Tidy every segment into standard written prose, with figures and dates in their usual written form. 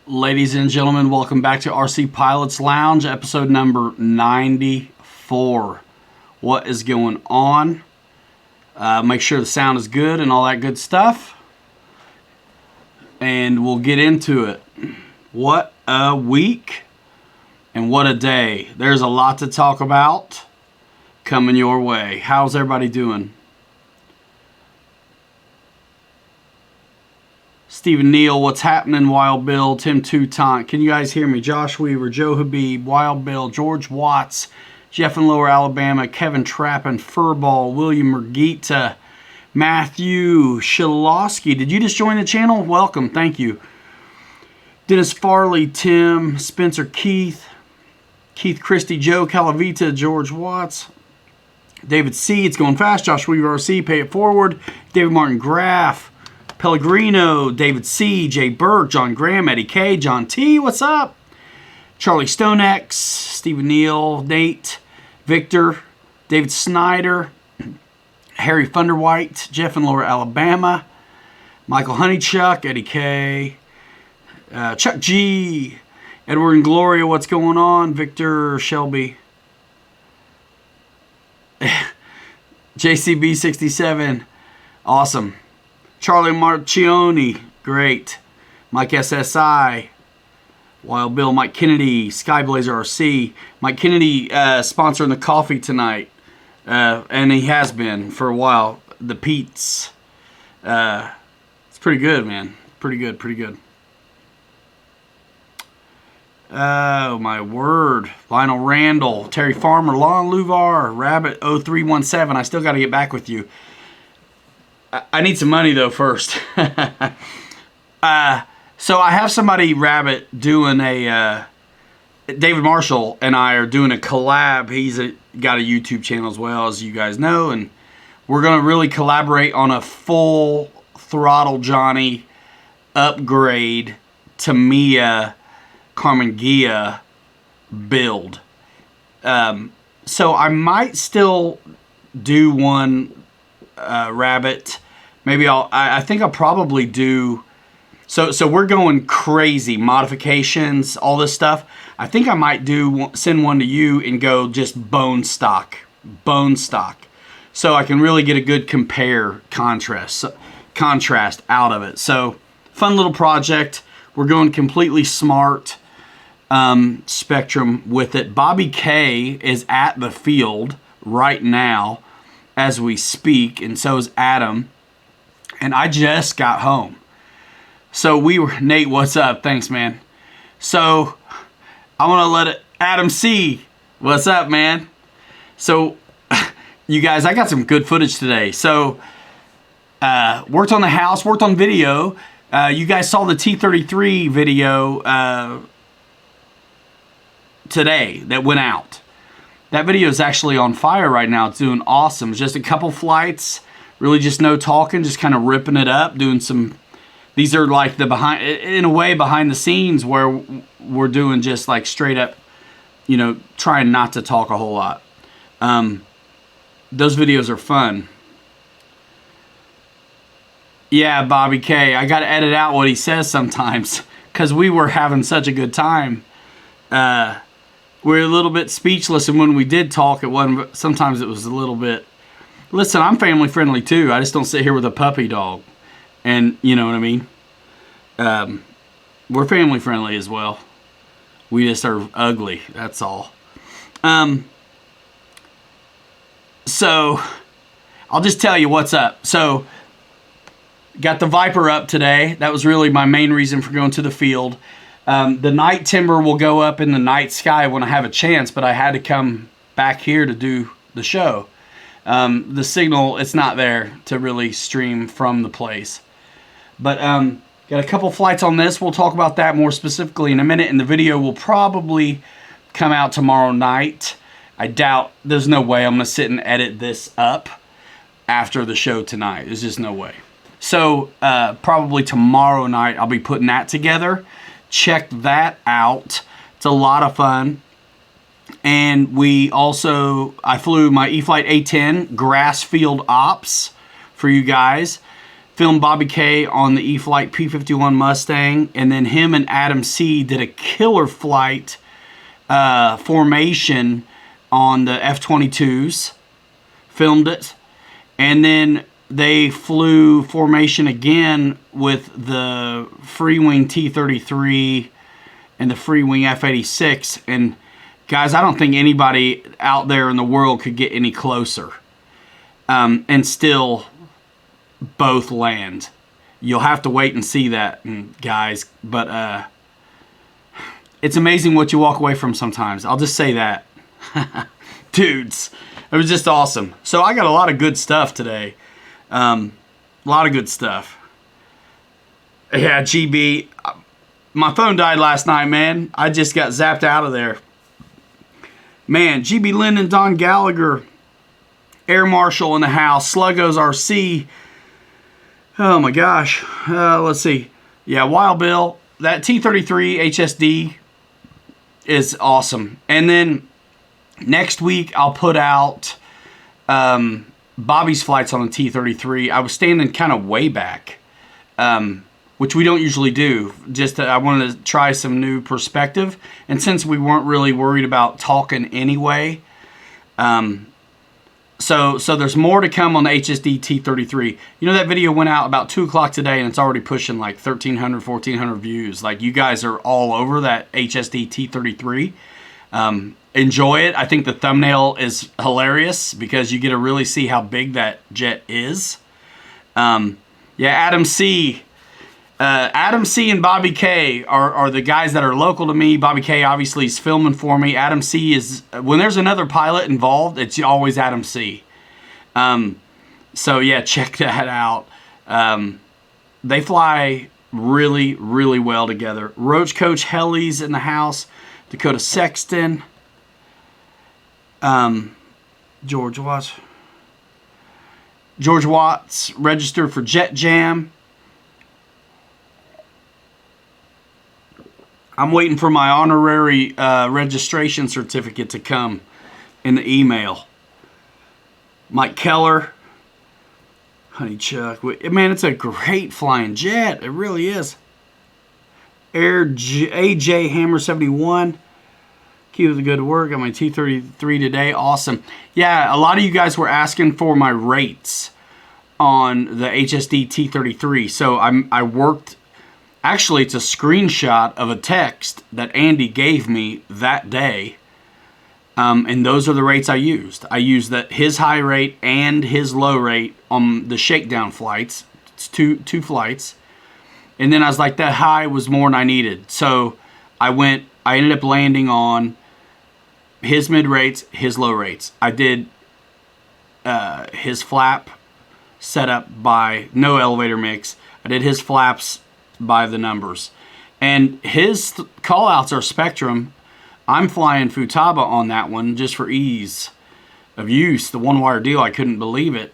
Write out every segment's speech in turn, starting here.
Ladies and gentlemen, welcome back to RC Pilots Lounge, episode number 94. What is going on? Make sure the sound is good and all that good stuff. And we'll get into it. What a week and what a day. There's a lot to talk about coming your way. How's everybody doing? Stephen Neal, what's happening? Wild Bill, Tim Toutant. Can you guys hear me? Josh Weaver, Joe Habib, Wild Bill, George Watts, Jeff in Lower Alabama, Kevin Trappin, Furball, William Mergita, Matthew Shilowski. Did you just join the channel? Welcome. Thank you. Dennis Farley, Tim, Spencer Keith, Keith Christie, Joe Calavita, George Watts, David C. It's going fast. Josh Weaver RC, Pay It Forward, David Martin Graff, Pellegrino, David C., Jay Burke, John Graham, Eddie K., John T., what's up? Charlie Stonex, Stephen Neal, Nate, Victor, David Snyder, Harry Thunderwhite, Jeff in Lower Alabama, Michael Honeychuck, Eddie K., Chuck G., Edward and Gloria, what's going on? Victor Shelby, JCB67, awesome. Charlie Marcioni, great. Mike SSI, Wild Bill, Mike Kennedy, Skyblazer RC. Mike Kennedy sponsoring the coffee tonight, and he has been for a while. The Pete's, it's pretty good, man. Pretty good, pretty good. Oh my word! Lionel Randall, Terry Farmer, Lon Luvar, Rabbit 0317. I still got to get back with you. I need some money, though, first. So I have somebody, Rabbit, doing a... David Marshall and I are doing a collab. He's got a YouTube channel as well, as you guys know. And we're going to really collaborate on a full Throttle Johnny upgrade Tamiya Carmen Gia build. So I might still do one... Rabbit, maybe I think I'll probably do, so we're going crazy, modifications, all this stuff. I think I might send one to you and go just bone stock, so I can really get a good contrast out of it. So fun little project. We're going completely smart spectrum with it. Bobby K is at the field right now as we speak, and so is Adam, and I just got home. So Nate, what's up? Thanks, man. So I want to let it, Adam C, what's up, man? So you guys, I got some good footage today. So worked on the house, worked on video. You guys saw the T33 video today that went out. That video is actually on fire right now. It's doing awesome. It's just a couple flights, really just no talking, just kind of ripping it up, doing some, these are like the behind, in a way, behind the scenes where we're doing just like straight up, you know, trying not to talk a whole lot. Those videos are fun. Yeah, Bobby K. I got to edit out what he says sometimes because we were having such a good time. We're a little bit speechless, and when we did talk, it wasn't. Sometimes it was a little bit. Listen, I'm family friendly too. I just don't sit here with a puppy dog, and you know what I mean. We're family friendly as well. We just are ugly. That's all. So I'll just tell you what's up. So got the Viper up today. That was really my main reason for going to the field. The night timber will go up in the night sky when I have a chance, but I had to come back here to do the show. The signal, it's not there to really stream from the place. But got a couple flights on this. We'll talk about that more specifically in a minute, and the video will probably come out tomorrow night. I doubt, there's no way I'm going to sit and edit this up after the show tonight. There's just no way. So probably tomorrow night I'll be putting that together. Check that out. It's a lot of fun. And I flew my E-flite A10 grass field ops for you guys. filmed Bobby K on the E-Flight P-51 Mustang, and then him and Adam C did a killer flight formation on the F-22s, filmed it, and then they flew formation again with the free-wing T-33 and the free-wing F-86, and guys, I don't think anybody out there in the world could get any closer and still both land. You'll have to wait and see that, guys, but it's amazing what you walk away from sometimes. I'll just say that. Dudes, it was just awesome. So I got a lot of good stuff today. A lot of good stuff. Yeah, GB. My phone died last night, man. I just got zapped out of there. Man, GB Linden, Don Gallagher, Air Marshal in the house, Sluggos RC. Oh my gosh. Let's see. Yeah, Wild Bill. That T-33 HSD is awesome. And then next week I'll put out Bobby's flights on the T-33. I was standing kind of way back, which we don't usually do. Just I wanted to try some new perspective. And since we weren't really worried about talking anyway, so there's more to come on the HSD T-33. You know, that video went out about 2 o'clock today, and it's already pushing like 1,300, 1,400 views. Like, you guys are all over that HSD T-33. Enjoy it. I think the thumbnail is hilarious because you get to really see how big that jet is. Yeah, Adam C. Adam C and Bobby K are the guys that are local to me. Bobby K obviously is filming for me. Adam C is, when there's another pilot involved, it's always Adam C. So yeah, check that out. They fly really, really well together. Roach Coach Helly's in the house. Dakota Sexton. George Watts registered for Jet Jam. I'm waiting for my honorary registration certificate to come in the email. Mike Keller. Honey Chuck. Man, it's a great flying jet. It really is. AJ Hammer 71. Keep the good work. Got my T-33 today. Awesome. Yeah, a lot of you guys were asking for my rates on the HSD T-33. So I worked. Actually, it's a screenshot of a text that Andy gave me that day. And those are the rates I used. I used his high rate and his low rate on the shakedown flights. It's two flights. And then I was like, that high was more than I needed. So I ended up landing on his mid rates, his low rates. I did his flap setup by no elevator mix. I did his flaps by the numbers. And his call-outs are Spectrum. I'm flying Futaba on that one just for ease of use. The one-wire deal, I couldn't believe it.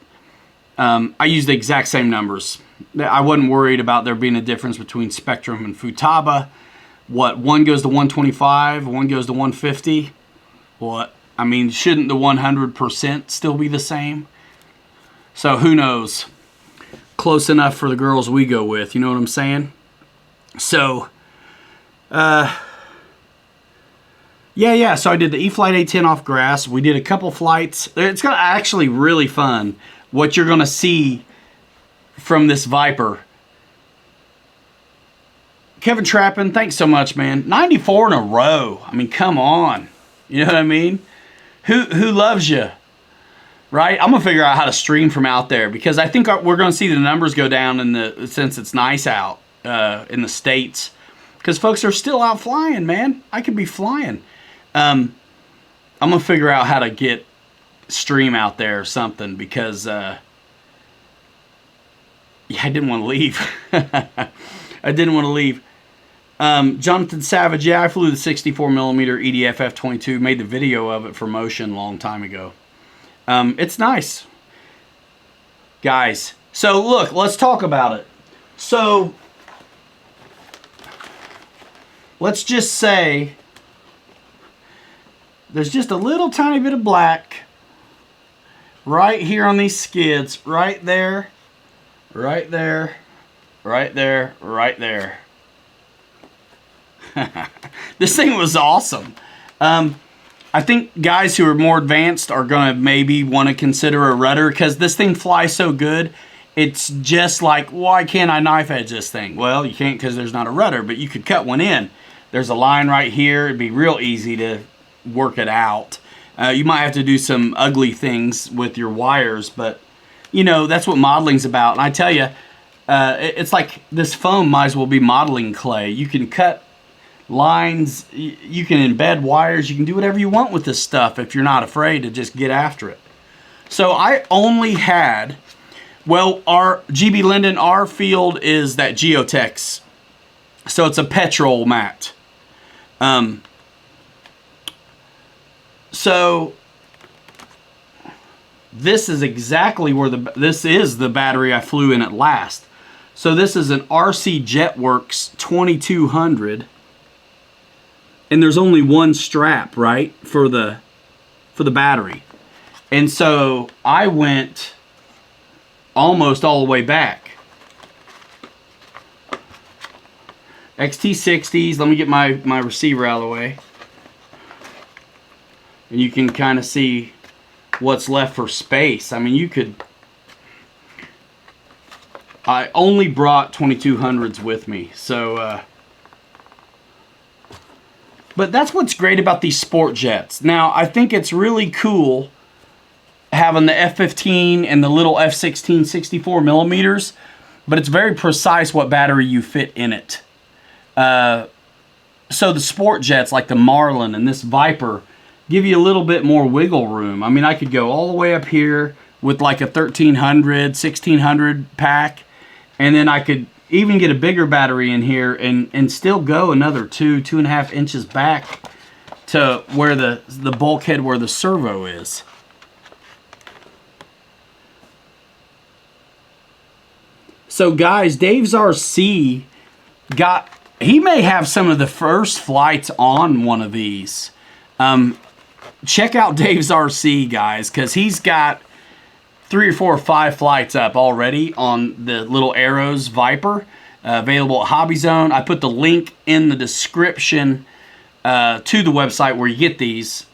I used the exact same numbers. I wasn't worried about there being a difference between Spectrum and Futaba. What, one goes to 125, one goes to 150? What? I mean, shouldn't the 100% still be the same? So who knows? Close enough for the girls we go with, you know what I'm saying? So, yeah, so I did the E-Flight A10 off grass. We did a couple flights. It's actually really fun what you're going to see from this Viper. Kevin Trappin, thanks so much, man. 94 in a row. I mean, come on. You know what I mean? Who loves you? Right? I'm going to figure out how to stream from out there because I think we're going to see the numbers go down since it's nice out in the States. Because folks are still out flying, man. I could be flying. I'm going to figure out how to get stream out there or something because yeah, I didn't want to leave. I didn't want to leave. Jonathan Savage, yeah, I flew the 64mm EDF F-22, made the video of it for Motion a long time ago. It's nice. Guys, so look, let's talk about it. So, let's just say there's just a little tiny bit of black right here on these skids, right there. Right there, right there, right there. This thing was awesome. I think guys who are more advanced are going to maybe want to consider a rudder because this thing flies so good. It's just like, why can't I knife edge this thing? Well, you can't because there's not a rudder, but you could cut one in. There's a line right here. It'd be real easy to work it out. You might have to do some ugly things with your wires, but you know, that's what modeling's about. And I tell you, it's like this foam might as well be modeling clay. You can cut lines, you can embed wires, you can do whatever you want with this stuff if you're not afraid to just get after it. So I only had, well, our GB Linden, our field is that Geotex. So it's a petrol mat. So this is exactly where this is the battery I flew in at last. So this is an RC Jetworks 2200. And there's only one strap, right, for the battery. And so I went almost all the way back. XT60s, let me get my receiver out of the way. And you can kind of see what's left for space. I mean, you could... I only brought 2200s with me, so... But that's what's great about these sport jets. Now, I think it's really cool having the F-15 and the little F-16 64 millimeters, but it's very precise what battery you fit in it. So the sport jets like the Marlin and this Viper give you a little bit more wiggle room. I mean, I could go all the way up here with like a 1300, 1600 pack, and then I could even get a bigger battery in here and still go another 2.5 inches back to where the bulkhead where the servo is. So guys, Dave's RC he may have some of the first flights on one of these. Check out Dave's RC, guys, because he's got 3 or 4 or 5 flights up already on the little Arrows Viper, available at Hobby Zone. I put the link in the description to the website where you get these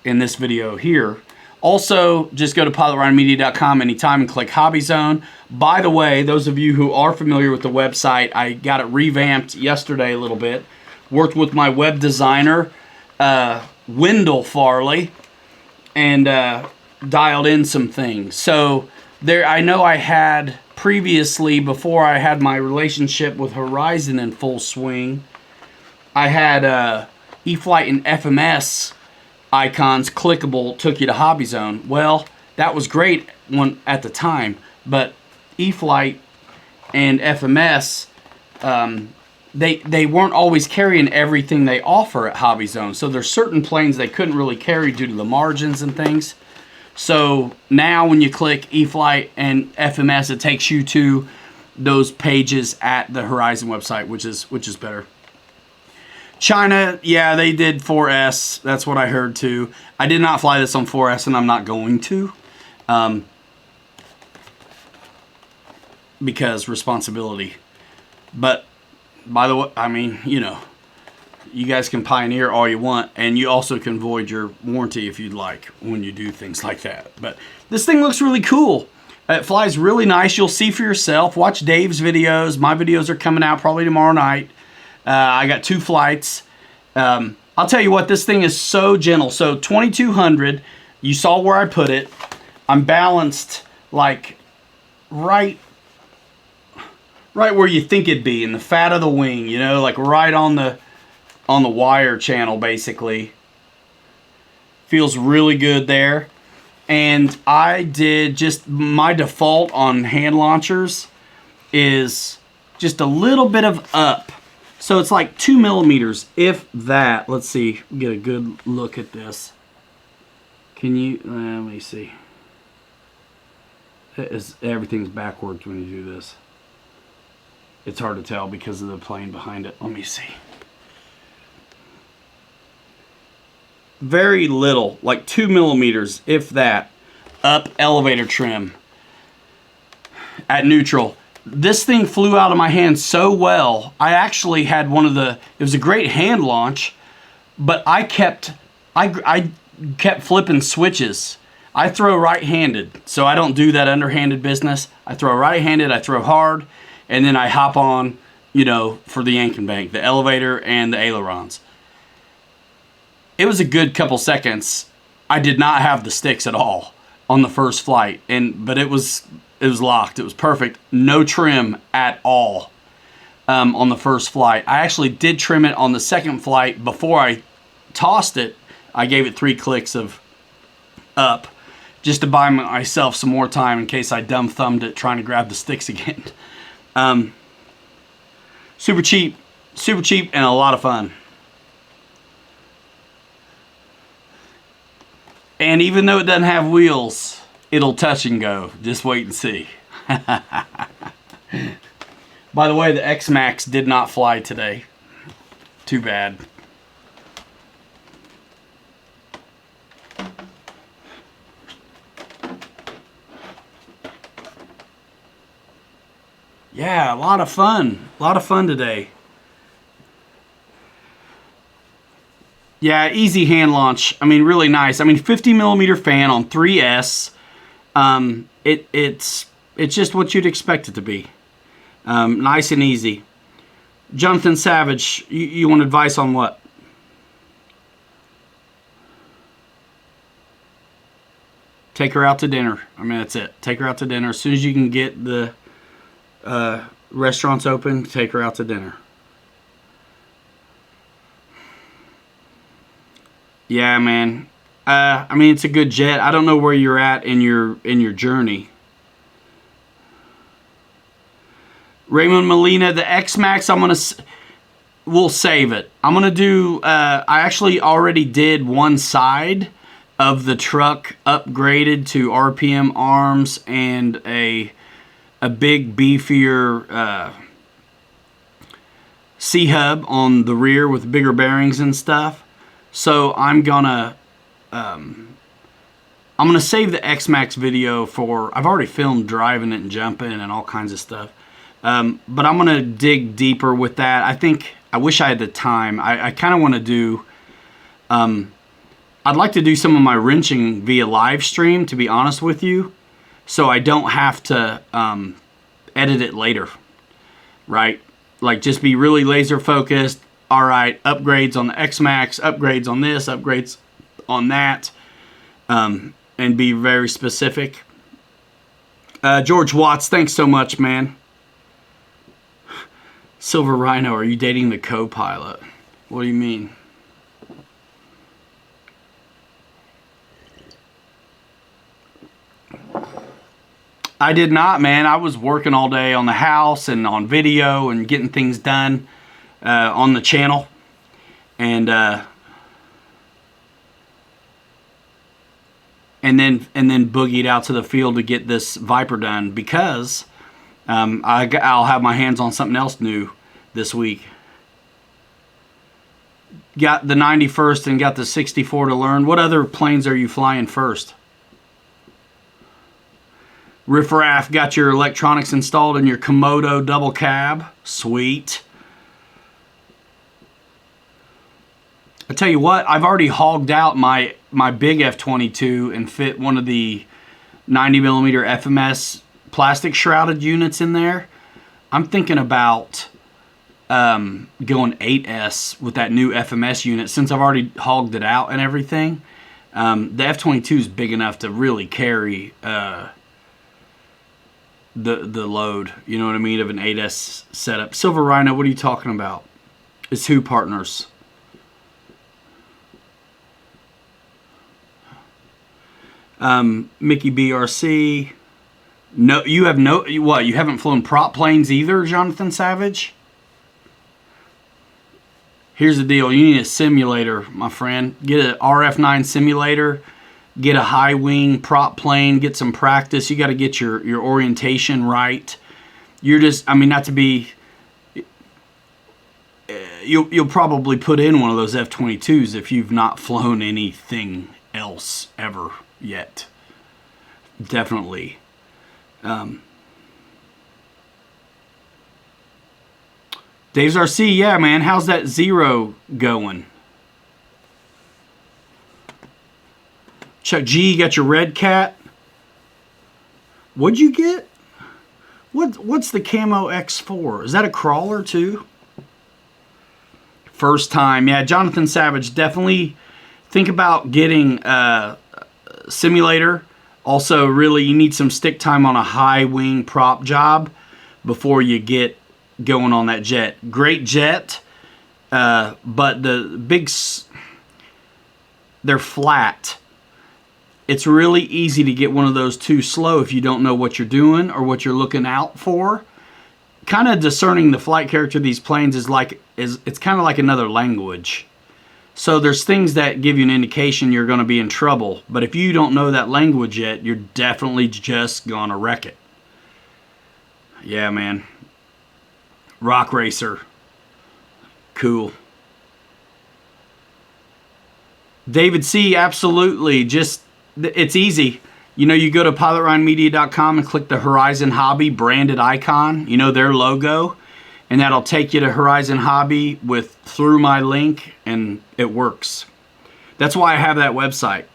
in this video here. Also, just go to pilotryanmedia.com anytime and click Hobby Zone. By the way, those of you who are familiar with the website, I got it revamped yesterday a little bit. Worked with my web designer, Wendell Farley, and dialed in some things. So there, I know I had previously, before I had my relationship with Horizon in full swing, I had eFlight and FMS icons clickable, took you to Hobby Zone. Well, that was great at the time, but eFlight and FMS, they weren't always carrying everything they offer at Hobby Zone. So there's certain planes they couldn't really carry due to the margins and things. So now when you click eFlight and FMS, it takes you to those pages at the Horizon website, which is better. China, yeah, they did 4S. That's what I heard too. I did not fly this on 4S, and I'm not going to. Because responsibility. But, by the way, I mean, you know, you guys can pioneer all you want, and you also can void your warranty if you'd like when you do things like that. But this thing looks really cool. It flies really nice. You'll see for yourself. Watch Dave's videos. My videos are coming out probably tomorrow night. I got 2 flights. I'll tell you what, this thing is so gentle. So 2200, you saw where I put it. I'm balanced like right where you think it'd be in the fat of the wing, you know, like right on the wire channel basically. Feels really good there. And I did just my default on hand launchers is just a little bit of up. So it's like 2 millimeters, if that. Let's see, get a good look at this. Can you, let me see. Everything's backwards when you do this. It's hard to tell because of the plane behind it. Let me see. Very little, like 2 millimeters, if that, up elevator trim at neutral. this thing flew out of my hand so well. I actually had it was a great hand launch, but I kept flipping switches. I throw right-handed, so I don't do that underhanded business. I throw right-handed, I throw hard, and then I hop on, for the yank and bank, the elevator and the ailerons. It was a good couple seconds. I did not have the sticks at all on the first flight, but it was locked. It was perfect. No trim at all on the first flight. I actually did trim it on the second flight. Before I tossed it, I gave it 3 clicks of up just to buy myself some more time in case I dumb-thumbed it trying to grab the sticks again. Super cheap, and a lot of fun. And even though it doesn't have wheels, it'll touch and go. Just wait and see. By the way, the X-Max did not fly today. Too bad. Yeah, a lot of fun. A lot of fun today. Yeah, easy hand launch. I mean, really nice. I mean, 50 millimeter fan on 3S. It's just what you'd expect it to be. Nice and easy. Jonathan Savage, you want advice on what? Take her out to dinner. I mean, that's it. Take her out to dinner. As soon as you can get the restaurants open, take her out to dinner. Yeah, man. I mean, it's a good jet. I don't know where you're at in your journey. Raymond Molina, the X-Max, we'll save it. I'm gonna do. I actually already did one side of the truck upgraded to RPM arms and a big beefier C-hub on the rear with bigger bearings and stuff. So I'm gonna save the X-Max video for. I've already filmed driving it and jumping and all kinds of stuff. But I'm gonna dig deeper with that. I wish I had the time. I kind of want to do. I'd like to do some of my wrenching via live stream, to be honest with you, so I don't have to edit it later, right? Like, just be really laser focused. All right, upgrades on the X-Max, upgrades on this, upgrades on that, and be very specific. George Watts, thanks so much, man. Silver Rhino, are you dating the co-pilot? What do you mean? I did not, man. I was working all day on the house and on video and getting things done on the channel. And then boogied out to the field to get this Viper done because I'll have my hands on something else new this week. Got the 91st and got the 64 to learn. What other planes are you flying first? Riff Raff, got your electronics installed in your Komodo double cab. Sweet. I tell you what, I've already hogged out my big F-22 and fit one of the 90mm FMS plastic shrouded units in there. I'm thinking about going 8S with that new FMS unit since I've already hogged it out and everything. The F-22 is big enough to really carry the load, you know what I mean, of an 8S setup. Silver Rhino, what are you talking about? It's who partners? Mickey BRC. No, you have no, what, you haven't flown prop planes either, Jonathan Savage? Here's the deal. You need a simulator, my friend. Get an RF9 simulator. Get a high wing prop plane. Get some practice. You got to get your orientation right. You're just, I mean, not to be, you'll probably put in one of those F-22s if you've not flown anything else ever yet. Definitely. Dave's RC, yeah, man. How's that zero going? Chuck G, you got your Redcat. What'd you get? What's the Camo X4? Is that a crawler too? First time, yeah. Jonathan Savage, definitely think about getting a simulator. Also, really, you need some stick time on a high wing prop job before you get going on that jet. Great jet, but they're flat. It's really easy to get one of those too slow if you don't know what you're doing or what you're looking out for. Kind of discerning the flight character of these planes is it's kind of like another language. So there's things that give you an indication you're going to be in trouble. But if you don't know that language yet, you're definitely just going to wreck it. Yeah, man. Rock Racer. Cool. David C., absolutely. Just, it's easy. You know, you go to pilotryanmedia.com and click the Horizon Hobby branded icon, you know, their logo, and that'll take you to Horizon Hobby through my link, and it works. That's why I have that website,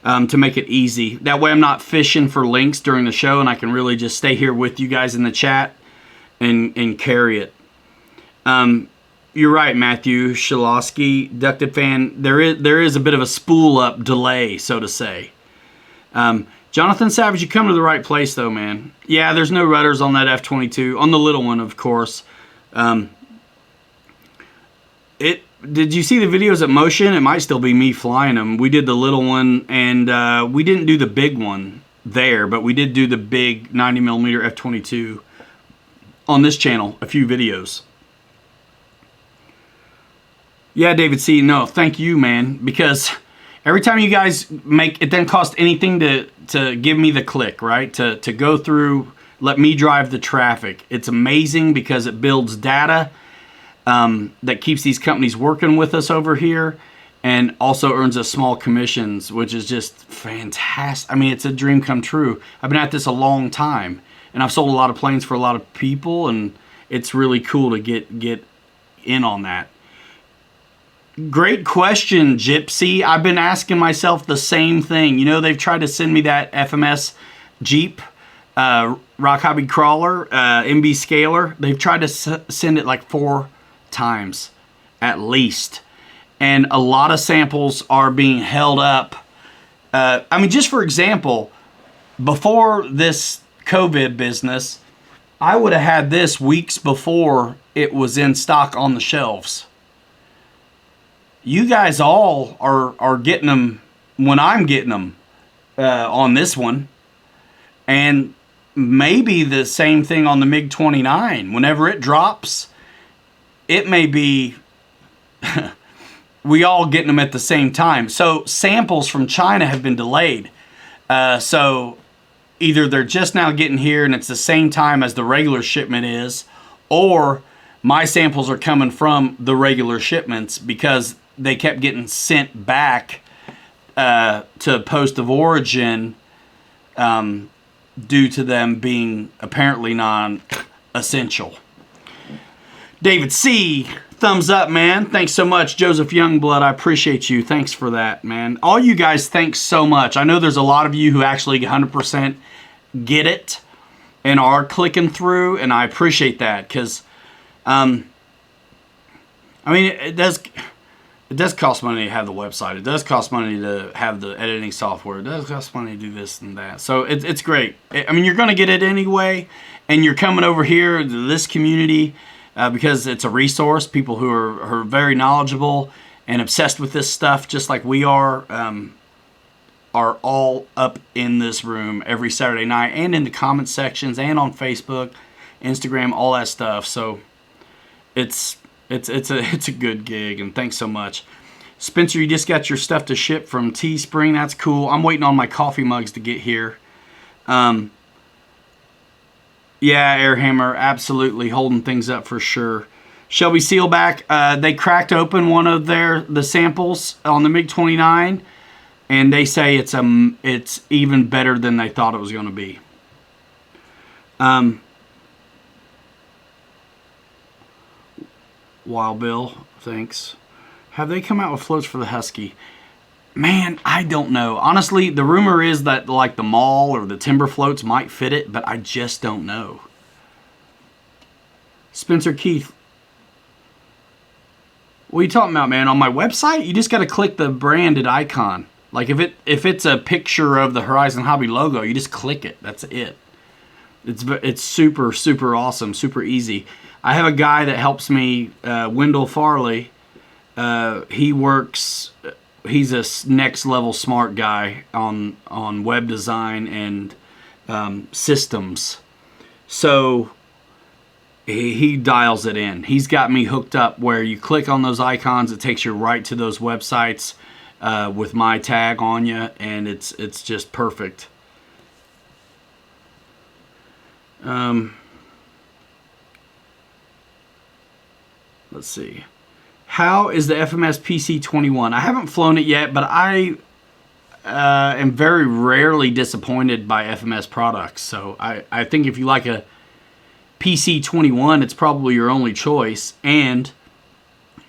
to make it easy. That way I'm not fishing for links during the show, and I can really just stay here with you guys in the chat and carry it. You're right, Matthew Shalosky, Ducted Fan. There is a bit of a spool up delay, so to say. Jonathan Savage, you come to the right place though, man. Yeah, there's no rudders on that F-22. On the little one, of course. Did you see the videos at Motion? It might still be me flying them. We did the little one, and we didn't do the big one there, but we did do the big 90mm F-22 on this channel, a few videos. Yeah, David C., no, thank you, man, because every time you guys make, it doesn't cost anything to give me the click, right? To go through, let me drive the traffic. It's amazing because it builds data that keeps these companies working with us over here, and also earns us small commissions, which is just fantastic. I mean, it's a dream come true. I've been at this a long time, and I've sold a lot of planes for a lot of people, and it's really cool to get in on that. Great question, Gypsy. I've been asking myself the same thing. You know, they've tried to send me that FMS Jeep Rock Hobby Crawler, MB Scaler. They've tried to send it like 4 times at least. And a lot of samples are being held up. I mean, just for example, before this COVID business, I would have had this weeks before it was in stock on the shelves. You guys all are getting them when I'm getting them on this one. And maybe the same thing on the MiG-29. Whenever it drops, it may be we all getting them at the same time. So samples from China have been delayed. So either they're just now getting here and it's the same time as the regular shipment is, or my samples are coming from the regular shipments because they kept getting sent back to post of origin due to them being apparently non-essential. David C., thumbs up, man. Thanks so much. Joseph Youngblood, I appreciate you. Thanks for that, man. All you guys, thanks so much. I know there's a lot of you who actually 100% get it and are clicking through, and I appreciate that because, I mean, it does cost money to have the website. It does cost money to have the editing software. It does cost money to do this and that. So it's great. I mean, you're going to get it anyway, and you're coming over here to this community because it's a resource. People who are very knowledgeable and obsessed with this stuff, just like we are all up in this room every Saturday night and in the comment sections and on Facebook, Instagram, all that stuff. So it's a good gig, and thanks so much. Spencer, you just got your stuff to ship from Teespring. That's cool. I'm waiting on my coffee mugs to get here. Yeah, Airhammer, absolutely holding things up for sure. Shelby Sealback, they cracked open one of the samples on the MiG-29, and they say it's even better than they thought it was going to be. Wild Bill, thanks. Have they come out with floats for the Husky? Man, I don't know. Honestly, the rumor is that like the mall or the timber floats might fit it, but I just don't know. Spencer Keith, what are you talking about, man? On my website, you just got to click the branded icon. Like if it's a picture of the Horizon Hobby logo, you just click it. That's it. It's super, super awesome, super easy. I have a guy that helps me, Wendell Farley. He's a next level smart guy on web design and systems. So he dials it in. He's got me hooked up where you click on those icons, it takes you right to those websites with my tag on you, and it's just perfect. Let's see. How is the FMS PC-21? I haven't flown it yet, but I am very rarely disappointed by FMS products. So I think if you like a PC-21, it's probably your only choice. And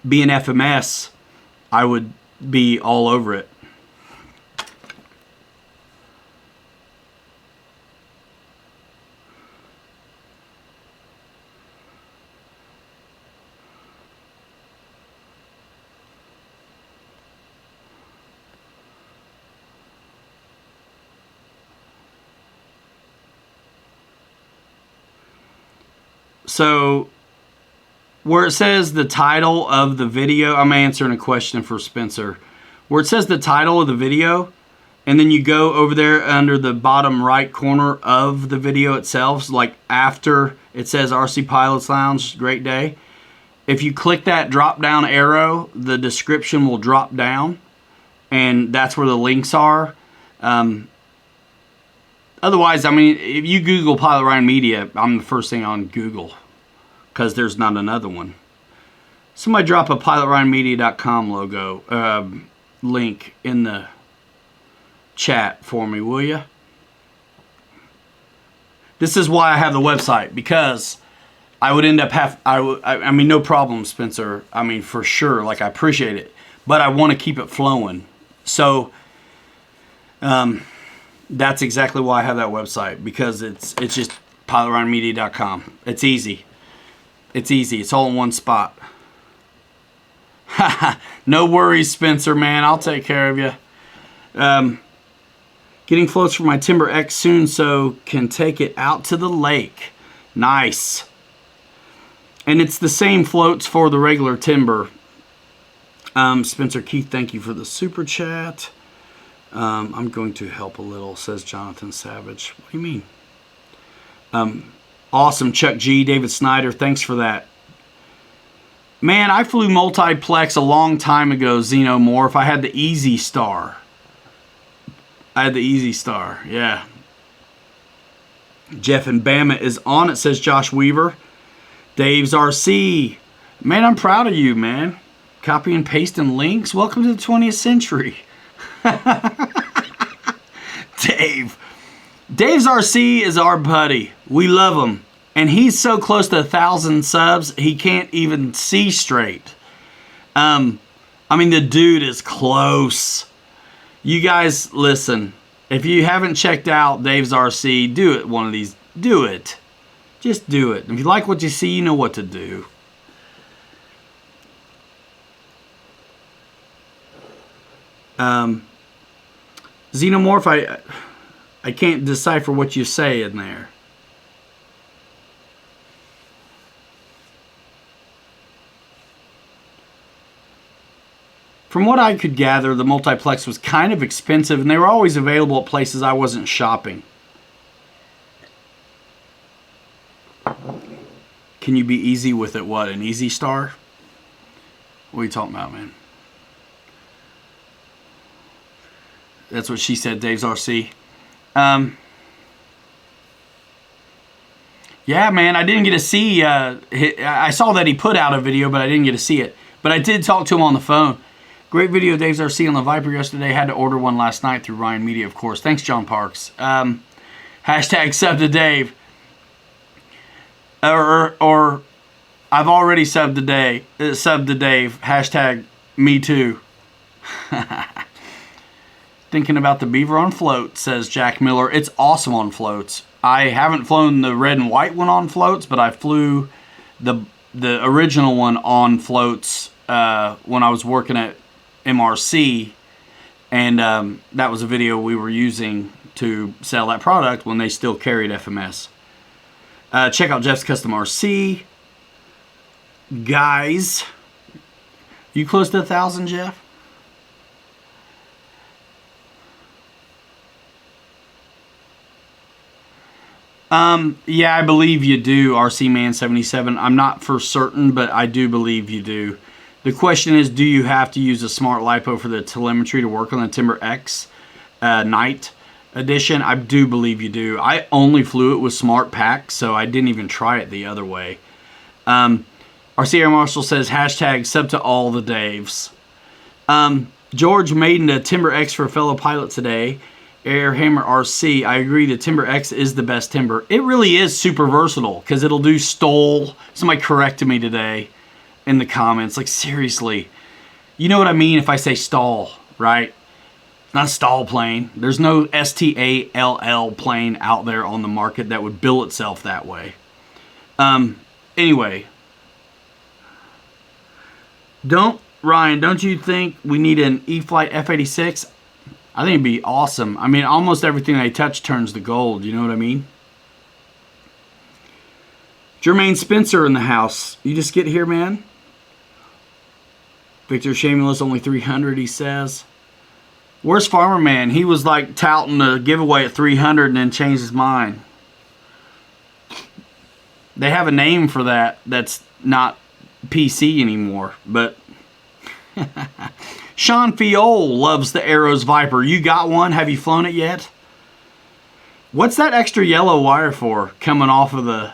being FMS, I would be all over it. So, where it says the title of the video, I'm answering a question for Spencer. Where it says the title of the video, and then you go over there under the bottom right corner of the video itself, like after it says RC Pilots Lounge, great day. If you click that drop down arrow, the description will drop down, and that's where the links are. Otherwise, I mean, if you Google Pilot Ryan Media, I'm the first thing on Google because there's not another one. Somebody drop a pilotryanmedia.com logo link in the chat for me, will you? This is why I have the website, because I would end up I mean, no problem, Spencer. I mean, for sure. Like, I appreciate it, but I want to keep it flowing. So, that's exactly why I have that website, because it's just pilotryanmedia.com. It's easy. It's easy. It's all in one spot. No worries, Spencer, man. I'll take care of you. Getting floats for my Timber X soon so can take it out to the lake. Nice. And it's the same floats for the regular Timber. Spencer Keith, thank you for the super chat. I'm going to help a little, says Jonathan Savage. What do you mean? Awesome, Chuck G, David Snyder, thanks for that. Man, I flew multiplex a long time ago, Xenomorph. I had the Easy Star. Yeah. Jeff and Bama is on it, says Josh Weaver. Dave's RC. Man, I'm proud of you, man. Copy and pasting links. Welcome to the 20th century. Dave's RC is our buddy. We love him. And he's so close to 1,000 subs, he can't even see straight. I mean, the dude is close. You guys, listen. If you haven't checked out Dave's RC, do it one of these. Do it. Just do it. If you like what you see, you know what to do. Xenomorph, I can't decipher what you say in there. From what I could gather, the multiplex was kind of expensive, and they were always available at places I wasn't shopping. Can you be easy with it? What, an Easy Star? What are you talking about, man? That's what she said, Dave's RC. Yeah, man, I didn't get to see... I saw that he put out a video, but I didn't get to see it. But I did talk to him on the phone. Great video, Dave's RC on the Viper yesterday. Had to order one last night through Ryan Media, of course. Thanks, John Parks. Hashtag sub to Dave. Or I've already subbed today. Subbed to Dave. Hashtag me too. Thinking about the Beaver on float, says Jack Miller. It's awesome on floats. I haven't flown the red and white one on floats, but I flew the original one on floats when I was working at MRC, and that was a video we were using to sell that product when they still carried FMS. Check out Jeff's Custom RC. Guys, you close to 1,000, Jeff? Yeah, I believe you do, RC Man 77. I'm not for certain, but I do believe you do. The question is, do you have to use a smart LiPo for the telemetry to work on the Timber X Night Edition? I do believe you do. I only flew it with smart pack, so I didn't even try it the other way. RC Air Marshal says, hashtag sub to all the Daves. George made a Timber X for a fellow pilot today. Airhammer RC, I agree the Timber X is the best timber. It really is super versatile because it'll do stole. Somebody corrected me today in the comments. Like, seriously. You know what I mean if I say stall, right? It's not a stall plane. There's no STALL plane out there on the market that would bill itself that way. Anyway. Ryan, don't you think we need an E-Flight F-86? I think it'd be awesome. I mean, almost everything they touch turns to gold. You know what I mean? Jermaine Spencer in the house. You just get here, man? Victor Shameless, only 300, he says. Where's Farmer Man? He was like touting the giveaway at 300 and then changed his mind. They have a name for that that's not PC anymore, but... Sean Fiol loves the Arrows Viper. You got one? Have you flown it yet? What's that extra yellow wire for coming off of the...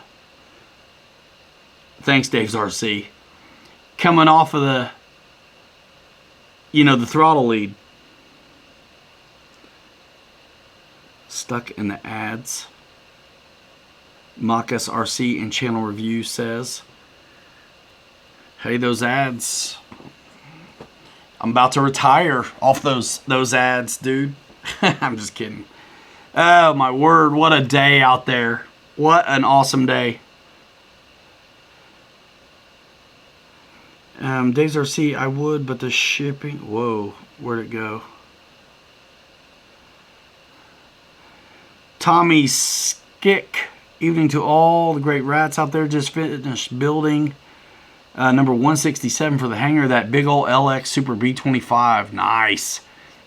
Thanks, Dave's RC. Coming off of the... You know, the throttle lead. Stuck in the ads. Mockus RC and Channel Review says... Hey, those ads... I'm about to retire off those ads, dude. I'm just kidding. Oh, my word. What a day out there. What an awesome day. Days RC, I would, but the shipping... Whoa, where'd it go? Tommy Skick. Evening to all the great rats out there. Just finished building... number 167 for the hangar, that big old LX Super B25. Nice.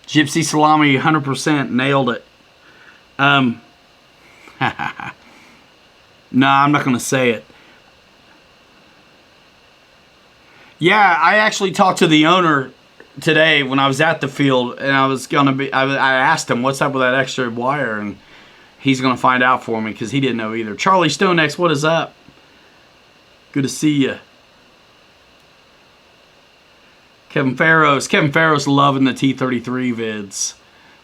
Gypsy Salami, 100%. Nailed it. No, I'm not going to say it. Yeah, I actually talked to the owner today when I was at the field, and I asked him, what's up with that extra wire? And he's going to find out for me because he didn't know either. Charlie Stonex, what is up? Good to see you. Kevin Farrow's loving the T33 vids.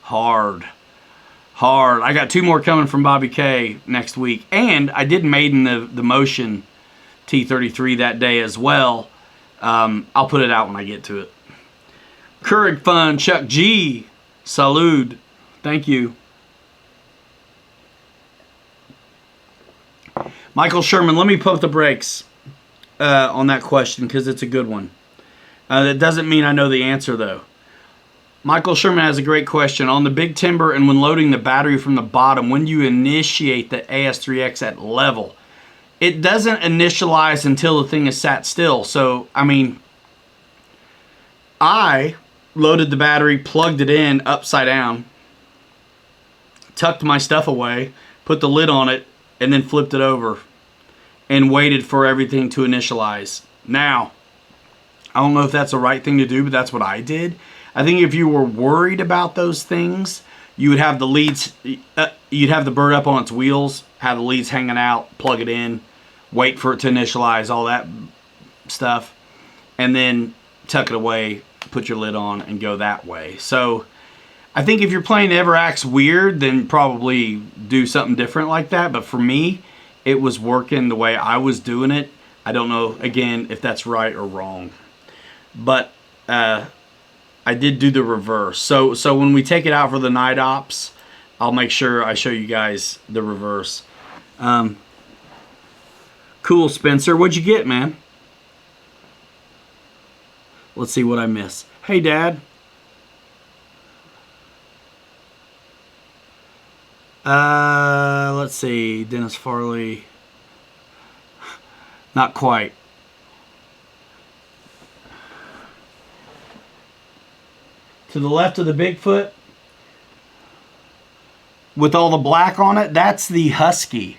Hard. I got 2 more coming from Bobby K next week. And I did Maiden the Motion T33 that day as well. I'll put it out when I get to it. Keurig Fun, Chuck G. Salud. Thank you. Michael Sherman, let me pump the brakes on that question because it's a good one. That doesn't mean I know the answer, though. Michael Sherman has a great question. On the big timber and when loading the battery from the bottom, when you initiate the AS3X at level, it doesn't initialize until the thing is sat still. So, I mean, I loaded the battery, plugged it in upside down, tucked my stuff away, put the lid on it, and then flipped it over and waited for everything to initialize. Now, I don't know if that's the right thing to do, but that's what I did. I think if you were worried about those things, you would have the leads, you'd have the bird up on its wheels, have the leads hanging out, plug it in, wait for it to initialize, all that stuff, and then tuck it away, put your lid on, and go that way. So I think if you're playing Ever Acts Weird, then probably do something different like that. But for me, it was working the way I was doing it. I don't know, again, if that's right or wrong. But I did do the reverse. So when we take it out for the night ops, I'll make sure I show you guys the reverse. Cool, Spencer. What'd you get, man? Let's see what I miss. Hey, Dad. Let's see. Dennis Farley. Not quite. To the left of the Bigfoot, with all the black on it, that's the Husky.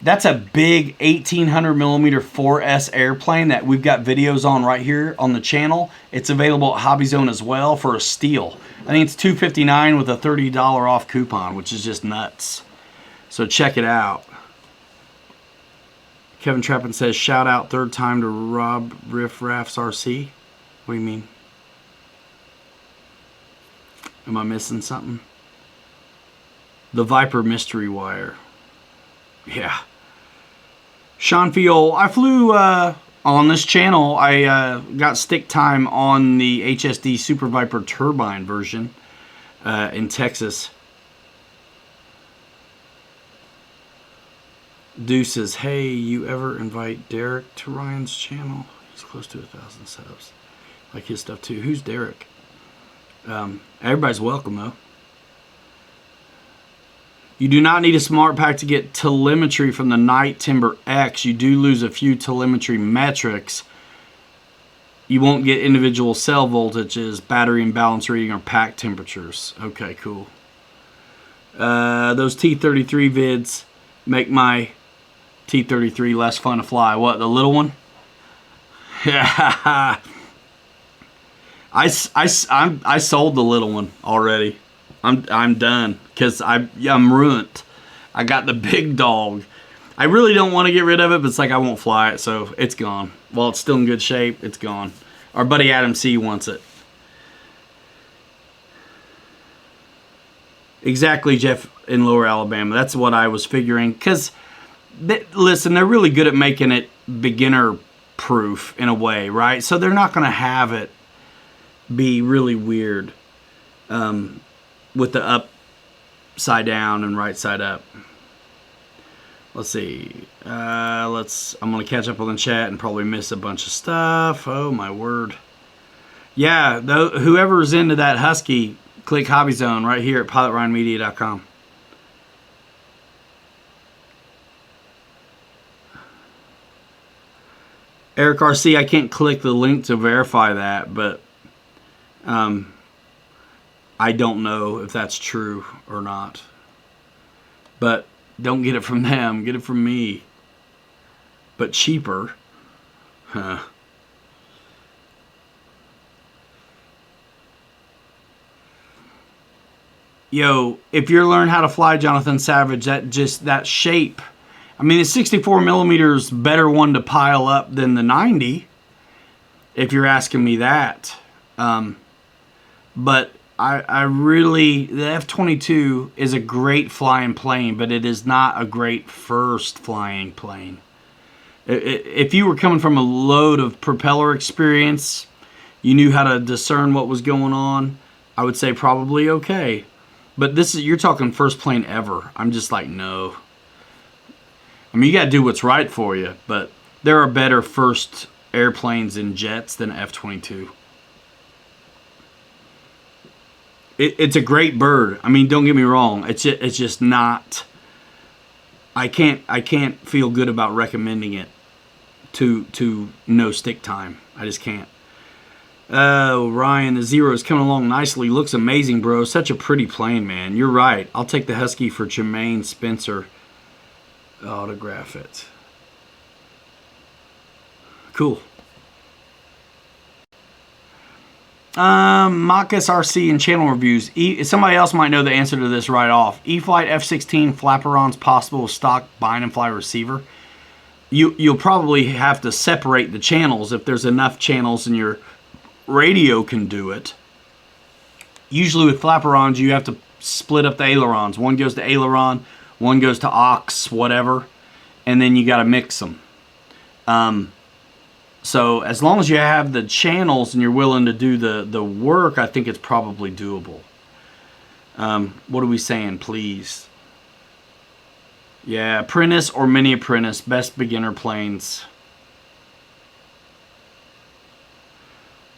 That's a big 1800 millimeter 4S airplane that we've got videos on right here on the channel. It's available at Hobby Zone as well for a steal. I think it's $259 with a $30 off coupon, which is just nuts. So check it out. Kevin Trappin says, shout out third time to Rob Riff Raffs RC. What do you mean? Am I missing something? The Viper Mystery Wire. Yeah. Sean Fiol, I flew on this channel. I got stick time on the HSD Super Viper turbine version in Texas. Deuce says, hey, you ever invite Derek to Ryan's channel? He's close to 1,000 subs. Like his stuff too. Who's Derek? Everybody's welcome though. You do not need a smart pack to get telemetry from the Night Timber X. You do lose a few telemetry metrics. You won't get individual cell voltages, battery imbalance reading, or pack temperatures. Okay, cool. Those T33 vids make my T33 less fun to fly. What, the little one? Yeah. I sold the little one already. I'm done because I'm ruined. I got the big dog. I really don't want to get rid of it, but it's like I won't fly it, so it's gone. While it's still in good shape, it's gone. Our buddy Adam C wants it. Exactly, Jeff in Lower Alabama. That's what I was figuring. Because, listen, they're really good at making it beginner-proof in a way, right? So they're not going to have it be really weird. With the upside down and right side up. Let's see. I'm going to catch up on the chat and probably miss a bunch of stuff. Oh, my word. Yeah, whoever's into that Husky, click Hobby Zone right here at pilotryanmedia.com. Eric RC, I can't click the link to verify that, but I don't know if that's true or not. But don't get it from them. Get it from me. But cheaper. Huh. Yo, if you're learning how to fly, Jonathan Savage, that shape. I mean, the 64 millimeters better one to pile up than the 90. If you're asking me that. But I really, the F-22 is a great flying plane, but it is not a great first flying plane. If you were coming from a load of propeller experience, you knew how to discern what was going on, I would say probably okay. But you're talking first plane ever. I'm just like, no. I mean, you got to do what's right for you, but there are better first airplanes and jets than F-22. It's a great bird. I mean, don't get me wrong. It's just not. I can't feel good about recommending it to no stick time. I just can't. Oh, Ryan, the Zero is coming along nicely. Looks amazing, bro. Such a pretty plane, man. You're right. I'll take the Husky for Jermaine Spencer. Autograph it. Cool. Machus RC and channel reviews. Somebody else might know the answer to this right off. E-Flight F-16 flaperons possible with stock bind and fly receiver. You'll probably have to separate the channels if there's enough channels and your radio can do it. Usually with flaperons, you have to split up the ailerons. One goes to aileron, one goes to aux, whatever, and then you got to mix them. So as long as you have the channels and you're willing to do the work, I think it's probably doable. What are we saying, please? Yeah, apprentice or mini apprentice, best beginner planes.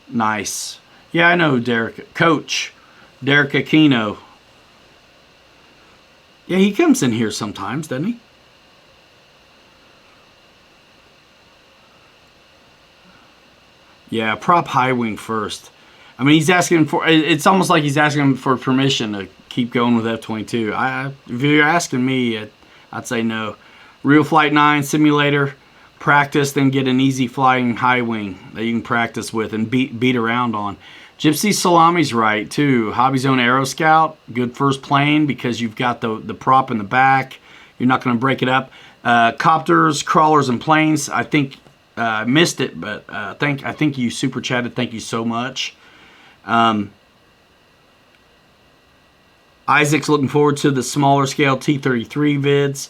Nice. Yeah, I know Derek. Coach Derek Aquino. Yeah, he comes in here sometimes, doesn't he? Yeah, prop high wing first. I mean, he's asking for. It's almost like he's asking for permission to keep going with F-22. If you're asking me, I'd say no. Real Flight 9 simulator, practice, then get an easy flying high wing that you can practice with and beat around on. Gypsy Salami's right too. Hobby Zone Aero Scout, good first plane because you've got the prop in the back. You're not going to break it up. Copters, crawlers, and planes. I think I missed it, but I think you super chatted. Thank you so much. Isaac's looking forward to the smaller scale T-33 vids.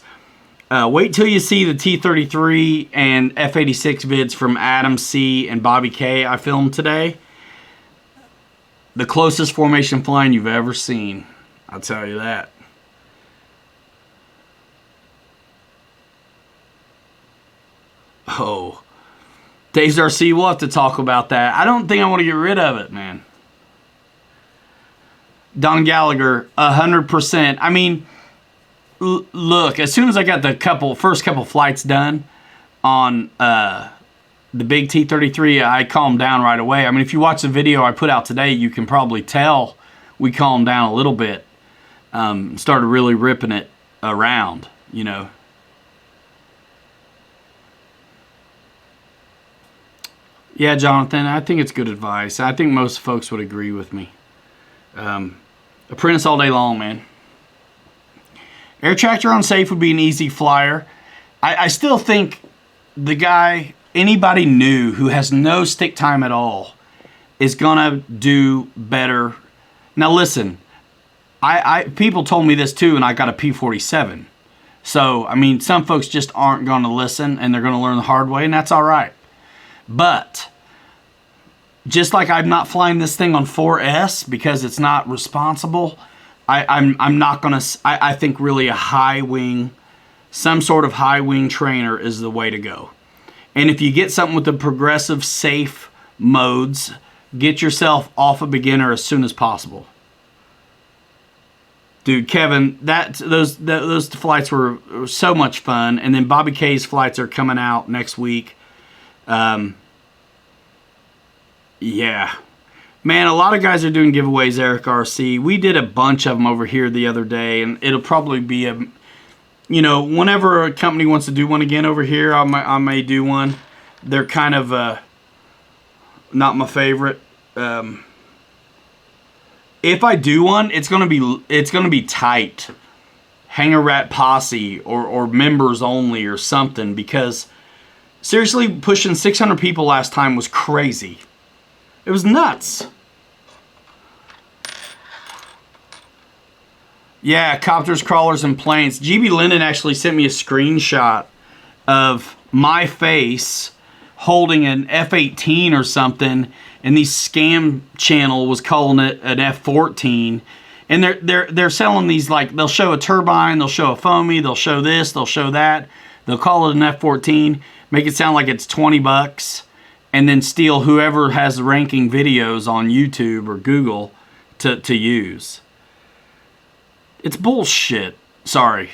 Wait till you see the T-33 and F-86 vids from Adam C. and Bobby K. I filmed today. The closest formation flying you've ever seen. I'll tell you that. Oh. Days RC, we'll have to talk about that. I don't think I want to get rid of it, man. Don Gallagher, 100%. I mean, look, as soon as I got the first couple flights done on the big T-33, I calmed down right away. I mean, if you watch the video I put out today, you can probably tell we calmed down a little bit. Started really ripping it around, you know. Yeah, Jonathan, I think it's good advice. I think most folks would agree with me. Apprentice all day long, man. Air tractor on safe would be an easy flyer. I still think the guy, anybody new who has no stick time at all, is gonna do better. Now listen, people told me this too, and I got a P-47. So I mean, some folks just aren't gonna listen, and they're gonna learn the hard way, and that's all right. But just like I'm not flying this thing on 4S because it's not responsible, I'm not gonna. I think really a high wing, some sort of high wing trainer is the way to go. And if you get something with the progressive safe modes, get yourself off a beginner as soon as possible. Dude, Kevin, those flights were so much fun. And then Bobby K's flights are coming out next week. Yeah. Man, a lot of guys are doing giveaways, Eric RC. We did a bunch of them over here the other day, and it'll probably be whenever a company wants to do one again over here, I may do one. They're kind of not my favorite. If I do one, it's gonna be tight, Hangar Rat Posse or members only or something, because seriously, pushing 600 people last time was crazy. It was nuts. Yeah, copters, crawlers, and planes. GB Linden actually sent me a screenshot of my face holding an F-18 or something, and the scam channel was calling it an F-14. And they're selling these, like, they'll show a turbine, they'll show a foamy, they'll show this, they'll show that. They'll call it an F-14, make it sound like it's $20, and then steal whoever has ranking videos on YouTube or Google to use. It's bullshit. Sorry.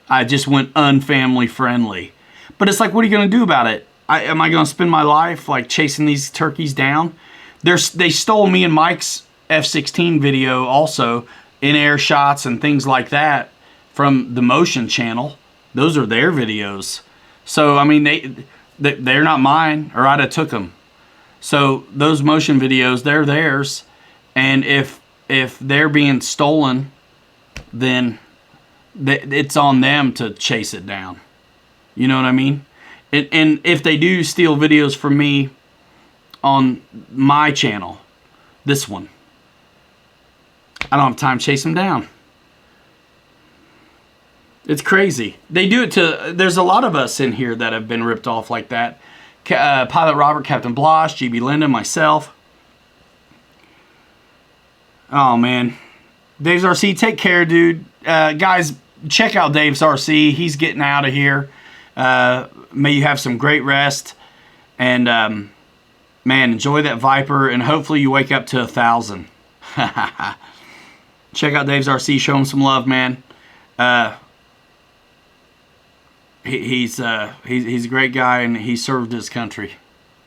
I just went unfamily friendly. But it's like, what are you going to do about it? Am I going to spend my life like chasing these turkeys down? They stole me and Mike's F-16 video also, in-air shots and things like that from the Motion channel. Those are their videos. So, I mean, they're not mine, or I'd have took them. So those Motion videos, they're theirs. And if they're being stolen, then it's on them to chase it down. You know what I mean? And if they do steal videos from me on my channel, this one, I don't have time to chase them down. It's crazy. They do it to... There's a lot of us in here that have been ripped off like that. Pilot Robert, Captain Blosh, GB Linden, myself. Oh, man. Dave's RC, take care, dude. Guys, check out Dave's RC. He's getting out of here. May you have some great rest. And, man, enjoy that Viper. And hopefully you wake up to 1,000. Check out Dave's RC. Show him some love, man. He's a great guy, and he served his country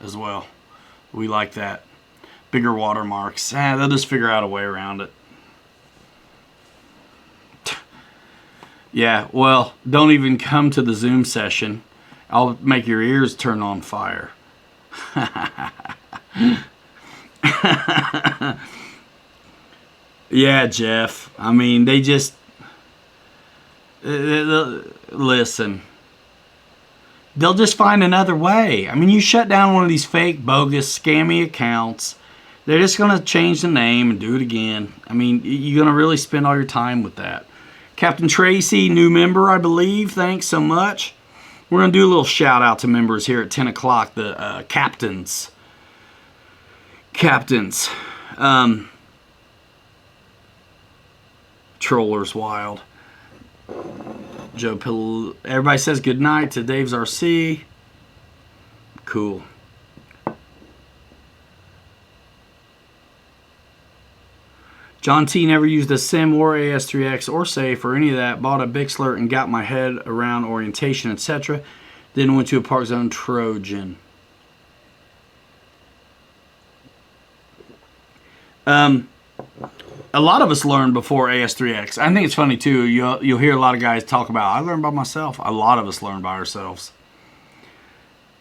as well. We like that. Bigger watermarks. They'll just figure out a way around it. Yeah, well, don't even come to the Zoom session. I'll make your ears turn on fire. Yeah, Jeff. I mean, they just... listen. They'll just find another way. I mean, you shut down one of these fake, bogus, scammy accounts. They're just going to change the name and do it again. I mean, you're going to really spend all your time with that. Captain Tracy, new member, I believe. Thanks so much. We're going to do a little shout out to members here at 10 o'clock. The captains. Captains. Trollers Wild. Joe Pill. Everybody says good night to Dave's RC. Cool. John T never used a sim or AS3X or safe or any of that. Bought a Bixler and got my head around orientation, etc. Then went to a Park Zone Trojan. A lot of us learned before AS3X. I think it's funny too. You'll hear a lot of guys talk about, I learned by myself. A lot of us learned by ourselves.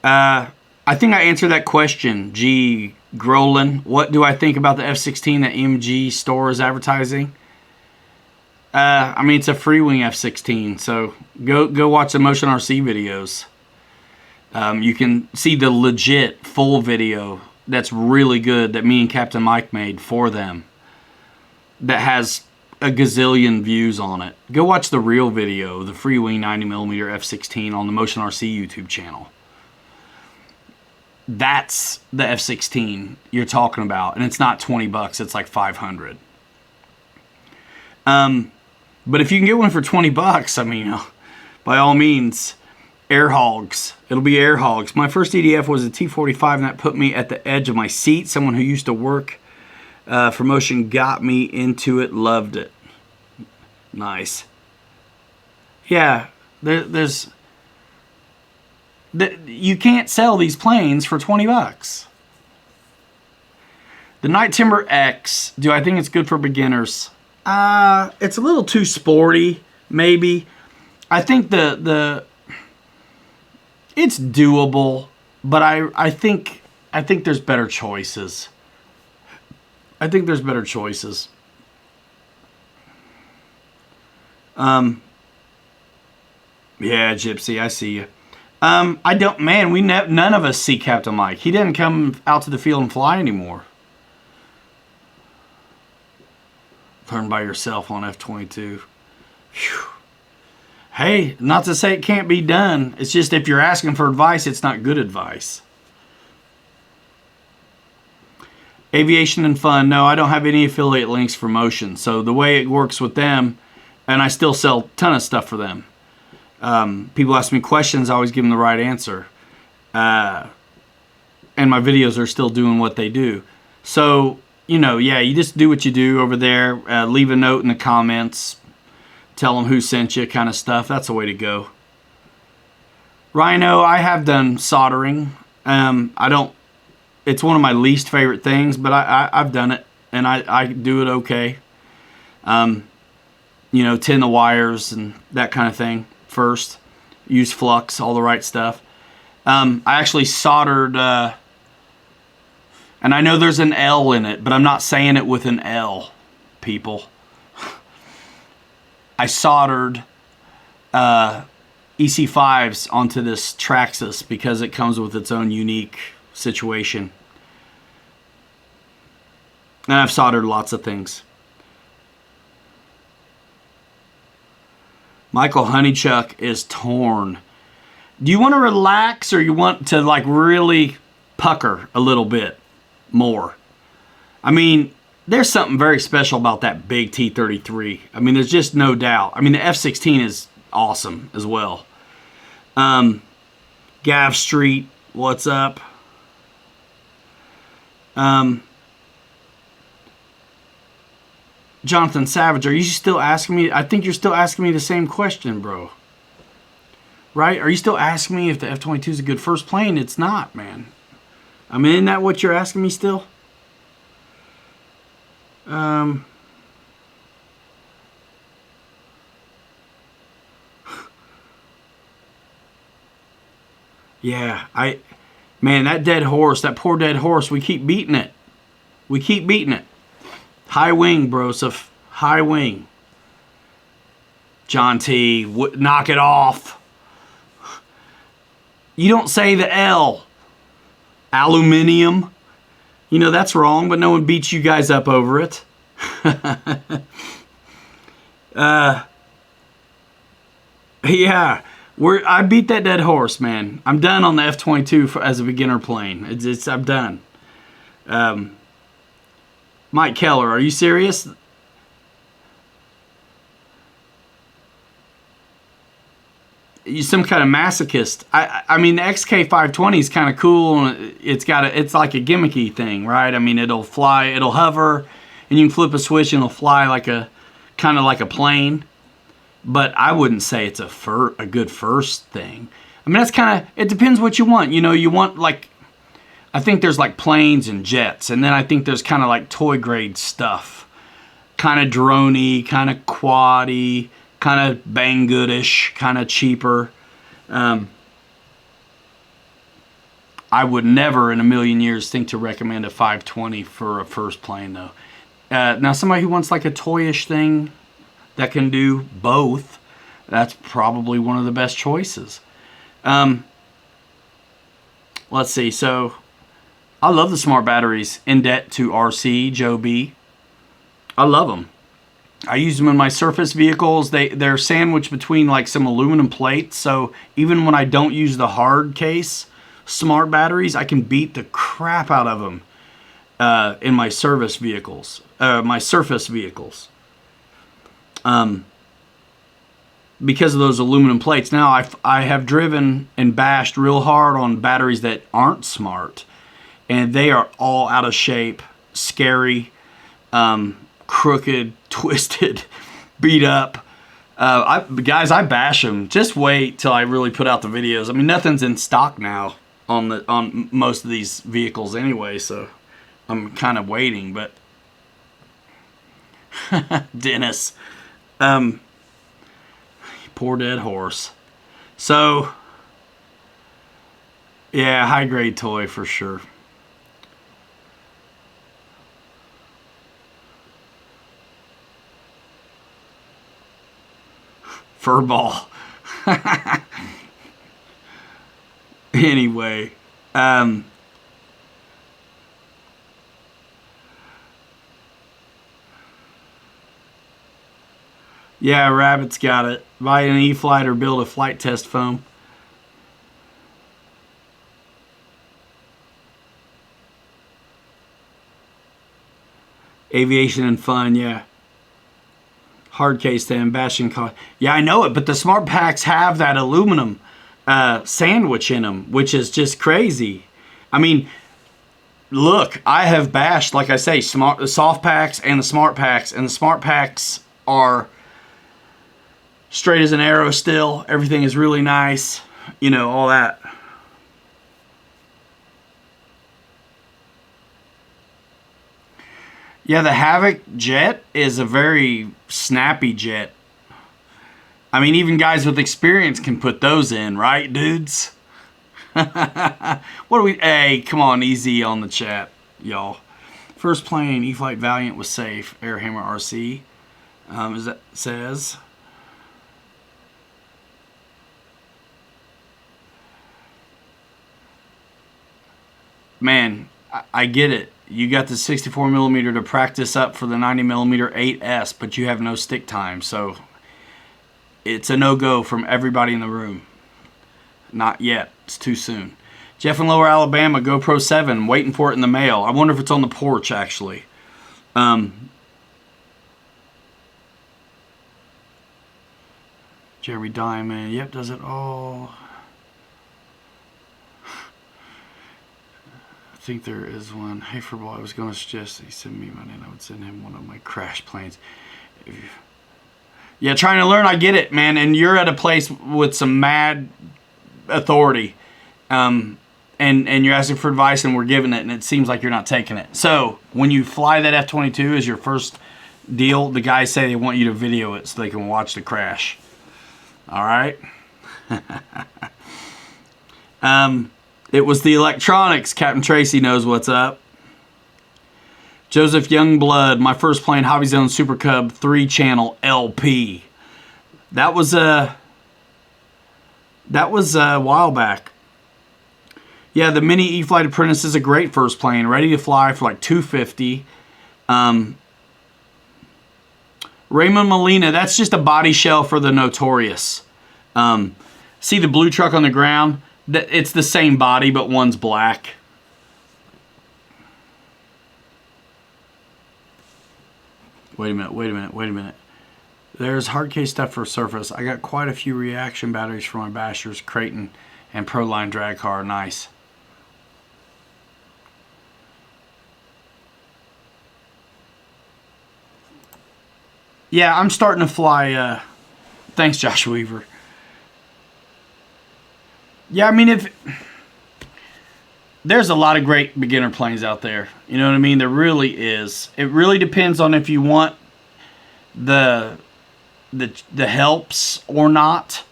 I think I answered that question. G. Grolin, what do I think about the F-16 that MG store is advertising? I mean, it's a free-wing F-16, so go watch the Motion RC videos. You can see the legit full video that's really good that me and Captain Mike made for them that has a gazillion views on it. Go watch the real video, the free-wing 90mm F-16 on the Motion RC YouTube channel. That's the F-16 you're talking about, and it's not $20, it's like $500. But if you can get one for $20, I mean, by all means, air hogs. It'll be air hogs. My first EDF was a T-45, and that put me at the edge of my seat. Someone who used to work for Motion got me into it, loved it. Nice. Yeah, there's... you can't sell these planes for $20. The Night Timber X, do I think it's good for beginners? It's a little too sporty, maybe. I think it's doable, but I think there's better choices. I think there's better choices. Yeah, Gypsy, I see you. I don't, man, none of us see Captain Mike. He didn't come out to the field and fly anymore. Learn by yourself on F-22. Whew. Hey, not to say it can't be done. It's just if you're asking for advice, it's not good advice. Aviation and Fun. No, I don't have any affiliate links for Motion. So the way it works with them, and I still sell a ton of stuff for them. People ask me questions, I always give them the right answer. And my videos are still doing what they do. So, you know, yeah, you just do what you do over there. Leave a note in the comments. Tell them who sent you, kind of stuff. That's the way to go. Rhino, I have done soldering. It's one of my least favorite things, but I've done it. And I do it okay. You know, tin the wires and that kind of thing. First, use flux, all the right stuff. I actually soldered, and I know there's an L in it, but I'm not saying it with an L, people. I soldered EC5s onto this Traxxas because it comes with its own unique situation. And I've soldered lots of things. Michael Honeychuck is torn. Do you want to relax or you want to like really pucker a little bit more? I mean, there's something very special about that big T-33. I mean, there's just no doubt. I mean, the F-16 is awesome as well. Gav Street, what's up? Jonathan Savage, are you still asking me? I think you're still asking me the same question, bro. Right? Are you still asking me if the F-22 is a good first plane? It's not, man. I mean, isn't that what you're asking me still? Yeah, man, that dead horse, that poor dead horse, we keep beating it. We keep beating it. High wing, Broseph. High wing. John T, knock it off. You don't say the L. Aluminium. You know, that's wrong, but no one beats you guys up over it. Yeah. I beat that dead horse, man. I'm done on the F-22 as a beginner plane. I'm done. Mike Keller, are you serious? You some kind of masochist. I mean, the XK520 is kind of cool. It's like a gimmicky thing, right? I mean, it'll fly, it'll hover, and you can flip a switch and it'll fly like kind of like a plane. But I wouldn't say it's a good first thing. I mean, that's kind of, it depends what you want. You know, you want like, I think there's like planes and jets, and then I think there's kind of like toy grade stuff. Kind of droney, kind of quaddy, kind of Banggoodish, kind of cheaper. I would never in a million years think to recommend a 520 for a first plane though. Now somebody who wants like a toyish thing that can do both, that's probably one of the best choices. Let's see, so I love the smart batteries. In debt to RC, Joe B. I love them. I use them in my surface vehicles. They're sandwiched between like some aluminum plates, so even when I don't use the hard case smart batteries, I can beat the crap out of them in my service vehicles, my surface vehicles. Because of those aluminum plates. Now, I have driven and bashed real hard on batteries that aren't smart, and they are all out of shape, scary, crooked, twisted, beat up. Guys, I bash them. Just wait till I really put out the videos. I mean, nothing's in stock now on most of these vehicles anyway, so I'm kind of waiting. But Dennis, poor dead horse. So yeah, high grade toy for sure. Furball. Anyway, yeah, Rabbit's got it. Buy an E-Flight or build a flight test foam. Aviation and fun, yeah. Hard case then, bashing car. Yeah, I know it, but the smart packs have that aluminum sandwich in them, which is just crazy. I mean, look, I have bashed, like I say, the soft packs and the smart packs, and the smart packs are straight as an arrow still. Everything is really nice, you know, all that. Yeah, the Havoc jet is a very snappy jet. I mean, even guys with experience can put those in, right, dudes? What do we... Hey, come on, easy on the chat, y'all. First plane, E-Flight Valiant was safe. Airhammer RC. As that says... Man, I get it. You got the 64 millimeter to practice up for the 90 millimeter 8S, but you have no stick time. So it's a no-go from everybody in the room. Not yet. It's too soon. Jeff in Lower Alabama, GoPro 7, waiting for it in the mail. I wonder if it's on the porch, actually. Jeremy Diamond, yep, does it all. I think there is one. Hey, Furball, I was going to suggest that he send me money and I would send him one of my crash planes. Yeah, trying to learn, I get it, man. And you're at a place with some mad authority. And you're asking for advice and we're giving it, and it seems like you're not taking it. So when you fly that F-22 as your first deal, the guys say they want you to video it so they can watch the crash. All right? It was the electronics. Captain Tracy knows what's up. Joseph Youngblood, my first plane, Hobby Zone Super Cub 3-channel LP. That was a while back. Yeah, the Mini E-Flight Apprentice is a great first plane, ready to fly for like $250. Raymond Molina, that's just a body shell for the Notorious. See the blue truck on the ground? It's the same body, but one's black. Wait a minute. There's hard case stuff for surface. I got quite a few reaction batteries for my Bashers, Creighton, and Proline drag car. Nice. Yeah, I'm starting to fly. Thanks, Josh Weaver. Yeah, I mean, there's a lot of great beginner planes out there. You know what I mean? There really is. It really depends on if you want the helps or not.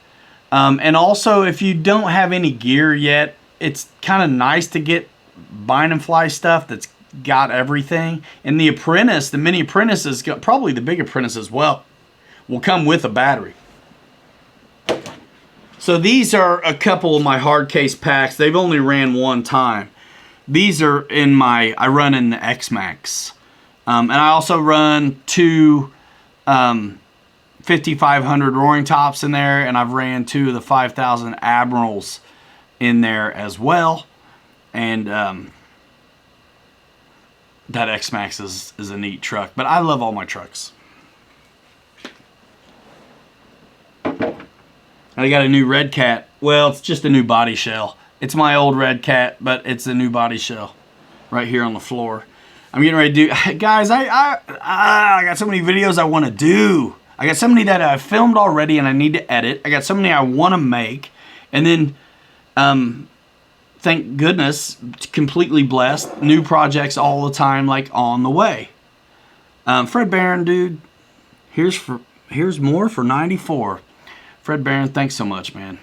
And also, if you don't have any gear yet, it's kind of nice to get bind and fly stuff that's got everything. And the Apprentice, the Mini Apprentice is probably the big Apprentice as well, will come with a battery. So these are a couple of my hard case packs. They've only ran one time. These are in I run in the X-Max. And I also run two 5500 Roaring Tops in there, and I've ran two of the 5000 Admirals in there as well. And that X-Max is a neat truck. But I love all my trucks. I got a new Redcat. Well, it's just a new body shell. It's my old Redcat, but it's a new body shell right here on the floor. I'm getting ready to do... Guys, I got so many videos I want to do. I got so many that I've filmed already and I need to edit. I got so many I want to make. And then, thank goodness, completely blessed. New projects all the time, like on the way. Fred Barron, dude. Here's more for 94. Fred Barron, thanks so much, man.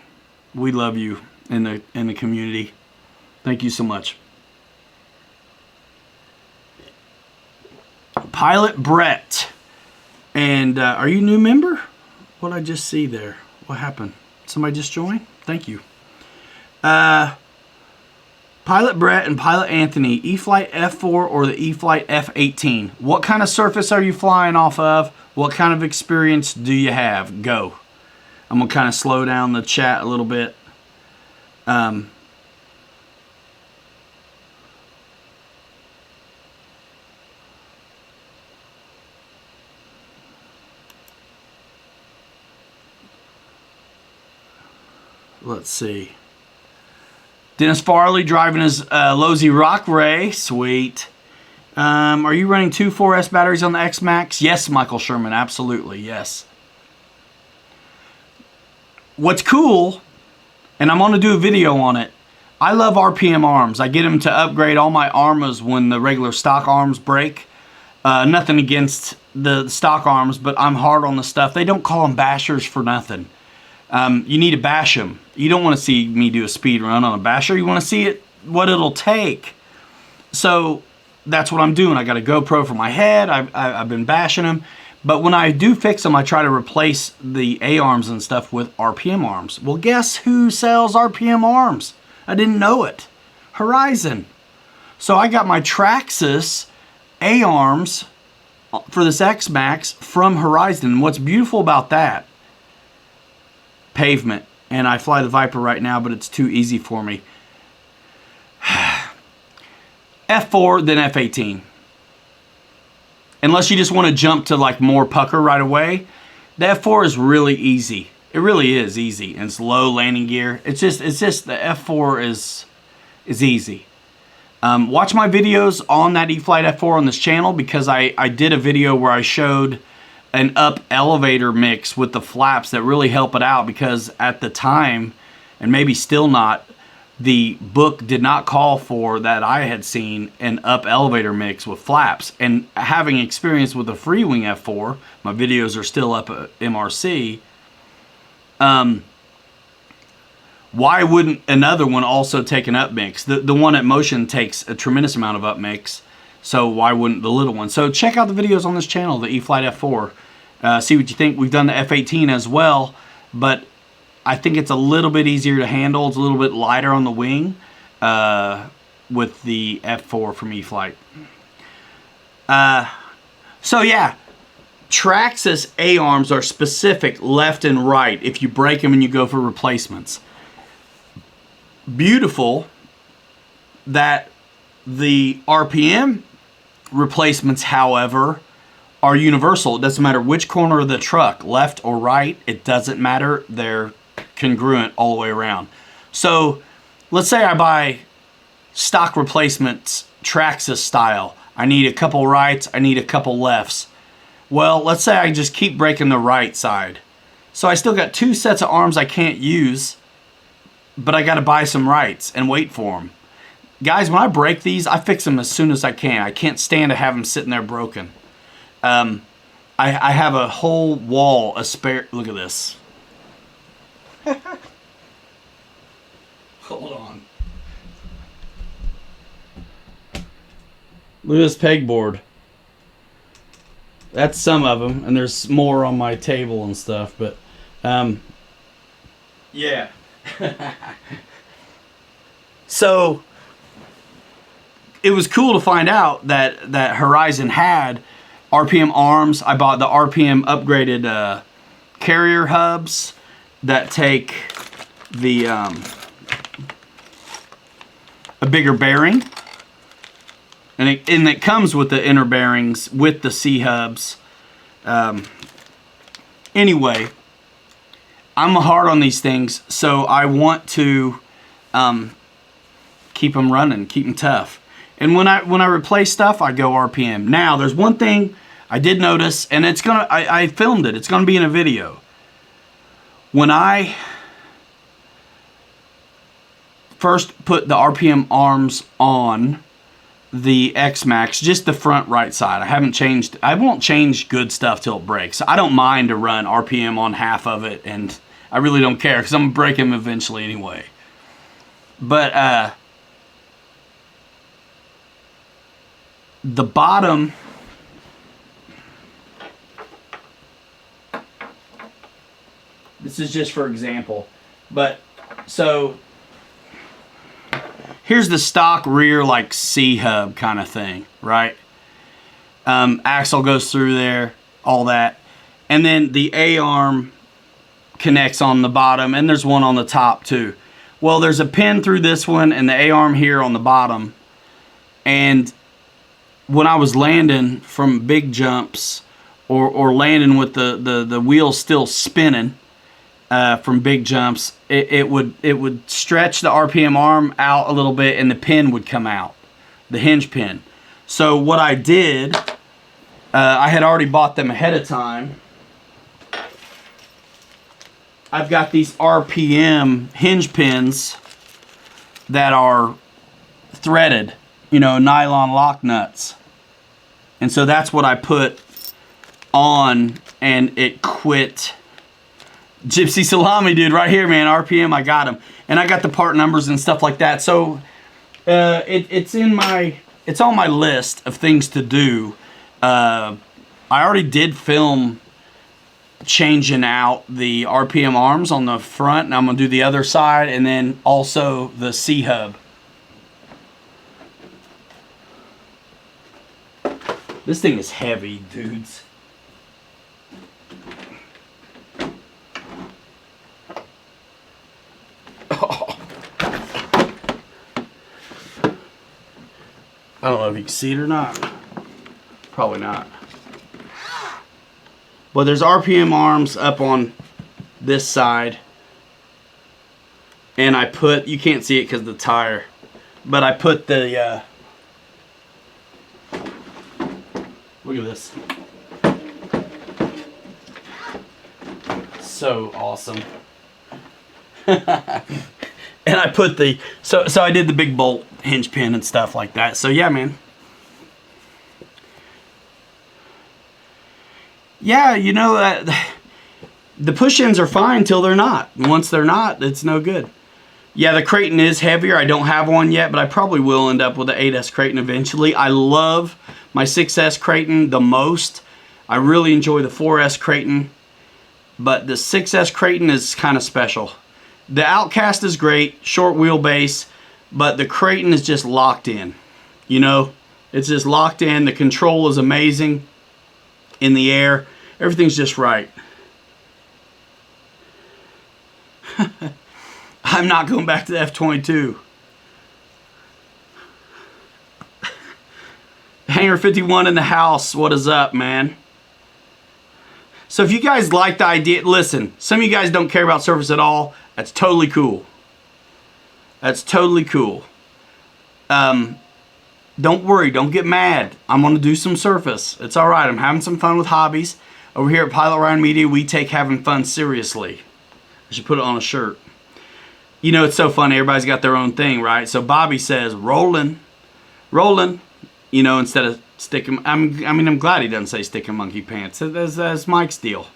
We love you in the community. Thank you so much. Pilot Brett. And are you a new member? What did I just see there? What happened? Somebody just joined? Thank you. Pilot Brett and Pilot Anthony, E-Flight F4 or the E-Flight F18. What kind of surface are you flying off of? What kind of experience do you have? Go. I'm going to kind of slow down the chat a little bit. Let's see. Dennis Farley driving his Lozy Rock Ray. Sweet. Are you running two 4S batteries on the X-Max? Yes, Michael Sherman. Absolutely. Yes. What's cool, and I'm going to do a video on it, I love RPM arms. I get them to upgrade all my armas when the regular stock arms break. Nothing against the stock arms, but I'm hard on the stuff. They don't call them bashers for nothing. You need to bash them. You don't want to see me do a speed run on a basher. You want to see what it'll take. So that's what I'm doing. I got a GoPro for my head. I've been bashing them. But when I do fix them, I try to replace the A-arms and stuff with RPM arms. Well, guess who sells RPM arms? I didn't know it. Horizon. So I got my Traxxas A-arms for this X-Max from Horizon. What's beautiful about that pavement. And I fly the Viper right now, but it's too easy for me. F4, then F18. Unless you just want to jump to like more pucker right away, the F4 is really easy. It really is easy, and it's low landing gear. It's just the F4 is easy. Watch my videos on that E-flite F4 on this channel, because I did a video where I showed an up elevator mix with the flaps that really help it out, because at the time, and maybe still not, the book did not call for that. I had seen an up elevator mix with flaps, and having experience with the Freewing F4, my videos are still up at MRC. Why wouldn't another one also take an up mix? The one at Motion takes a tremendous amount of up mix, so why wouldn't the little one? So check out the videos on this channel, the E-flite F4. See what you think. We've done the F18 as well, but I think it's a little bit easier to handle. It's a little bit lighter on the wing with the F4 from E-flite. So yeah, Traxxas A-arms are specific left and right if you break them and you go for replacements. Beautiful that the RPM replacements, however, are universal. It doesn't matter which corner of the truck, left or right, it doesn't matter. They're congruent all the way around. So let's say I buy stock replacements Traxxas style. I need a couple rights, I need a couple lefts. Well, let's say I just keep breaking the right side. So I still got two sets of arms I can't use, but I got to buy some rights and wait for them. Guys, when I break these, I fix them as soon as I can. I can't stand to have them sitting there broken. I have a whole wall of spare. Look at this. Hold on. Look at this pegboard. That's some of them, and there's more on my table and stuff, but yeah. So it was cool to find out that Horizon had RPM arms. I bought the RPM upgraded carrier hubs that take the a bigger bearing, and it comes with the inner bearings with the C hubs. Anyway, I'm hard on these things, so I want to keep them running, keep them tough. And when I replace stuff, I go RPM. Now, there's one thing I did notice, and I filmed it. It's gonna be in a video. When I first put the RPM arms on the X-Max, just the front right side, I won't change good stuff till it breaks. I don't mind to run RPM on half of it, and I really don't care, because I'm gonna break them eventually anyway. But the bottom, this is just for example, but so here's the stock rear like C hub kind of thing, right? Axle goes through there, all that, and then the A arm connects on the bottom, and there's one on the top too. Well, there's a pin through this one and the A arm here on the bottom, and when I was landing from big jumps or landing with the wheels still spinning from big jumps, it would stretch the RPM arm out a little bit, and the pin would come out, the hinge pin. So what I did, I had already bought them ahead of time. I've got these RPM hinge pins that are threaded, you know, nylon lock nuts. And so that's what I put on, and it quit. Gypsy Salami, dude, right here, man. RPM, I got them. And I got the part numbers and stuff like that. So it's on my list of things to do. I already did film changing out the RPM arms on the front, and I'm gonna do the other side, and then also the C hub. This thing is heavy, dudes. I don't know if you can see it or not. Probably not. But there's RPM arms up on this side. And I put, you can't see it because of the tire, but I put the, look at this. So awesome. And I put the, so I did the big bolt hinge pin and stuff like that. So yeah, man. Yeah, you know, the push-ins are fine till they're not. Once they're not, it's no good. Yeah, the Creighton is heavier. I don't have one yet, but I probably will end up with the 8S Creighton eventually. I love my 6S Creighton the most. I really enjoy the 4S Creighton, but the 6S Creighton is kind of special. The Outcast is great, short wheelbase, but the Creighton is just locked in. You know, it's just locked in. The control is amazing in the air. Everything's just right. I'm not going back to the F-22. Hangar 51 in the house. What is up, man? So if you guys like the idea, listen, some of you guys don't care about surface at all. That's totally cool. That's totally cool. Don't worry. Don't get mad. I'm going to do some surface. It's all right. I'm having some fun with hobbies. Over here at Pilot Ryan Media, we take having fun seriously. I should put it on a shirt. You know, it's so funny. Everybody's got their own thing, right? So Bobby says, rolling, rolling, you know, instead of sticking. I'm glad he doesn't say sticking monkey pants. That's Mike's deal.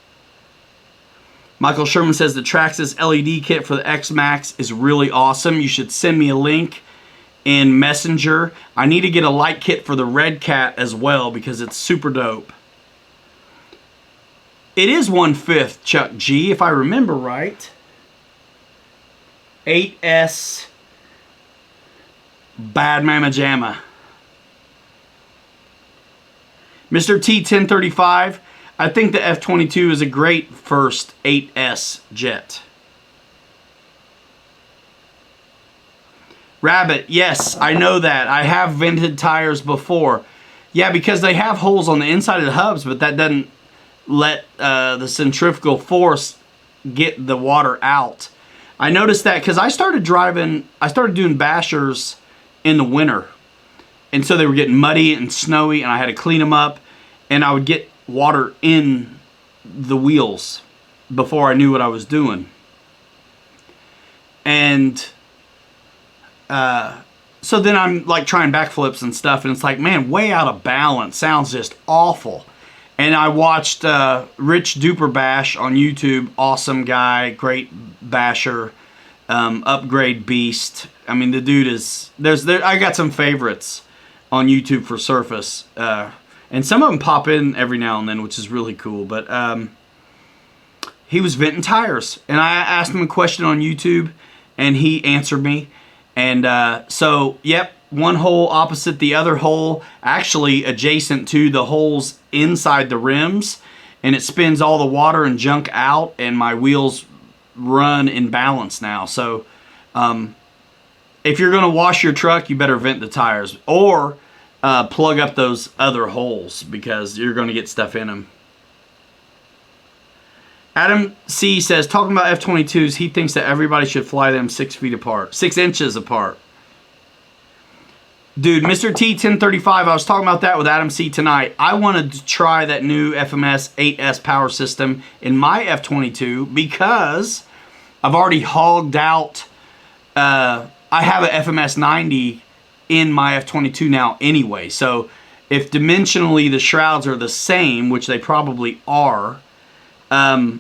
Michael Sherman says the Traxxas LED kit for the X-Max is really awesome. You should send me a link in Messenger. I need to get a light kit for the Redcat as well because it's super dope. It is 1/5 Chuck G, if I remember right. 8S Bad Mama Jamma. Mr. T1035, I think the F-22 is a great first 8S jet. Rabbit, yes, I know that. I have vented tires before. Yeah, because they have holes on the inside of the hubs, but that doesn't let the centrifugal force get the water out. I noticed that because I started doing bashers in the winter. And so they were getting muddy and snowy and I had to clean them up. And I would get water in the wheels before I knew what I was doing. And so then I'm like trying backflips and stuff. And it's like, man, way out of balance. Sounds just awful. And I watched Rich Duper Bash on YouTube. Awesome guy, great basher, upgrade beast. I mean, the dude is I got some favorites on YouTube for surface, and some of them pop in every now and then, which is really cool. But he was venting tires, and I asked him a question on YouTube, and he answered me. And so, yep. One hole opposite the other hole, actually adjacent to the holes inside the rims, and it spins all the water and junk out, and my wheels run in balance now. So if you're going to wash your truck, you better vent the tires or plug up those other holes because you're going to get stuff in them. Adam C says, talking about F-22s, he thinks that everybody should fly them 6 feet apart, 6 inches apart. Dude, Mr. T1035, I was talking about that with Adam C tonight. I wanted to try that new FMS 8S power system in my F-22 because I've already hogged out. I have an FMS 90 in my F-22 now anyway. So if dimensionally the shrouds are the same, which they probably are, I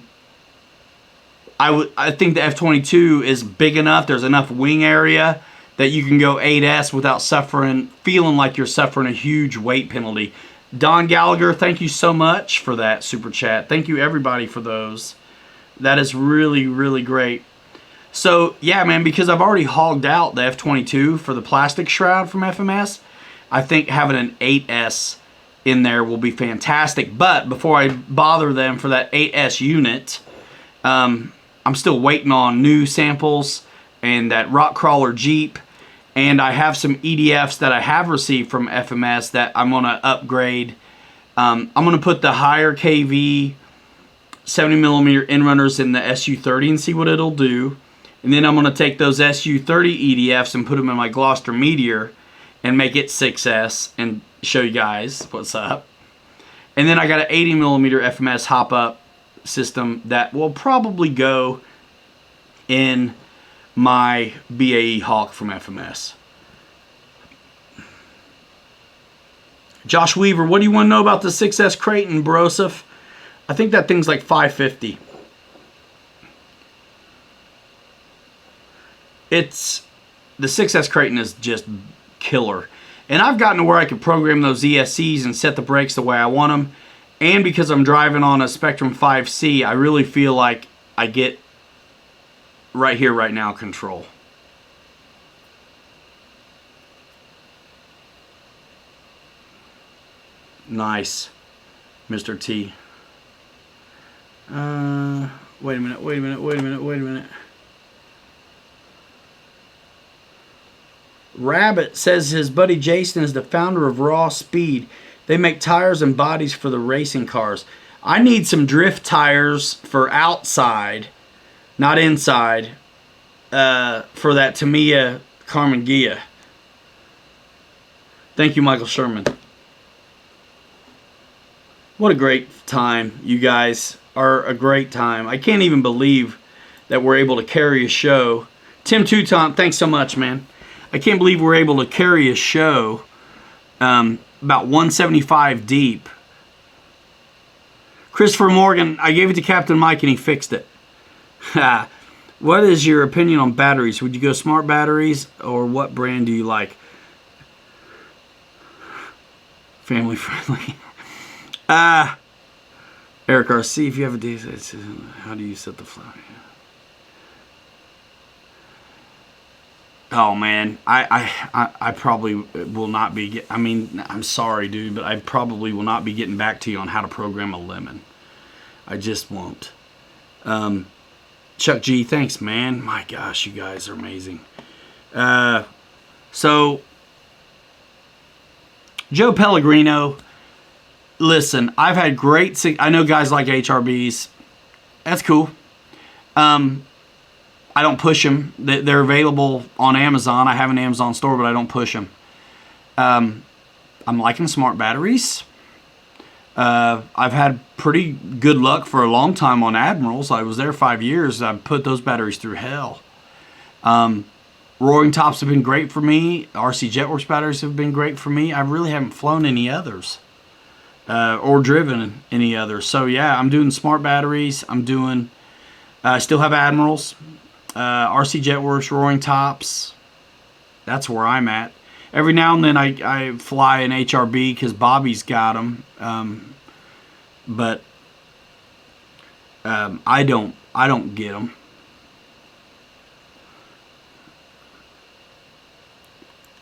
think the F-22 is big enough. There's enough wing area that you can go 8S without feeling like you're suffering a huge weight penalty. Don Gallagher, thank you so much for that super chat. Thank you everybody for those. That is really, really great. So yeah, man, because I've already hogged out the F-22 for the plastic shroud from FMS, I think having an 8S in there will be fantastic. But before I bother them for that 8S unit, I'm still waiting on new samples and that rock crawler Jeep And I have some EDFs that I have received from FMS that I'm going to upgrade. I'm going to put the higher KV 70mm in-runners in the SU30 and see what it'll do. And then I'm going to take those SU30 EDFs and put them in my Gloucester Meteor and make it 6S and show you guys what's up. And then I got an 80mm FMS hop-up system that will probably go in my BAE Hawk from FMS. Josh Weaver, what do you want to know about the 6S Creighton, Broseph? I think that thing's like $550. The 6S Creighton is just killer. And I've gotten to where I can program those ESCs and set the brakes the way I want them. And because I'm driving on a Spectrum 5C, I really feel like I get right here, right now control. Nice, Mr. T. Wait a minute. Rabbit says his buddy Jason is the founder of Raw Speed. They make tires and bodies for the racing cars. I need some drift tires for outside, not inside, for that Tamiya Carmen Gia. Thank you, Michael Sherman. What a great time. You guys are a great time. I can't even believe that we're able to carry a show. Tim Touton, thanks so much, man. I can't believe we're able to carry a show about 175 deep. Christopher Morgan, I gave it to Captain Mike and he fixed it. What is your opinion on batteries? Would you go smart batteries or what brand do you like? Family friendly. Eric RC, if you have a D, how do you set the flag? Oh man, I probably will not be. I mean, I'm sorry, dude, but I probably will not be getting back to you on how to program a lemon. I just won't. Chuck G, thanks, man. My gosh, you guys are amazing. So Joe Pellegrino. Listen, I've had great... I know guys like HRBs. That's cool. I don't push them. They're available on Amazon. I have an Amazon store, but I don't push them. I'm liking smart batteries. I've had pretty good luck for a long time on Admirals. I was there 5 years. I put those batteries through hell. Roaring Tops have been great for me. RC Jetworks batteries have been great for me. I really haven't flown any others. Or driven any others. So yeah, I'm doing smart batteries. I'm doing, I still have Admirals, RC Jetworks, Roaring Tops. That's where I'm at. Every now and then I fly an HRB because Bobby's got them. But I don't get them.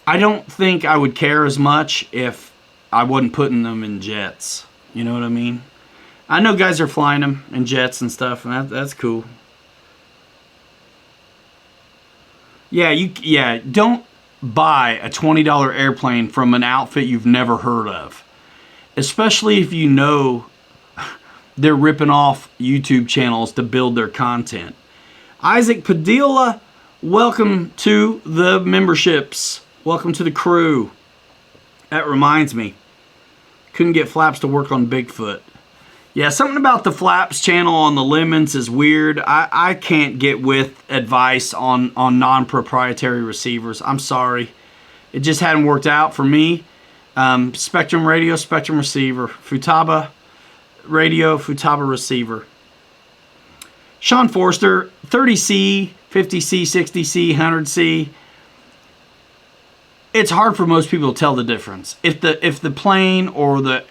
I don't think I would care as much if I wasn't putting them in jets. You know what I mean? I know guys are flying them in jets and stuff, and that's cool. Yeah, don't buy a $20 airplane from an outfit you've never heard of. Especially if you know they're ripping off YouTube channels to build their content. Isaac Padilla, welcome to the memberships. Welcome to the crew. That reminds me. Couldn't get flaps to work on Bigfoot. Yeah, something about the flaps channel on the Lemons is weird. I can't get with advice on non-proprietary receivers. I'm sorry. It just hadn't worked out for me. Spectrum radio, Spectrum receiver. Futaba radio, Futaba receiver. Sean Forster, 30C, 50C, 60C, 100C. It's hard for most people to tell the difference. If the plane or the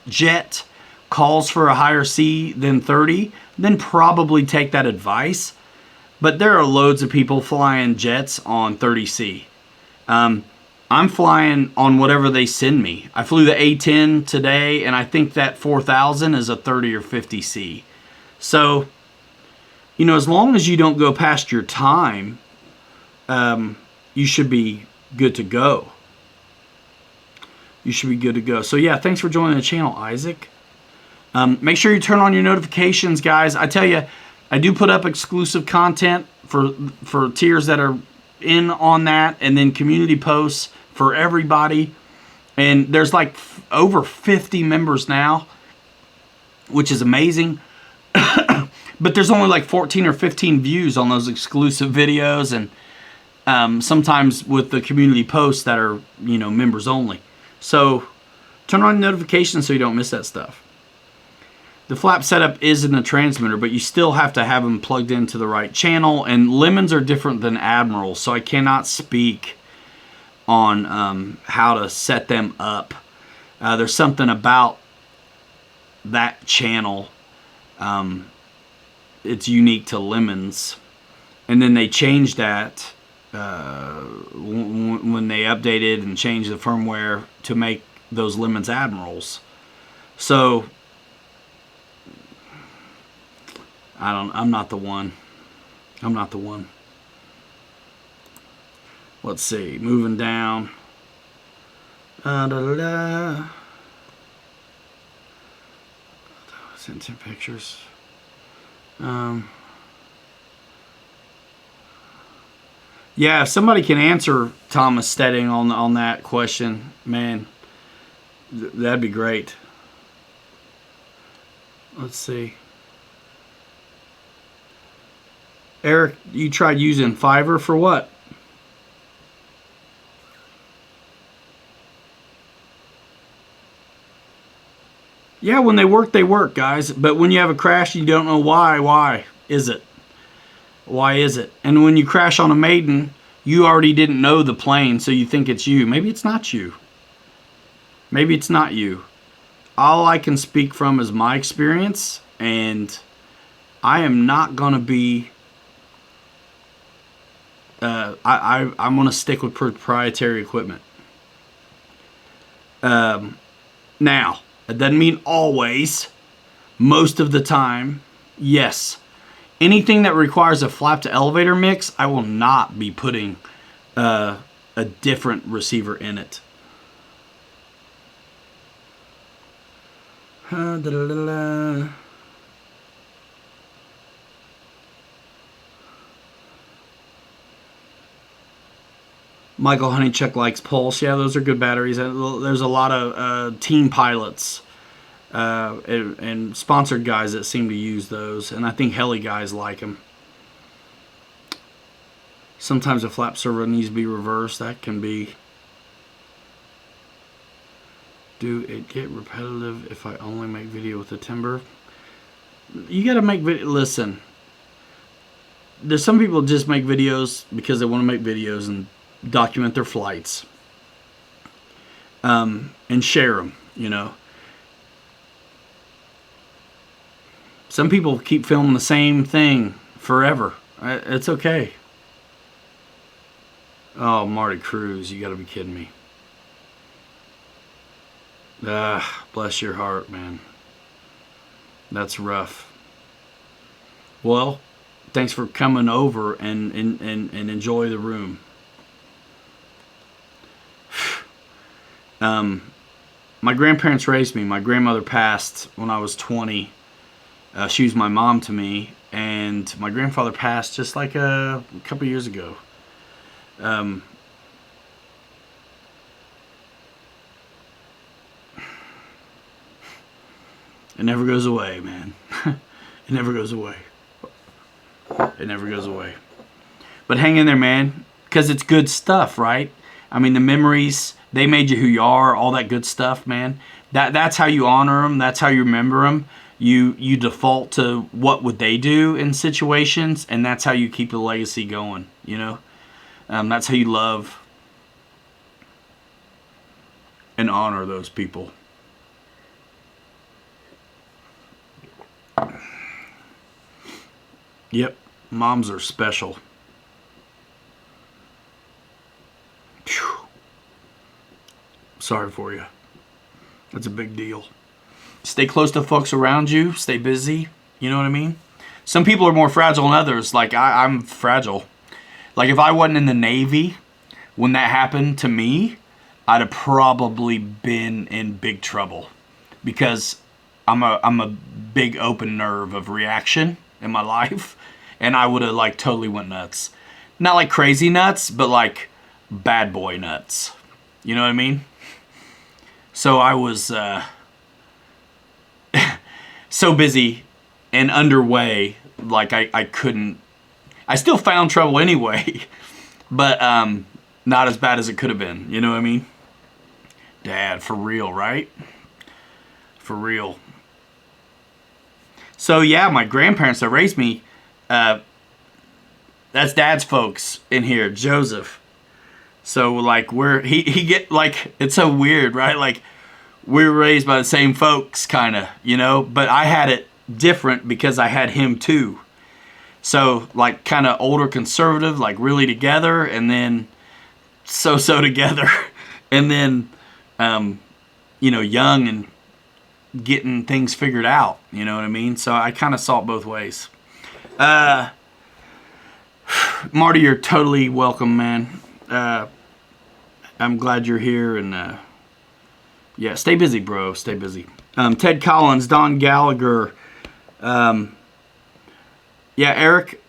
jet calls for a higher C than 30, then probably take that advice. But there are loads of people flying jets on 30C. I'm flying on whatever they send me. I flew the A10 today, and I think that 4000 is a 30 or 50C. So, you know, as long as you don't go past your time, you should be good to go. You should be good to go. So yeah, thanks for joining the channel, Isaac. Make sure you turn on your notifications, guys. I tell you, I do put up exclusive content for tiers that are in on that, and then community posts for everybody. And there's like over 50 members now, which is amazing. But there's only like 14 or 15 views on those exclusive videos, and sometimes with the community posts that are, you know, members only. So turn on notifications so you don't miss that stuff. The flap setup is in the transmitter, but you still have to have them plugged into the right channel. And lemons are different than admirals, so I cannot speak on how to set them up. There's something about that channel. It's unique to lemons. And then they changed that when they updated and changed the firmware to make those lemons admirals. So I'm not the one. I'm not the one. Let's see. Moving down. Sent 10 pictures. Yeah, if somebody can answer Thomas Stedding on that question, man, that'd be great. Let's see. Eric, you tried using Fiverr for what? Yeah, when they work, guys. But when you have a crash, you don't know why is it? Why is it? And when you crash on a maiden, you already didn't know the plane, so you think it's you. Maybe it's not you. Maybe it's not you. All I can speak from is my experience, and I am not going to be... I'm going to stick with proprietary equipment. Now, it doesn't mean always. Most of the time, yes. Anything that requires a flap to elevator mix, I will not be putting a different receiver in it. Michael Honeychuck likes Pulse. Yeah, those are good batteries. There's a lot of team pilots and sponsored guys that seem to use those, and I think heli guys like them. Sometimes a flap servo needs to be reversed. That can be. Do it get repetitive if I only make video with the timber? You got to make video. Listen, there's some people just make videos because they want to make videos and document their flights, and share them, you know. Some people keep filming the same thing forever. It's okay. Oh, Marty Cruz, you gotta be kidding me. Bless your heart, man. That's rough. Well, thanks for coming over and enjoy the room. My grandparents raised me. My grandmother passed when I was 20. She was my mom to me, and my grandfather passed just like a couple years ago. It never goes away, man. It never goes away. It never goes away. But hang in there, man, because it's good stuff, right? I mean, the memories, they made you who you are, all that good stuff, man. That's how you honor them. That's how you remember them. You default to what would they do in situations, and that's how you keep the legacy going, you know? That's how you love and honor those people. Yep, moms are special. Whew. Sorry for you. That's a big deal. Stay close to folks around you. Stay busy. You know what I mean? Some people are more fragile than others. Like, I'm fragile. Like, if I wasn't in the Navy, when that happened to me, I'd have probably been in big trouble, because I'm a big open nerve of reaction in my life, and I would have like totally went nuts. Not like crazy nuts, but like bad boy nuts. You know what I mean? So I was so busy and underway, like I couldn't. I still found trouble anyway, but not as bad as it could have been. You know what I mean? Dad, for real, right? For real. So yeah, my grandparents that raised me, that's Dad's folks in here, Joseph. So like he get like, it's so weird, right? Like we're raised by the same folks, kind of, you know. But I had it different because I had him too. So like kind of older conservative, like really together, and then so together, and then you know, young and getting things figured out. You know what I mean? So I kind of saw it both ways. Marty, you're totally welcome, man. I'm glad you're here, and yeah, stay busy, bro. Stay busy. Ted Collins, Don Gallagher. Yeah, Eric,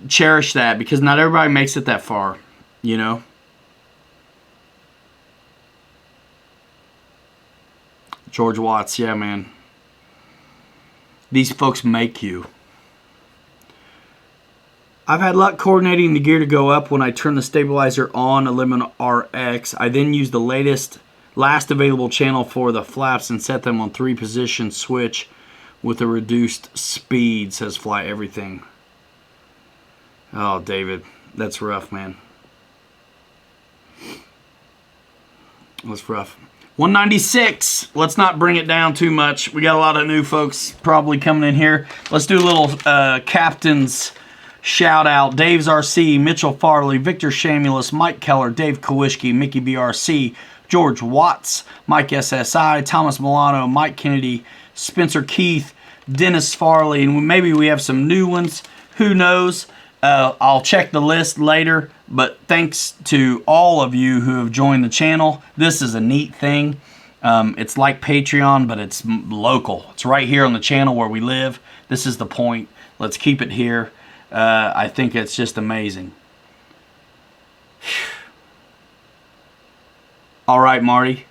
cherish that, because not everybody makes it that far, you know. George Watts, yeah, man. These folks make you. I've had luck coordinating the gear to go up when I turn the stabilizer on a Lemon RX. I then use the last available channel for the flaps and set them on 3-position switch with a reduced speed, says Fly Everything. Oh, David, that's rough, man. That's rough. 196. Let's not bring it down too much. We got a lot of new folks probably coming in here. Let's do a little captain's shout out. Dave's RC, Mitchell Farley, Victor Shamulus, Mike Keller, Dave Kowishki, Mickey BRC, George Watts, Mike SSI, Thomas Milano, Mike Kennedy, Spencer Keith, Dennis Farley, and maybe we have some new ones. Who knows? I'll check the list later, but thanks to all of you who have joined the channel. This is a neat thing. It's like Patreon, but it's local. It's right here on the channel where we live. This is the point. Let's keep it here. I think it's just amazing. All right, Marty.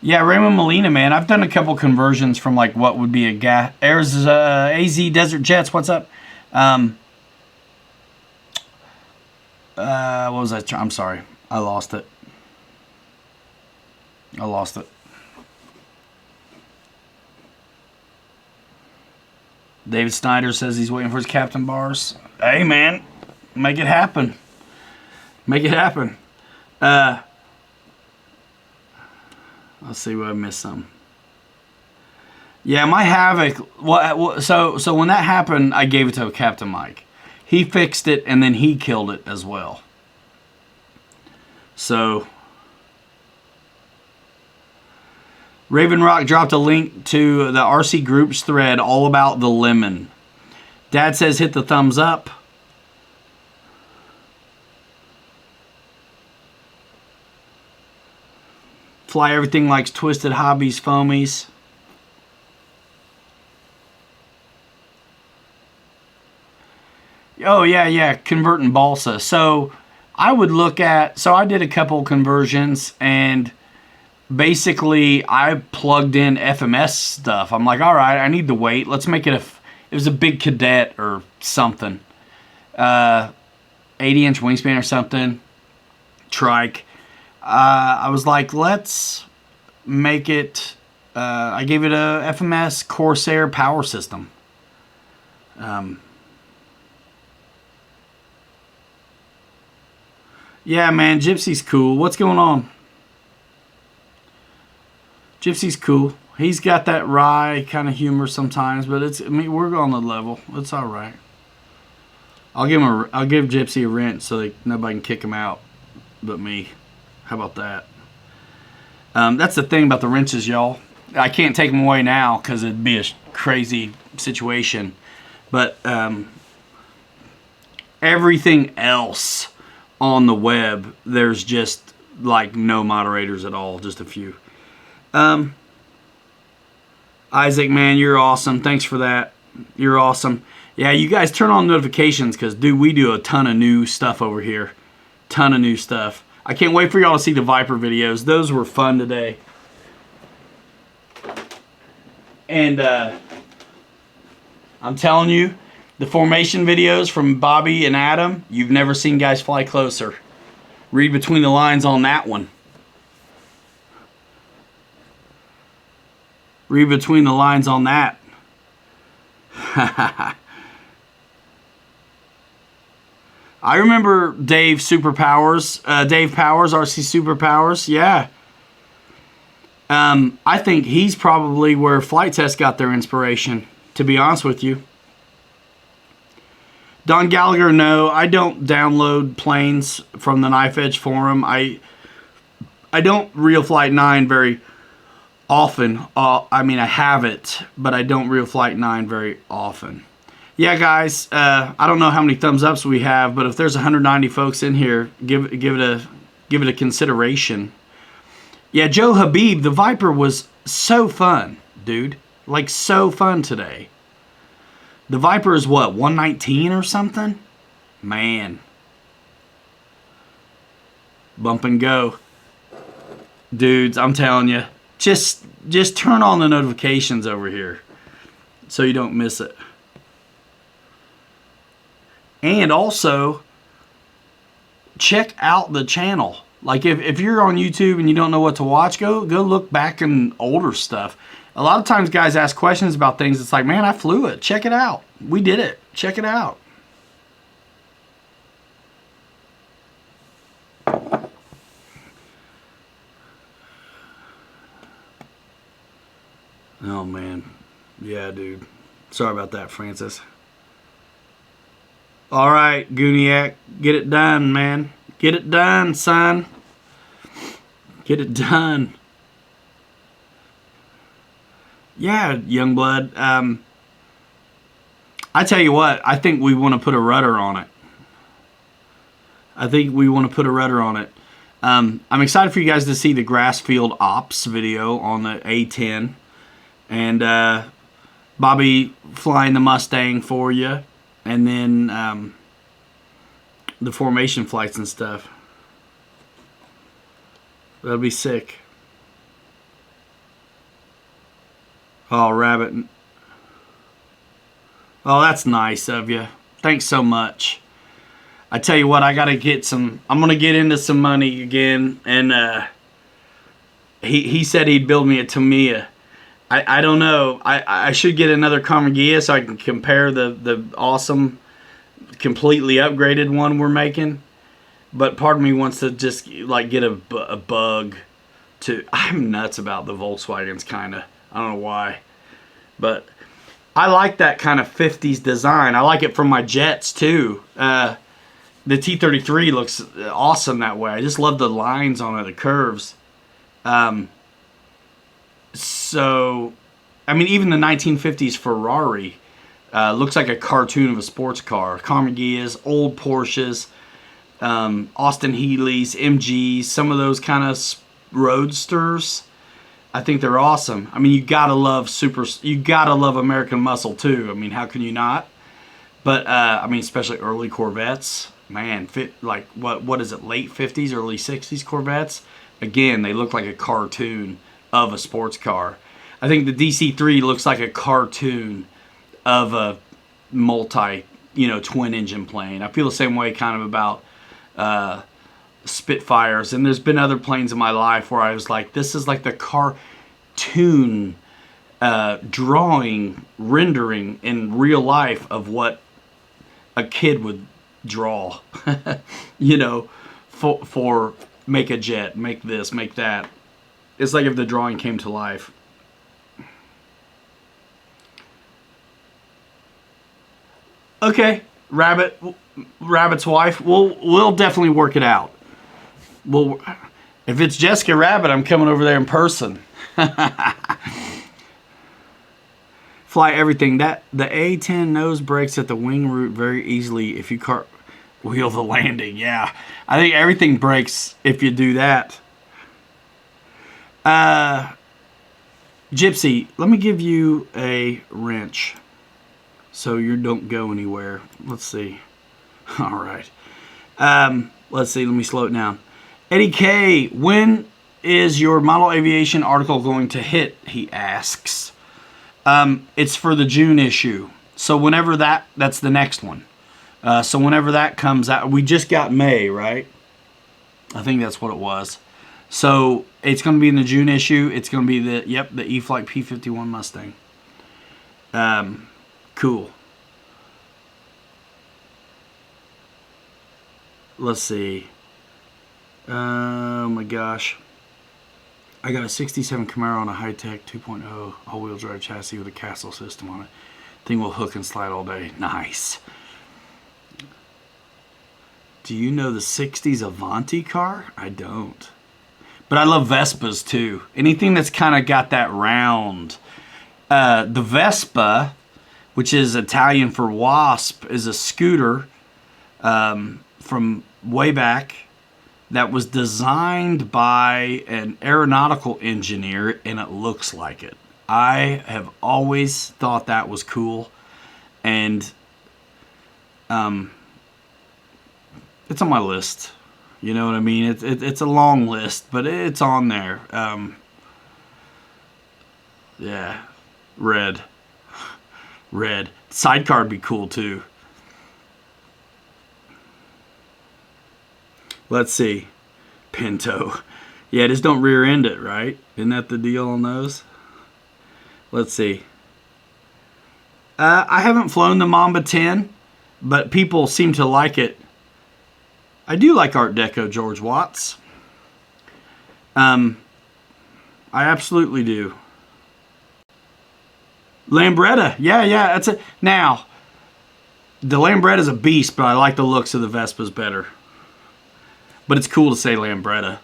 Yeah, Raymond Molina, man. I've done a couple conversions from like what would be a gas. AZ Desert Jets. What's up? What was that? I'm sorry, I lost it. David Snyder says he's waiting for his captain bars. Hey, man, make it happen. Make it happen. Let's see what I missed some. Yeah, my Havoc. So when that happened, I gave it to Captain Mike. He fixed it, and then he killed it as well. So Raven Rock dropped a link to the RC Groups thread all about the lemon. Dad says hit the thumbs up. Fly Everything likes Twisted Hobbies foamies. Oh, yeah, converting balsa. So I would look at, so I did a couple conversions, and basically I plugged in FMS stuff. I'm like, all right, I need the weight. Let's make it it was a big cadet or something. 80-inch wingspan or something. Trike. I was like, let's make it, I gave it a FMS Corsair power system. Yeah, man, Gypsy's cool. What's going on? Gypsy's cool. He's got that wry kind of humor sometimes, but we're on the level. It's all right. I'll give Gypsy a wrench so nobody can kick him out but me. How about that? That's the thing about the wrenches, y'all. I can't take them away now because it'd be a crazy situation. But everything else on the web, there's just like no moderators at all, just a few. Isaac, man, you're awesome. Thanks for that. You're awesome. Yeah, you guys turn on notifications because, dude, we do a ton of new stuff over here. Ton of new stuff. I can't wait for y'all to see the Viper videos. Those were fun today. And I'm telling you, the formation videos from Bobby and Adam, you've never seen guys fly closer. Read between the lines on that one. Read between the lines on that. I remember Dave Superpowers, Dave Powers, RC Superpowers. Yeah. I think he's probably where Flight Test got their inspiration, to be honest with you. Don Gallagher, no, I don't download planes from the Knife Edge forum. I don't Real Flight 9 very often. I mean, I have it, but I don't Real Flight 9 very often. Yeah, guys, I don't know how many thumbs ups we have, but if there's 190 folks in here, give it a consideration. Yeah, Joe Habib, the Viper was so fun, dude. Like, so fun today. The Viper is what, 119 or something? Man. Bump and go. Dudes, I'm telling you, just turn on the notifications over here so you don't miss it. And also, check out the channel. Like, if you're on YouTube and you don't know what to watch, go look back in older stuff. A lot of times guys ask questions about things. It's like, man, I flew it. Check it out. We did it. Check it out. Oh, man. Yeah, dude. Sorry about that, Francis. All right, Gooniac. Get it done, man. Get it done, son. Get it done. Yeah, Youngblood. I tell you what, I think we want to put a rudder on it. I'm excited for you guys to see the Grassfield Ops video on the A10. And Bobby flying the Mustang for you. And then the formation flights and stuff. That'll be sick. Oh, Rabbit. Oh, that's nice of you. Thanks so much. I tell you what, I gotta get some. I'm gonna get into some money again, and he said he'd build me a Tamiya. I don't know. I should get another Carmagia so I can compare the awesome, completely upgraded one we're making. But part of me wants to just like get a bug to. I'm nuts about the Volkswagens, kind of. I don't know why, but I like that kind of 50s design. I like it from my jets too. The T-33 looks awesome that way. I just love the lines on it, the curves. So, I mean, even the 1950s Ferrari looks like a cartoon of a sports car. Carmagias, old Porsches, Austin Healey's, MGs, some of those kind of roadsters. I think they're awesome. I mean, you gotta love American muscle too. I mean, how can you not? But I mean, especially early Corvettes. Man, like what is it? Late 50s, early 60s Corvettes. Again, they look like a cartoon of a sports car. I think the DC-3 looks like a cartoon of a twin engine plane. I feel the same way kind of about Spitfires, and there's been other planes in my life where I was like, this is like the cartoon drawing, rendering in real life of what a kid would draw, for make a jet, make this, make that. It's like if the drawing came to life. Okay, Rabbit's wife, we'll definitely work it out. If it's Jessica Rabbit, I'm coming over there in person. fly everything. That the A10 nose breaks at the wing root very easily if you cartwheel the landing. Yeah, I think everything breaks if you do that. Gypsy, let me give you a wrench so you don't go anywhere. Let's see. All right. Let's see. Let me slow it down. Eddie K, when is your Model Aviation article going to hit? He asks. It's for the June issue. So whenever that's the next one. So whenever that comes out, we just got May, right? I think that's what it was. So it's going to be in the June issue. It's going to be the E-Flight P-51 Mustang. Cool. Let's see. Oh my gosh. I got a 67 Camaro on a high-tech 2.0 all-wheel drive chassis with a Castle system on it. Thing will hook and slide all day. Nice. Do you know the 60s Avanti car? I don't. But I love Vespas too. Anything that's kind of got that round. The Vespa, which is Italian for wasp, is a scooter from way back that was designed by an aeronautical engineer, and it looks like it. I have always thought that was cool, and it's on my list. You know what I mean? It's a long list, but it's on there. Yeah, red. Sidecar would be cool too. Let's see. Pinto. Yeah, just don't rear end it, right? Isn't that the deal on those? Let's see. I haven't flown the Mamba 10, but people seem to like it. I do like Art Deco George Watts. I absolutely do. Lambretta. Yeah, that's it. Now, the Lambretta is a beast, but I like the looks of the Vespas better. But it's cool to say Lambretta.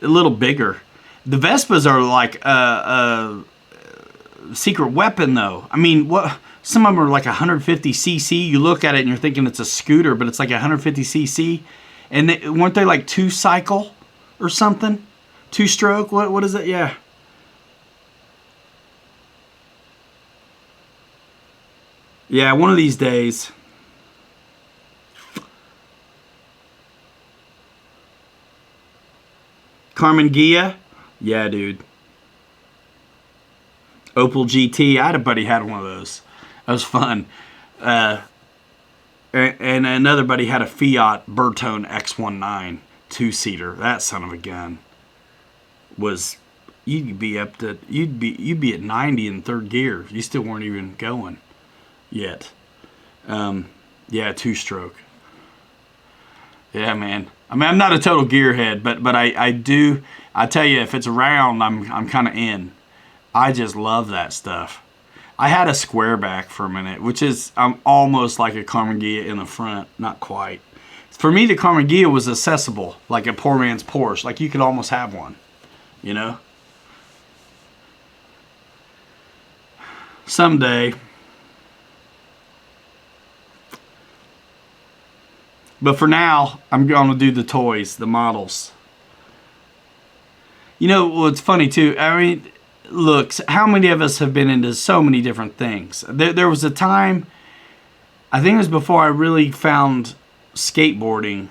A little bigger. The Vespas are like a secret weapon, though. I mean, what? Some of them are like 150cc. You look at it and you're thinking it's a scooter, but it's like 150cc. And weren't they like 2-cycle or something? 2-stroke? What is it? Yeah. Yeah, one of these days. Carmen Gia? Yeah, dude. Opel GT. I had a buddy had one of those. That was fun. And another buddy had a Fiat Bertone X19 2-seater. That son of a gun was, you'd be at 90 in third gear. You still weren't even going yet. Yeah, 2-stroke. Yeah, man. I mean, I'm not a total gearhead, but I do. I tell you, if it's round, I'm kind of in. I just love that stuff. I had a squareback for a minute, which is almost like a Carmen Ghia in the front, not quite. For me, the Carmen Ghia was accessible, like a poor man's Porsche. Like you could almost have one, you know. Someday. But for now, I'm going to do the toys, the models. You know what's funny too? I mean, look, how many of us have been into so many different things? There was a time, I think it was before I really found skateboarding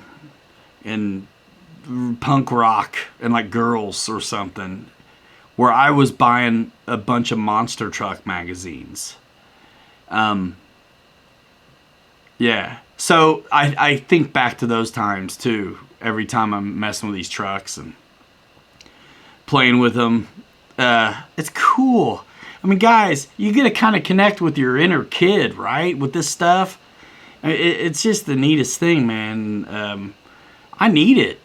and punk rock and like girls or something, where I was buying a bunch of monster truck magazines. Yeah. So I think back to those times too. Every time I'm messing with these trucks and playing with them. It's cool. I mean, guys, you get to kind of connect with your inner kid, right? With this stuff. It's just the neatest thing, man. I need it.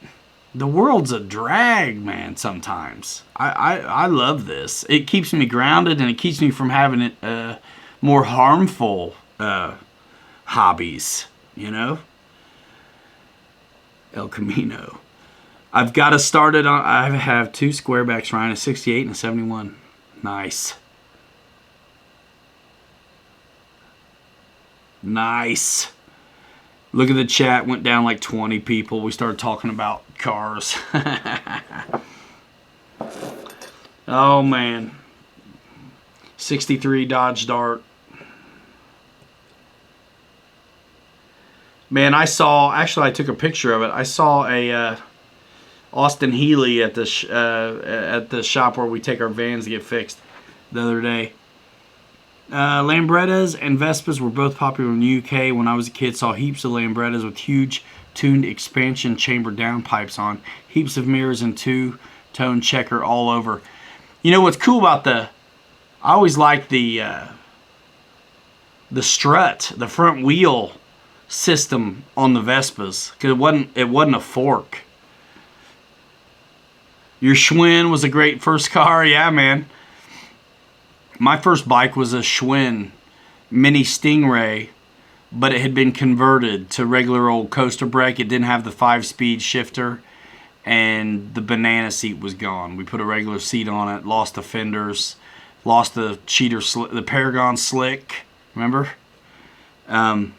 The world's a drag, man, sometimes. I love this. It keeps me grounded and it keeps me from having more harmful hobbies. You know, El Camino. I've got to start it on. I have 2 squarebacks, Ryan, a 68 and a 71. Nice. Nice. Look at the chat. Went down like 20 people. We started talking about cars. Oh, man. 63 Dodge Dart. Man, I saw... Actually, I took a picture of it. I saw a Austin Healey at the shop where we take our vans to get fixed the other day. Lambrettas and Vespas were both popular in the UK. When I was a kid, saw heaps of Lambrettas with huge tuned expansion chamber downpipes on. Heaps of mirrors and two-tone checker all over. You know what's cool about I always liked the strut, the front wheel system on the Vespas, because it wasn't a fork. Your Schwinn was a great first car. Yeah, man. My first bike was a Schwinn Mini Stingray, but it had been converted to regular old coaster brake. It didn't have the 5-speed shifter, and the banana seat was gone. We put a regular seat on it, lost the fenders, lost the the Paragon slick. Remember? I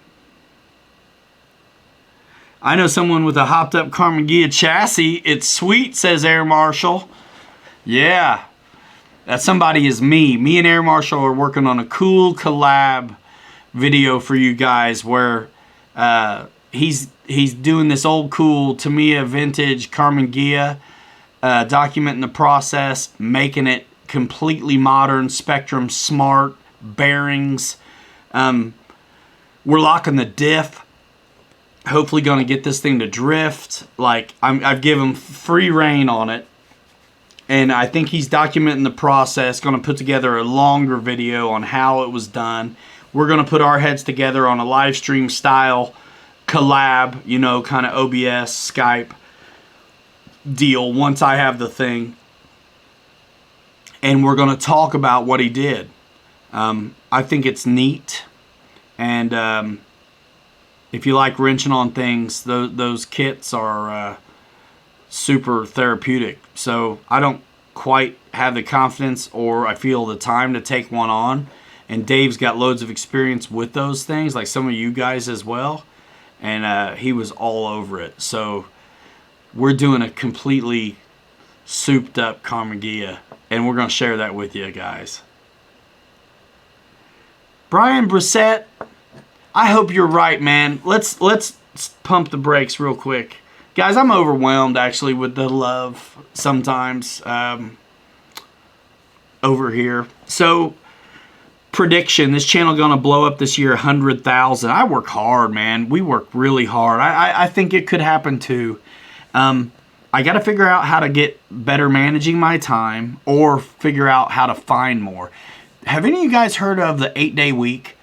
know someone with a hopped up Carmen Ghia chassis. It's sweet, says Air Marshal. Yeah. That somebody is me. Me and Air Marshal are working on a cool collab video for you guys where he's doing this old cool Tamiya vintage Carmen Ghia, documenting the process, making it completely modern, Spectrum smart, bearings. We're locking the diff. Hopefully going to get this thing to drift. Like, I've given him free rein on it. And I think he's documenting the process, going to put together a longer video on how it was done. We're going to put our heads together on a live stream style collab, you know, kind of OBS, Skype deal once I have the thing. And we're going to talk about what he did. I think it's neat. And if you like wrenching on things, those kits are super therapeutic. So I don't quite have the confidence or I feel the time to take one on. And Dave's got loads of experience with those things, like some of you guys as well. And he was all over it. So we're doing a completely souped up Carmen Ghia, and we're going to share that with you guys. Brian Brissett, I hope you're right, man. Let's pump the brakes real quick. Guys, I'm overwhelmed actually with the love sometimes over here. So, prediction, this channel going to blow up this year 100,000. I work hard, man. We work really hard. I think it could happen too. I got to figure out how to get better managing my time or figure out how to find more. Have any of you guys heard of the 8-day week?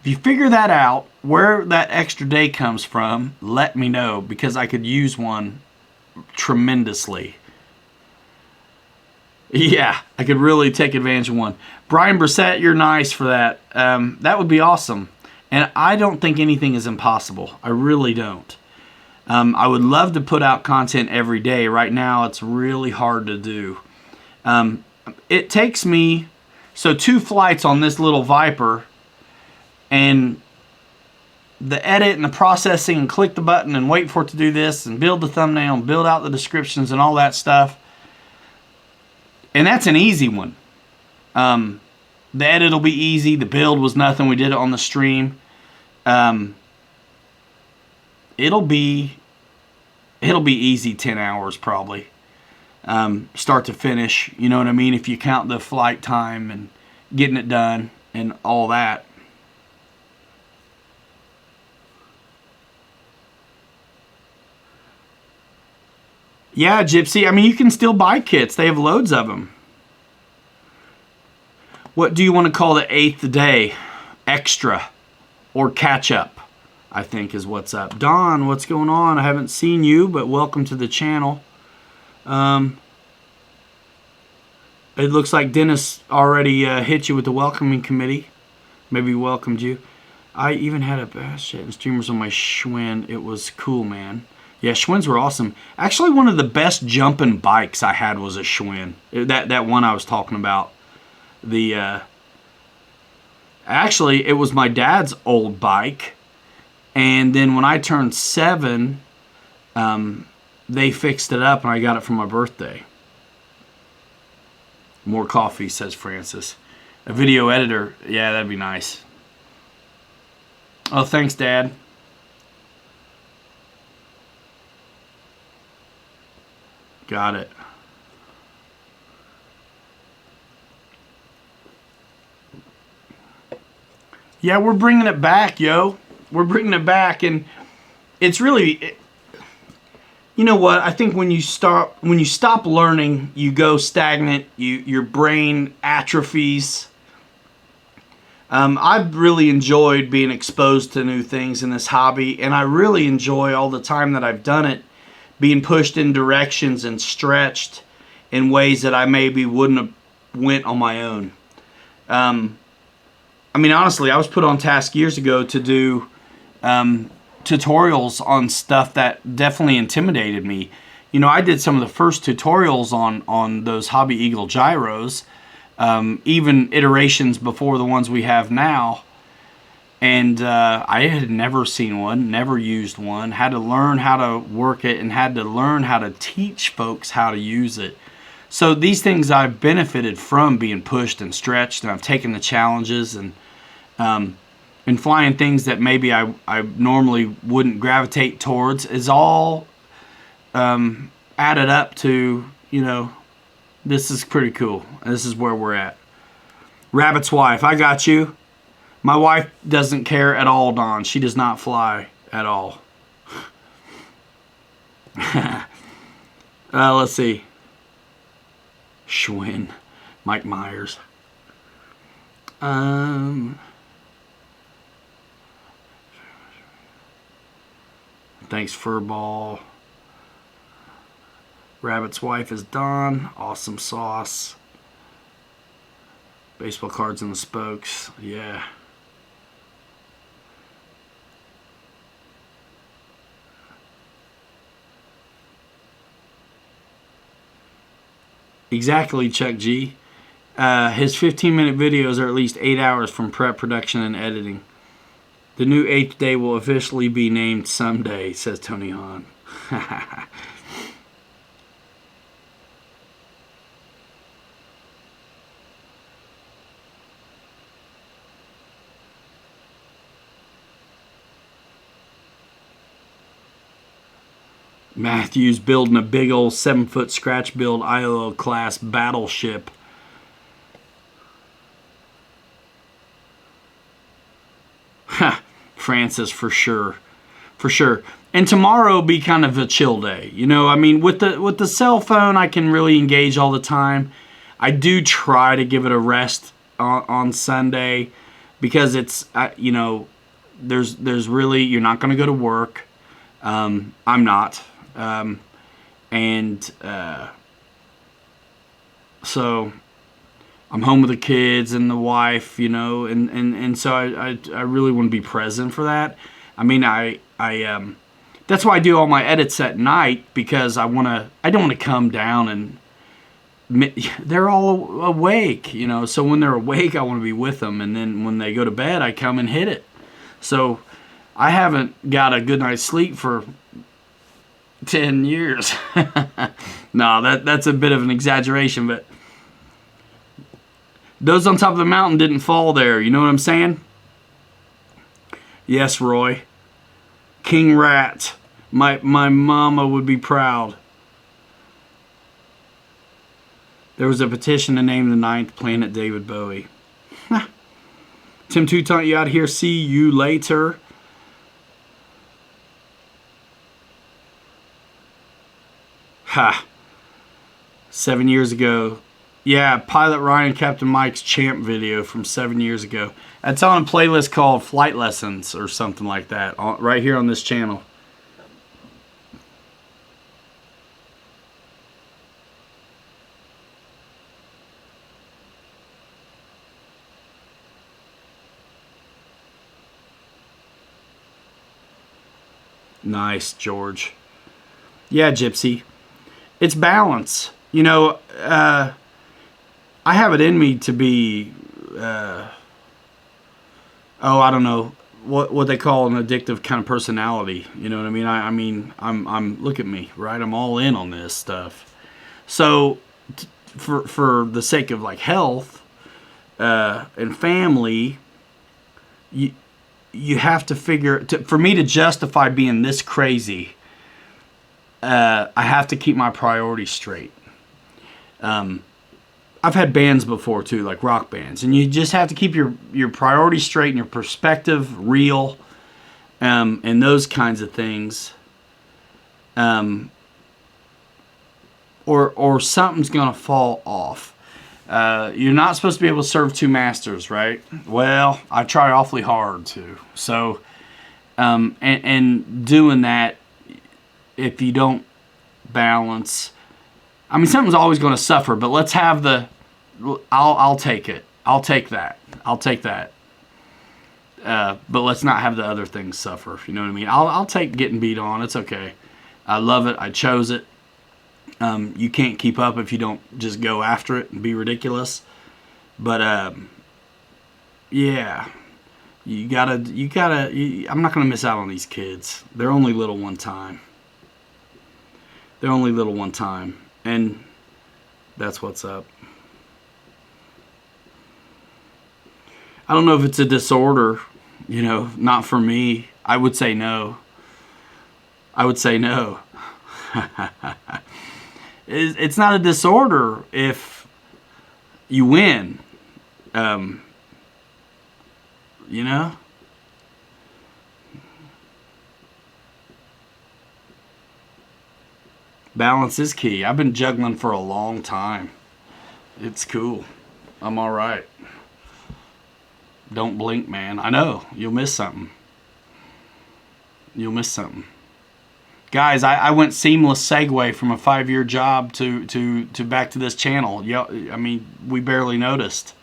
If you figure that out, where that extra day comes from, let me know, because I could use one tremendously. Yeah, I could really take advantage of one. Brian Brissett, you're nice for that. That would be awesome. And I don't think anything is impossible. I really don't. I would love to put out content every day. Right now, it's really hard to do. It takes me, so 2 flights on this little Viper, and the edit and the processing and click the button and wait for it to do this and build the thumbnail and build out the descriptions and all that stuff. And that's an easy one. The edit will be easy. The build was nothing. We did it on the stream. It'll be easy 10 hours probably. Start to finish, you know what I mean? If you count the flight time and getting it done and all that. Yeah, Gypsy. I mean, you can still buy kits. They have loads of them. What do you want to call the 8th day? Extra or catch up, I think is what's up. Don, what's going on? I haven't seen you, but welcome to the channel. It looks like Dennis already hit you with the welcoming committee. Maybe welcomed you. I even had a bass jet and streamers on my Schwinn. It was cool, man. Yeah, Schwinns were awesome. Actually, one of the best jumping bikes I had was a Schwinn. That one I was talking about. The Actually, it was my dad's old bike. And then when I turned 7, they fixed it up and I got it for my birthday. More coffee, says Francis. A video editor. Yeah, that'd be nice. Oh, thanks, Dad. Got it. Yeah, we're bringing it back, yo. We're bringing it back, and it's really, you know what? I think when you stop learning, you go stagnant. Your brain atrophies. I've really enjoyed being exposed to new things in this hobby, and I really enjoy all the time that I've done it, being pushed in directions and stretched in ways that I maybe wouldn't have went on my own. I mean, honestly, I was put on task years ago to do tutorials on stuff that definitely intimidated me. You know, I did some of the first tutorials on those Hobby Eagle gyros, even iterations before the ones we have now. And I had never seen one, never used one, had to learn how to work it and had to learn how to teach folks how to use it. So these things I've benefited from being pushed and stretched, and I've taken the challenges and flying things that maybe I normally wouldn't gravitate towards is all added up to, you know, this is pretty cool. This is where we're at. Rabbit's wife, I got you. My wife doesn't care at all, Don. She does not fly at all. Let's see. Schwinn. Mike Myers. Thanks, Furball. Rabbit's wife is Don. Awesome sauce. Baseball cards in the spokes. Yeah. Exactly, Chuck G. His 15-minute videos are at least 8 hours from prep, production, and editing. The new 8th day will officially be named someday, says Tony Hahn. Matthews building a big old 7-foot scratch build IOO class battleship. Ha, Francis, for sure. For sure. And tomorrow will be kind of a chill day. You know, I mean, with the cell phone, I can really engage all the time. I do try to give it a rest on Sunday because it's, you know, there's really, you're not going to go to work. I'm not. So I'm home with the kids and the wife, you know, and so I really want to be present for that. I mean, that's why I do all my edits at night, because I don't want to come down and they're all awake, you know, so when they're awake, I want to be with them. And then when they go to bed, I come and hit it. So I haven't got a good night's sleep for 10 years. No, that's a bit of an exaggeration, but those on top of the mountain didn't fall there. You know what I'm saying? Yes, Roy. King Rat. My mama would be proud. There was a petition to name the 9th planet David Bowie. Tim Toutant, you out here. See you later. Ha. 7 years ago. Yeah, Pilot Ryan, Captain Mike's champ video from 7 years ago. That's on a playlist called Flight Lessons or something like that, right here on this channel. Nice, George. Yeah, Gypsy. It's balance. You know, I have it in me to be oh, I don't know what they call an addictive kind of personality. You know what I mean? I mean, I'm look at me, right? I'm all in on this stuff. So for the sake of like health and family, you you have to figure for me to justify being this crazy. I have to keep my priorities straight. I've had bands before too, like rock bands, and you just have to keep your priorities straight and your perspective real, and those kinds of things. Um, or something's gonna fall off. You're not supposed to be able to serve two masters, right? Well, I try awfully hard to. So, and doing that, if you don't balance, I mean, something's always going to suffer. But let's have the. I'll take it. I'll take that. I'll take that. But let's not have the other things suffer. You know what I mean? I'll take getting beat on. It's okay. I love it. I chose it. You can't keep up if you don't just go after it and be ridiculous. But yeah, you gotta. I'm not gonna miss out on these kids. They're only little one time. They're only little one time, and that's what's up. I don't know if it's a disorder. You know, not for me. I would say no. I would say no. It's not a disorder if you win. You know? Balance is key. I've been juggling for a long time. It's cool. I'm all right. Don't blink, man. I know. You'll miss something. You'll miss something. Guys, I went seamless segue from a 5-year job to back to this channel. Yeah, I mean, we barely noticed.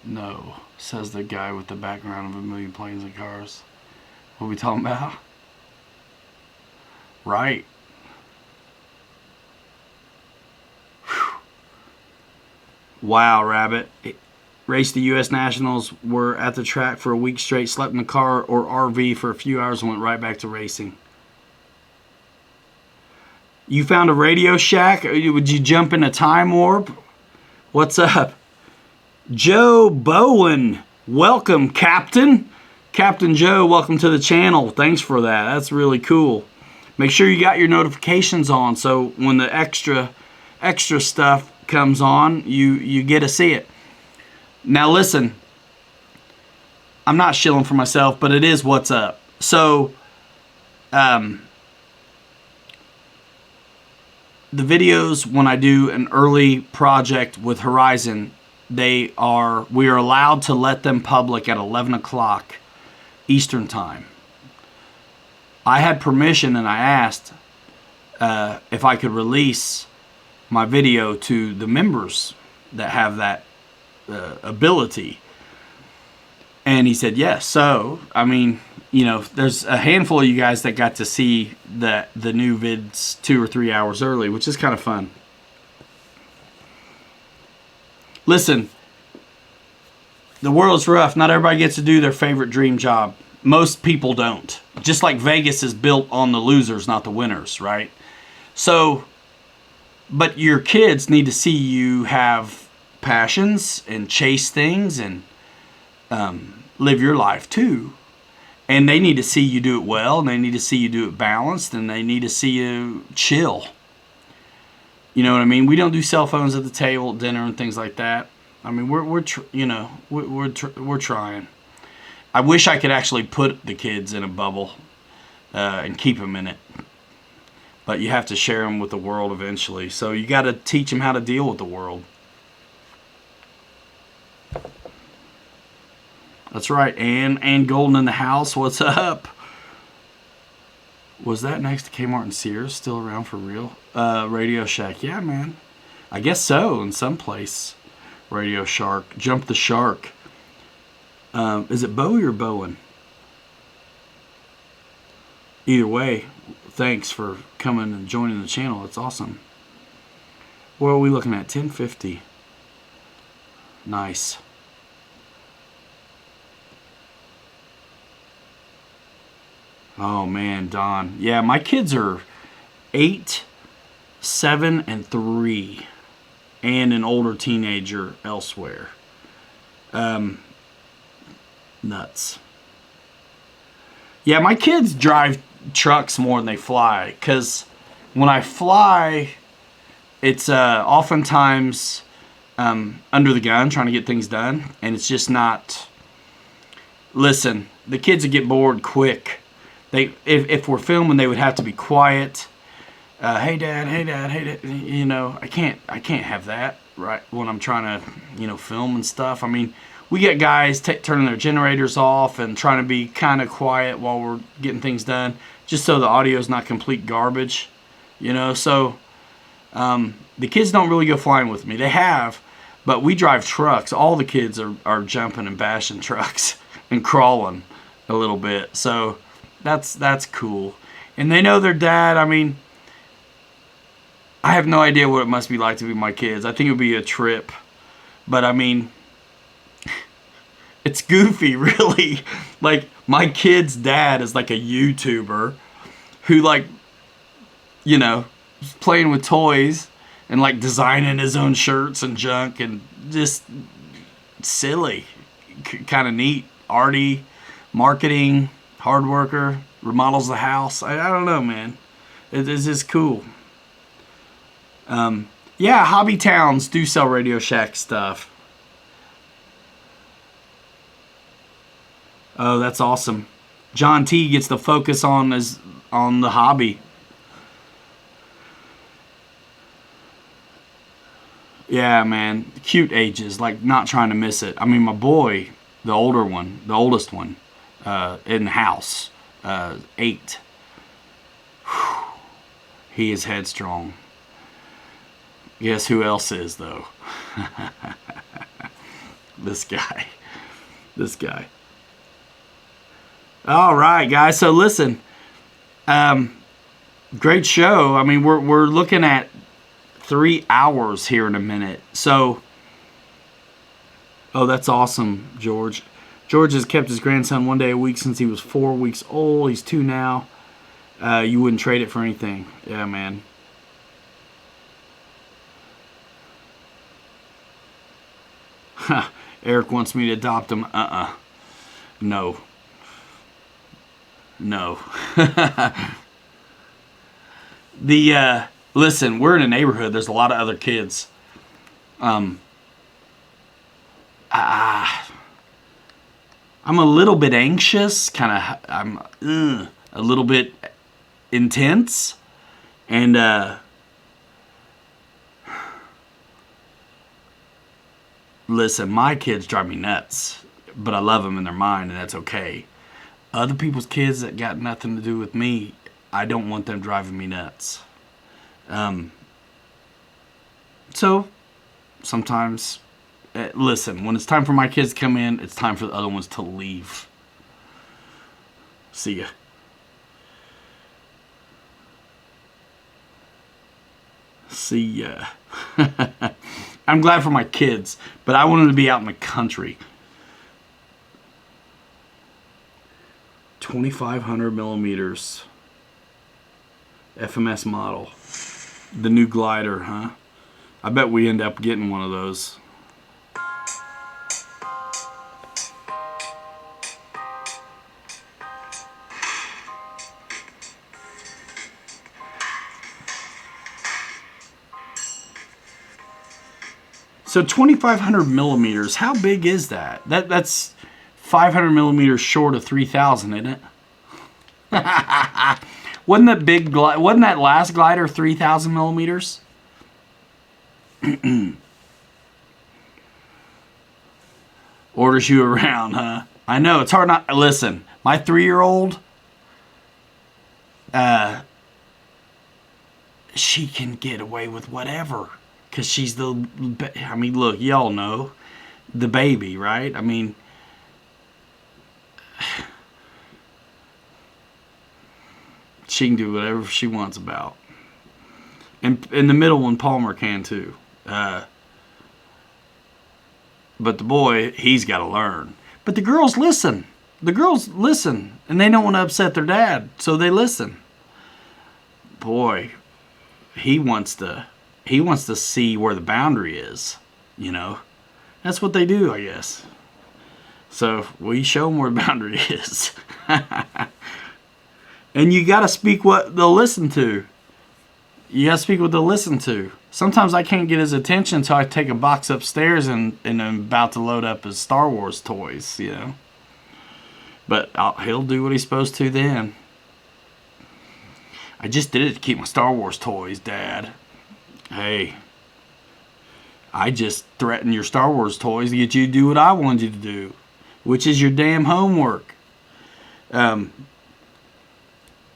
No, says the guy with the background of a million planes and cars. What are we talking about? Right. Whew. Wow, Rabbit. Raced the U.S. Nationals, were at the track for a week straight, slept in the car or RV for a few hours and went right back to racing. You found a Radio Shack? Would you jump in a time warp? What's up? Joe Bowen. Welcome, Captain. Captain Joe, welcome to the channel. Thanks for that. That's really cool. Make sure you got your notifications on so when the extra stuff comes on, you get to see it. Now listen, I'm not shilling for myself, but it is what's up. So, the videos when I do an early project with Horizon, we are allowed to let them public at 11 o'clock Eastern time. I had permission and I asked if I could release my video to the members that have that ability. And he said yes. So, I mean, you know, there's a handful of you guys that got to see the new vids 2 or 3 hours early, which is kind of fun. Listen, the world's rough. Not everybody gets to do their favorite dream job. Most people don't. Just like Vegas is built on the losers, not the winners, right? So, but your kids need to see you have passions and chase things and live your life too. And they need to see you do it well, and they need to see you do it balanced, and they need to see you chill. You know what I mean? We don't do cell phones at the table at dinner and things like that. I mean, we're trying. I wish I could actually put the kids in a bubble and keep them in it. But you have to share them with the world eventually. So you got to teach them how to deal with the world. That's right. Ann Golden in the house. What's up? Was that next to Kmart and Sears still around for real? Radio Shack. Yeah, man. I guess so in some place. Radio Shark. Jump the Shark. Is it Bowie or Bowen? Either way, thanks for coming and joining the channel. It's awesome. What are we looking at? 1050. Nice. Oh man, Don. Yeah, my kids are 8, 7, and 3. And an older teenager elsewhere. Nuts. Yeah, my kids drive trucks more than they fly. Because when I fly, it's oftentimes under the gun trying to get things done. And it's just not... Listen, the kids would get bored quick. If we're filming, they would have to be quiet. Hey dad, hey dad, hey dad. You know, I can't have that right when I'm trying to, film and stuff. I mean, we get guys turning their generators off and trying to be kind of quiet while we're getting things done, just so the audio is not complete garbage. So the kids don't really go flying with me. They have, but we drive trucks. All the kids are jumping and bashing trucks and crawling a little bit. So that's cool. And they know their dad. I mean, I have no idea what it must be like to be my kids. I think it would be a trip. But I mean, it's goofy, really. Like, my kid's dad is like a YouTuber who, is playing with toys and, designing his own shirts and junk and just silly. Kind of neat. Arty, marketing, hard worker, remodels the house. I don't know, man. It's just cool. Yeah, hobby towns do sell Radio Shack stuff. Oh, that's awesome. John T gets the focus on the hobby. Yeah, man. Cute ages, not trying to miss it. I mean, my boy, the oldest one, in the house, 8. Whew. He is headstrong. Guess who else is, though? This guy. All right, guys. So listen, great show. I mean, we're looking at 3 hours here in a minute. So, oh, that's awesome, George. George has kept his grandson 1 day a week since he was 4 weeks old. He's 2 now. You wouldn't trade it for anything. Yeah, man. Eric wants me to adopt him. No. Listen, we're in a neighborhood. There's a lot of other kids. I'm a little bit anxious. I'm a little bit intense. And, listen, my kids drive me nuts, but I love them in their mind, and that's okay. Other people's kids that got nothing to do with me, I don't want them driving me nuts. So, sometimes, listen, when it's time for my kids to come in, it's time for the other ones to leave. See ya. See ya. I'm glad for my kids, but I want them to be out in the country. 2,500 millimeters. FMS model. The new glider, huh? I bet we end up getting one of those. So 2,500 millimeters, how big is that? That's 500 millimeters short of 3,000, isn't it? Wasn't that last glider 3,000 millimeters? Orders you around, huh? I know, it's hard not... Listen, my 3-year-old, she can get away with whatever. because she's I mean, look, y'all know the baby, right? I mean, she can do whatever she wants about. And the middle one, Palmer, can too. But the boy, he's got to learn. But the girls listen. The girls listen, and they don't want to upset their dad, so they listen. Boy, he wants to see where the boundary is, you know. That's what they do, I guess. So we show them where the boundary is. And you got to speak what they'll listen to. You got to speak what they'll listen to. Sometimes I can't get his attention until I take a box upstairs and I'm about to load up his Star Wars toys, you know. But he'll do what he's supposed to then. I just did it to keep my Star Wars toys, Dad. Hey, I just threatened your Star Wars toys to get you to do what I wanted you to do, which is your damn homework.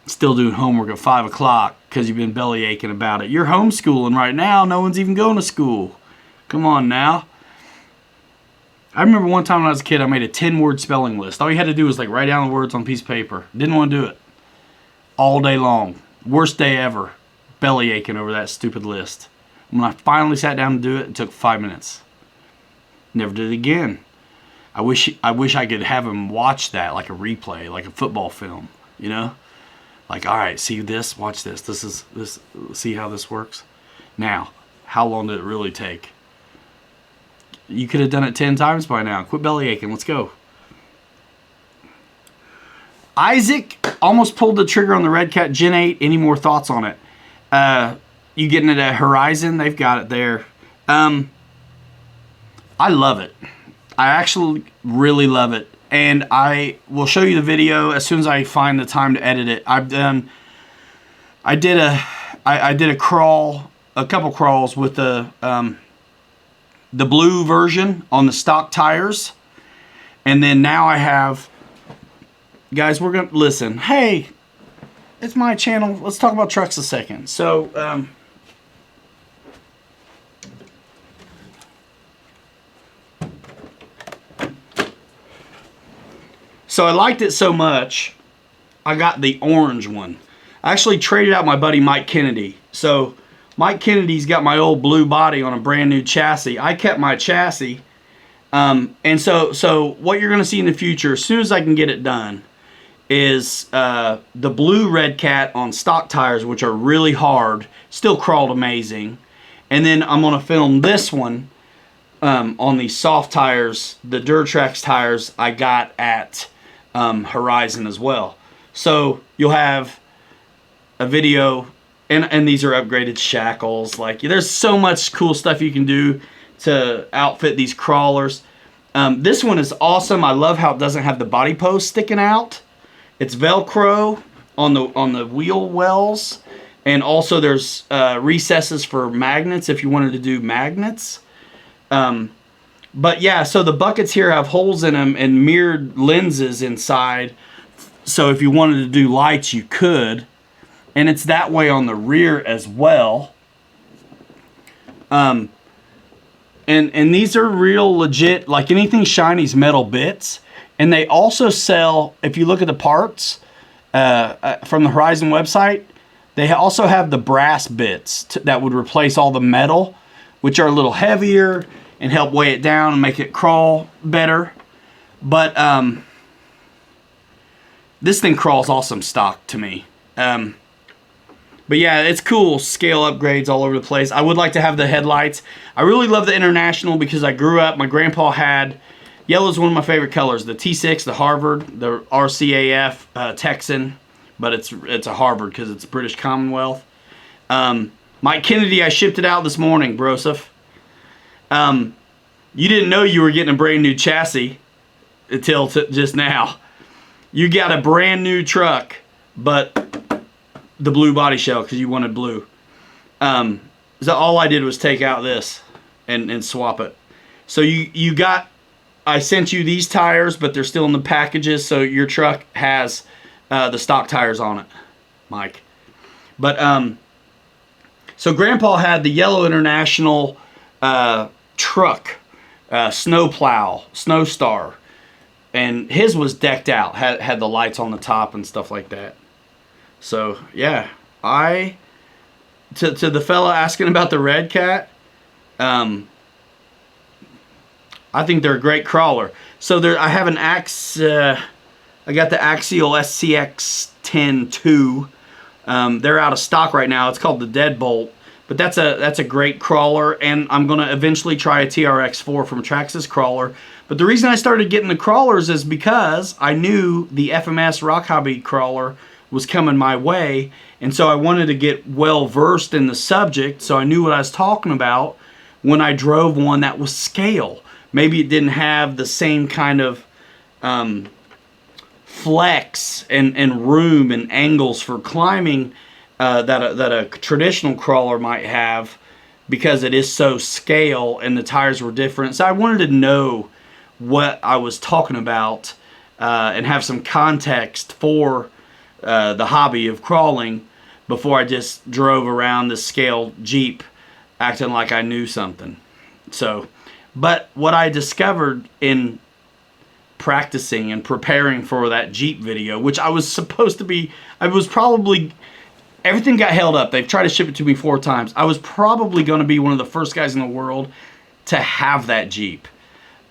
Still doing homework at 5 o'clock because you've been belly aching about it. You're homeschooling right now. No one's even going to school. Come on now. I remember one time when I was a kid, I made a 10-word spelling list. All you had to do was like write down the words on a piece of paper. Didn't want to do it. All day long. Worst day ever. Belly aching over that stupid list. When I finally sat down to do it, it took 5 minutes. Never did it again. I wish I could have him watch that like a replay, like a football film, you know? Like, all right, see this, watch this. This, see how this works? Now, how long did it really take? You could have done it 10 times by now. Quit belly aching. Let's go. Isaac almost pulled the trigger on the Redcat Gen 8. Any more thoughts on it? You getting it at Horizon? They've got it there. I love it. I actually really love it. And I will show you the video as soon as I find the time to edit it. I did a crawl, a couple crawls with the blue version on the stock tires. And then now I have, guys, we're going to listen. Hey, it's my channel. Let's talk about trucks a second. So, I liked it so much, I got the orange one. I actually traded out my buddy Mike Kennedy. So Mike Kennedy's got my old blue body on a brand new chassis. I kept my chassis. And so what you're going to see in the future, as soon as I can get it done, is the blue Redcat on stock tires, which are really hard, still crawled amazing. And then I'm going to film this one on these soft tires, the Durtrax tires I got at Horizon as well. So you'll have a video, and these are upgraded shackles. Like, there's so much cool stuff you can do to outfit these crawlers. This one is awesome. I love how it doesn't have the body post sticking out. It's Velcro on the wheel wells, and also there's recesses for magnets if you wanted to do magnets. But yeah, so the buckets here have holes in them and mirrored lenses inside. So if you wanted to do lights, you could. And it's that way on the rear as well. And these are real legit, like anything shiny's metal bits. And they also sell, if you look at the parts from the Horizon website, they also have the brass bits that would replace all the metal, which are a little heavier and help weigh it down and make it crawl better. But this thing crawls awesome stock to me. But yeah, it's cool. Scale upgrades all over the place. I would like to have the headlights. I really love the International because I grew up, my grandpa had, yellow's one of my favorite colors. The T6, the Harvard, the RCAF, Texan, but it's a Harvard because it's British Commonwealth. Mike Kennedy, I shipped it out this morning, Broseph. You didn't know you were getting a brand new chassis until just now. You got a brand new truck, but the blue body shell because you wanted blue. So all I did was take out this and swap it. So you got, I sent you these tires, but they're still in the packages, so your truck has the stock tires on it, Mike. But So Grandpa had the Yellow International truck, snowplow, Snow Star, and his was decked out, had the lights on the top and stuff like that. So yeah, to the fella asking about the Redcat, I think they're a great crawler. So I have an I got the Axial SCX-10 II. They're out of stock right now. It's called the Deadbolt, but that's a great crawler, and I'm gonna eventually try a TRX-4 from Traxxas crawler. But the reason I started getting the crawlers is because I knew the FMS Rock Hobby crawler was coming my way, and so I wanted to get well versed in the subject so I knew what I was talking about when I drove one that was scale. Maybe it didn't have the same kind of flex and room and angles for climbing that a traditional crawler might have, because it is so scale and the tires were different. So I wanted to know what I was talking about and have some context for the hobby of crawling before I just drove around the scale Jeep acting like I knew something. So, but what I discovered in practicing and preparing for that Jeep video, which I was supposed to be, everything got held up. They've tried to ship it to me 4 times. I was probably going to be one of the first guys in the world to have that Jeep,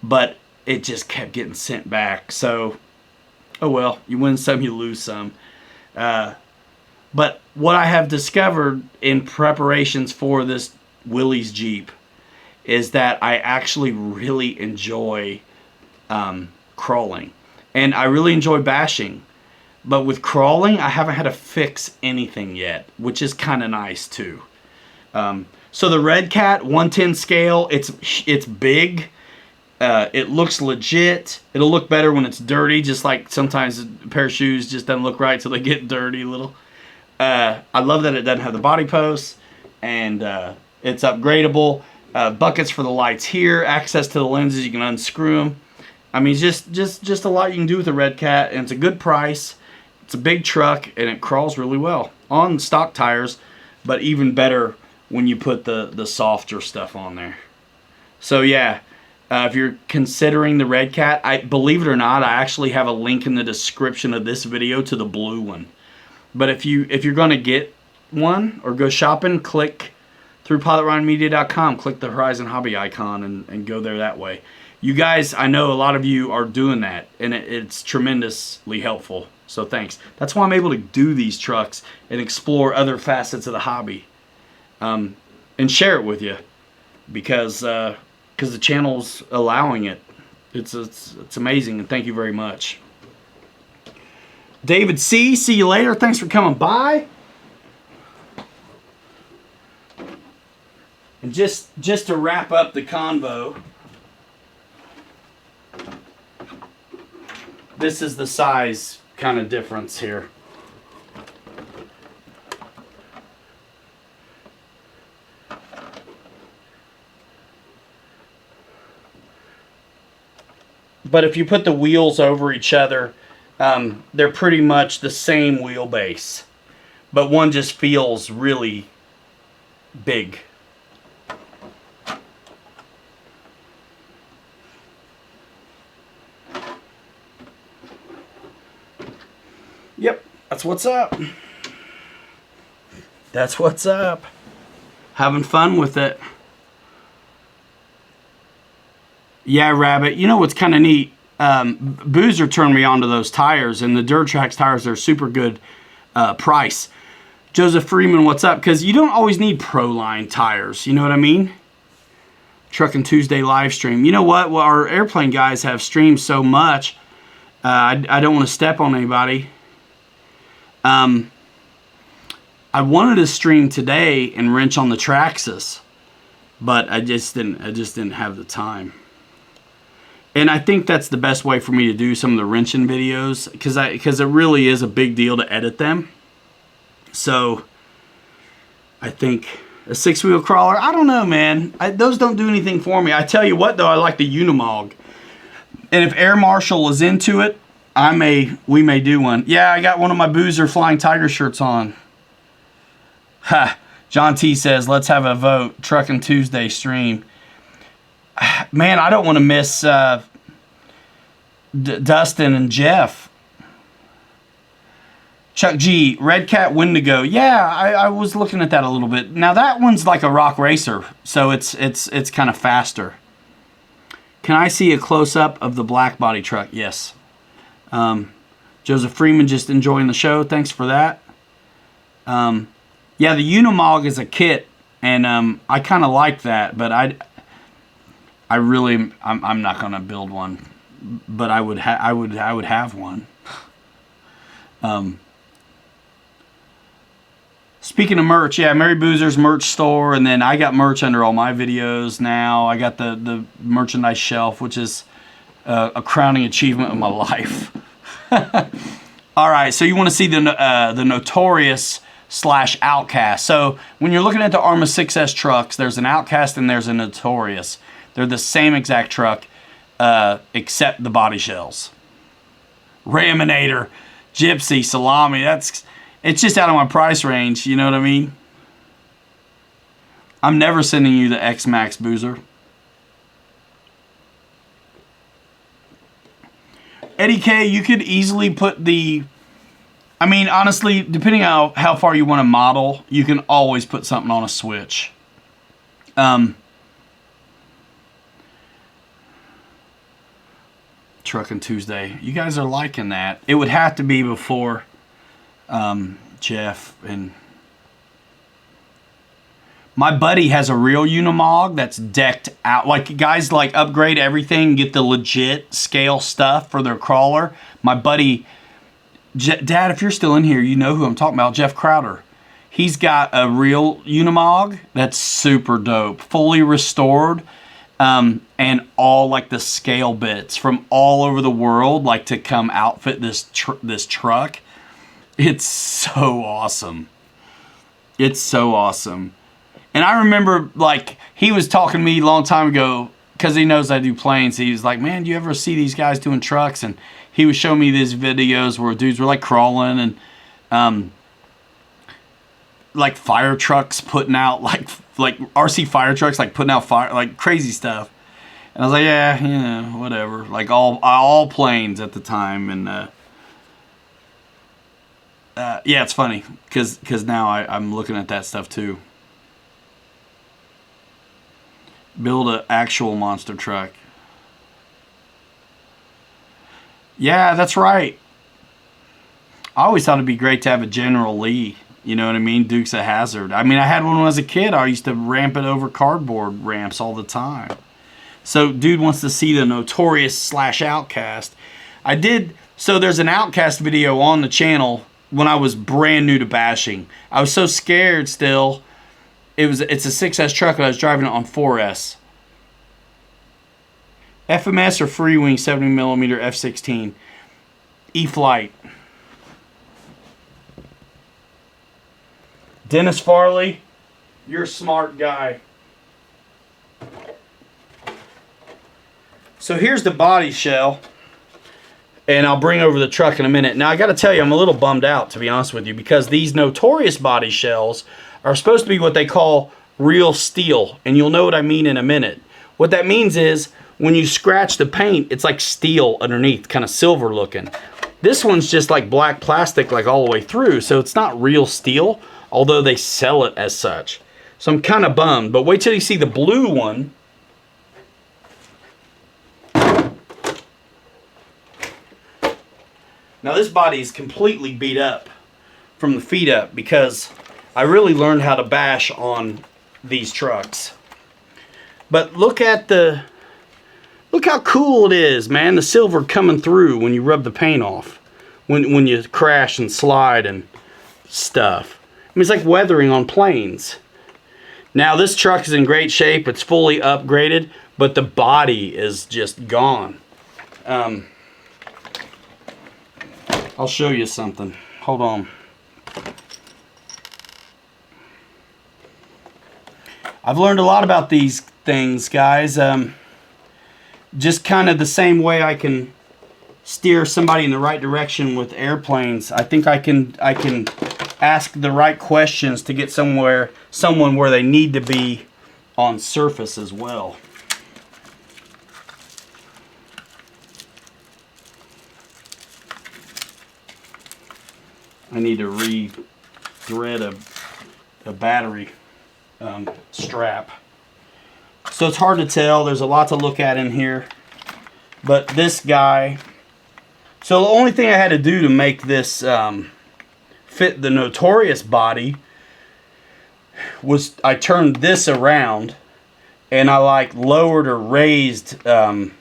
but it just kept getting sent back. So, oh well, you win some, you lose some. But what I have discovered in preparations for this Willys Jeep is that I actually really enjoy crawling, and I really enjoy bashing. But with crawling, I haven't had to fix anything yet, which is kind of nice too. So the Redcat 110 scale, it's big. It looks legit. It'll look better when it's dirty, just like sometimes a pair of shoes just doesn't look right till they get dirty a little. I love that it doesn't have the body posts, and it's upgradable. Buckets for the lights here, access to the lenses, you can unscrew them. I mean, just a lot you can do with the Redcat, and it's a good price. It's a big truck, and it crawls really well on stock tires, but even better when you put the softer stuff on there. So yeah, if you're considering the Redcat, believe it or not, I actually have a link in the description of this video to the blue one. But if you're going to get one or go shopping, click through PilotRyanMedia.com, click the Horizon Hobby icon, and go there that way. You guys, I know a lot of you are doing that, and it's tremendously helpful. So thanks. That's why I'm able to do these trucks and explore other facets of the hobby, and share it with you, because the channel's allowing it. It's amazing, and thank you very much. David C., see you later. Thanks for coming by. And just to wrap up the convo, this is the size kind of difference here. But if you put the wheels over each other, they're pretty much the same wheelbase, but one just feels really big. Yep, that's what's up. That's what's up. Having fun with it. Yeah, Rabbit. You know what's kind of neat? Boozer turned me on to those tires, and the Durtrax tires are super good price. Joseph Freeman, what's up? Because you don't always need Proline tires. You know what I mean? Trucking Tuesday live stream. You know what? Well, our airplane guys have streamed so much. I don't want to step on anybody. I wanted to stream today and wrench on the Traxxas, but I just didn't have the time. And I think that's the best way for me to do some of the wrenching videos, because it really is a big deal to edit them. So I think a 6-wheel crawler, I don't know, man. Those don't do anything for me. I tell you what, though, I like the Unimog. And if Air Marshal is into it, we may do one. Yeah, I got one of my Boozer Flying Tiger shirts on. Ha! John T says, let's have a vote. Trucking Tuesday stream. Man, I don't want to miss Dustin and Jeff. Chuck G, Redcat Wendigo. Yeah, I was looking at that a little bit. Now that one's like a rock racer, so it's kind of faster. Can I see a close-up of the black body truck? Yes. Joseph Freeman just enjoying the show. Thanks for that. Yeah, the Unimog is a kit, and I kind of like that, but I'm not gonna build one, but I would have one. Speaking of merch, yeah, Mary Boozer's merch store, and then I got merch under all my videos now. I got the merchandise shelf, which is a crowning achievement of my life. All right, so you want to see the Notorious / Outcast. So when you're looking at the Arma 6S trucks, there's an Outcast and there's a Notorious. They're the same exact truck, except the body shells. Raminator, Gypsy, Salami, it's just out of my price range, you know what I mean? I'm never sending you the X-Max Boozer. Eddie K, you could easily put the... I mean, honestly, depending on how far you want to model, you can always put something on a switch. Trucking Tuesday. You guys are liking that. It would have to be before... Jeff and my buddy has a real Unimog that's decked out. Like guys like upgrade everything, get the legit scale stuff for their crawler. My buddy, Dad, if you're still in here, you know who I'm talking about, Jeff Crowder. He's got a real Unimog that's super dope, fully restored, and all like the scale bits from all over the world, like to come outfit this truck. It's so awesome. It's so awesome. And I remember, like, he was talking to me a long time ago, because he knows I do planes. He was like, man, do you ever see these guys doing trucks? And he was showing me these videos where dudes were, like, crawling and, like, fire trucks putting out, like RC fire trucks, like, putting out fire, like, crazy stuff. And I was like, yeah, you know, whatever. Like, all planes at the time, and, yeah, it's funny because now I'm looking at that stuff too. Build an actual monster truck. Yeah, that's right. I always thought it'd be great to have a General Lee. You know what I mean? Dukes of Hazzard. I mean, I had one when I was a kid. I used to ramp it over cardboard ramps all the time. So, dude wants to see the Notorious / Outcast. I did. So, there's an Outcast video on the channel. When I was brand new to bashing, I was so scared still. It's a 6S truck, but I was driving it on 4S. FMS or Freewing 70mm F16. E-Flight. Dennis Farley, you're a smart guy. So here's the body shell. And I'll bring over the truck in a minute. Now, I got to tell you, I'm a little bummed out, to be honest with you, because these Notorious body shells are supposed to be what they call real steel. And you'll know what I mean in a minute. What that means is, when you scratch the paint, it's like steel underneath, kind of silver looking. This one's just like black plastic, like all the way through. So it's not real steel, although they sell it as such. So I'm kind of bummed. But wait till you see the blue one. Now this body is completely beat up from the feet up because I really learned how to bash on these trucks. But look how cool it is, man. The silver coming through when you rub the paint off. When you crash and slide and stuff. I mean, it's like weathering on planes. Now this truck is in great shape. It's fully upgraded, but the body is just gone. I'll show you something. Hold on. I've learned a lot about these things, guys. Just kind of the same way I can steer somebody in the right direction with airplanes. I think I can ask the right questions to get someone where they need to be on surface as well. I need to re-thread a battery strap. So it's hard to tell. There's a lot to look at in here. But this guy... So the only thing I had to do to make this fit the Notorious body was I turned this around and I like lowered or raised the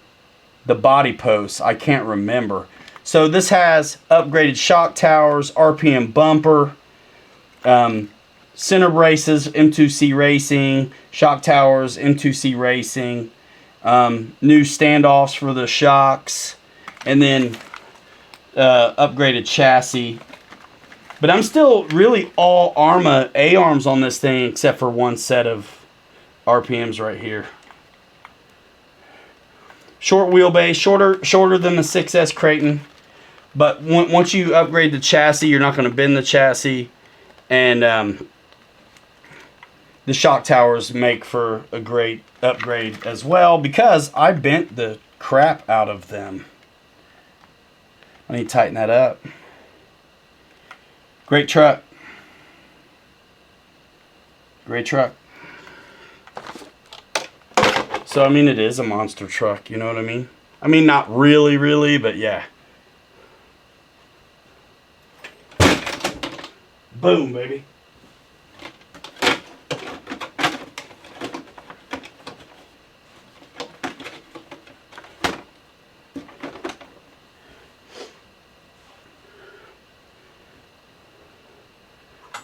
body posts. I can't remember. So this has upgraded shock towers, RPM bumper, center braces, M2C Racing, shock towers, M2C Racing, new standoffs for the shocks, and then upgraded chassis. But I'm still really all Arma A-arms on this thing except for one set of RPMs right here. Short wheelbase, shorter than the 6S Creighton. But once you upgrade the chassis, you're not going to bend the chassis. And the shock towers make for a great upgrade as well, because I bent the crap out of them. I need to tighten that up. Great truck. Great truck. So, I mean, it is a monster truck, you know what I mean? I mean, not really, but yeah. Boom, baby.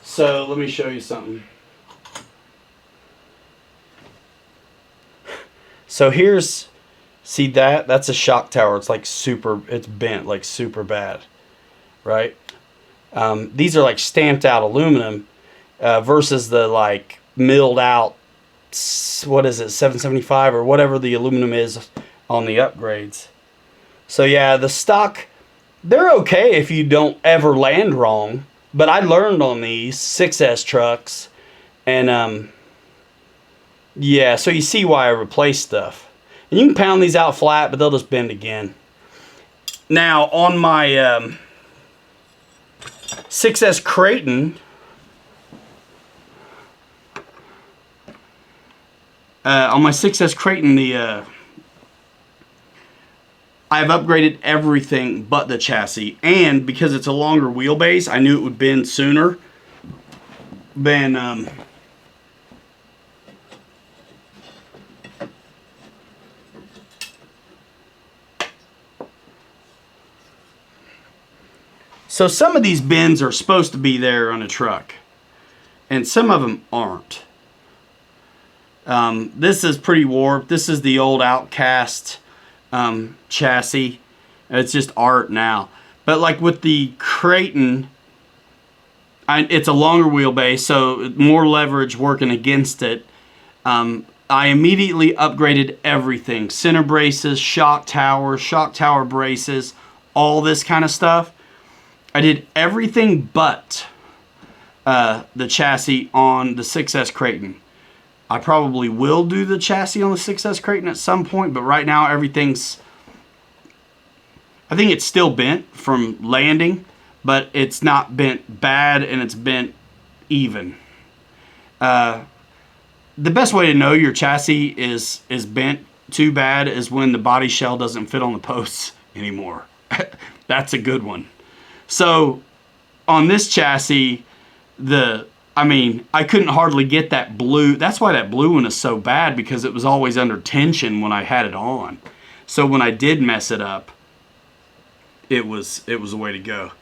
So, let me show you something. So here's, see that? That's a shock tower. It's like it's bent like super bad, right? These are like stamped out aluminum versus the like milled out, what is it, 775 or whatever the aluminum is on the upgrades. So yeah, the stock, they're okay if you don't ever land wrong. But I learned on these 6S trucks, and yeah, so you see why I replaced stuff. And you can pound these out flat, but they'll just bend again. Now, on my 6S Creighton, I've upgraded everything but the chassis, and because it's a longer wheelbase, I knew it would bend sooner than so some of these bends are supposed to be there on a truck, and some of them aren't. This is pretty warped. This is the old Outcast chassis. It's just art now. But like with the Creighton, it's a longer wheelbase, so more leverage working against it. I immediately upgraded everything. Center braces, shock tower braces, all this kind of stuff. I did everything but the chassis on the 6S Creighton. I probably will do the chassis on the 6S Creighton at some point, but right now everything's... I think it's still bent from landing, but it's not bent bad, and it's bent even. The best way to know your chassis is bent too bad is when the body shell doesn't fit on the posts anymore. That's a good one. So on this chassis, I couldn't hardly get that blue. That's why that blue one is so bad, because it was always under tension when I had it on. So when I did mess it up, it was the way to go.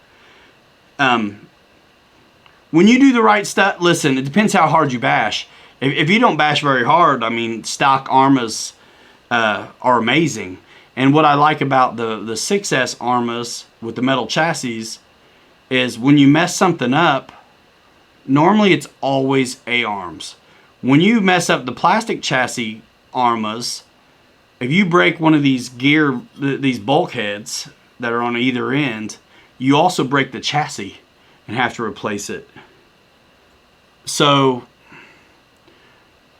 When you do the right stuff, listen, it depends how hard you bash. If you don't bash very hard, I mean, stock Armas are amazing. And what I like about the 6S Armas with the metal chassis is when you mess something up, normally it's always A-arms. When you mess up the plastic chassis Armas, if you break one of these these bulkheads that are on either end, you also break the chassis and have to replace it. So,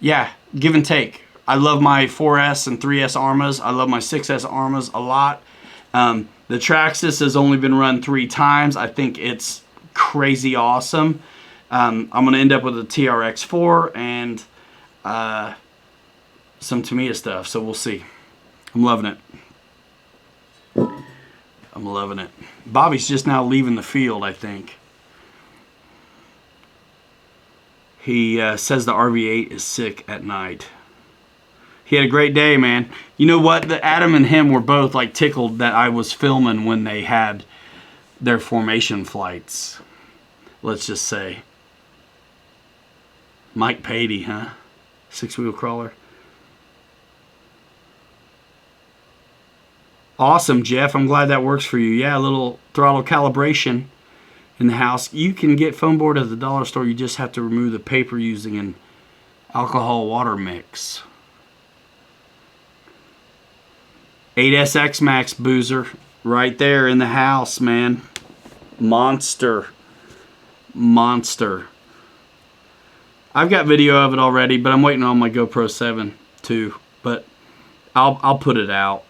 yeah, give and take. I love my 4S and 3S Armas. I love my 6S Armas a lot. The Traxxas has only been run 3 times. I think it's crazy awesome. I'm going to end up with a TRX4 and some Tamiya stuff, so we'll see. I'm loving it. I'm loving it. Bobby's just now leaving the field, I think. He says the RV8 is sick at night. He had a great day, man. You know what? Adam and him were both like tickled that I was filming when they had their formation flights. Let's just say. Mike Patey, huh? 6-wheel crawler. Awesome, Jeff. I'm glad that works for you. Yeah, a little throttle calibration in the house. You can get foam board at the dollar store. You just have to remove the paper using an alcohol water mix. 8S X-Max Boozer right there in the house, man. Monster. Monster. I've got video of it already, but I'm waiting on my GoPro 7 too. But I'll put it out.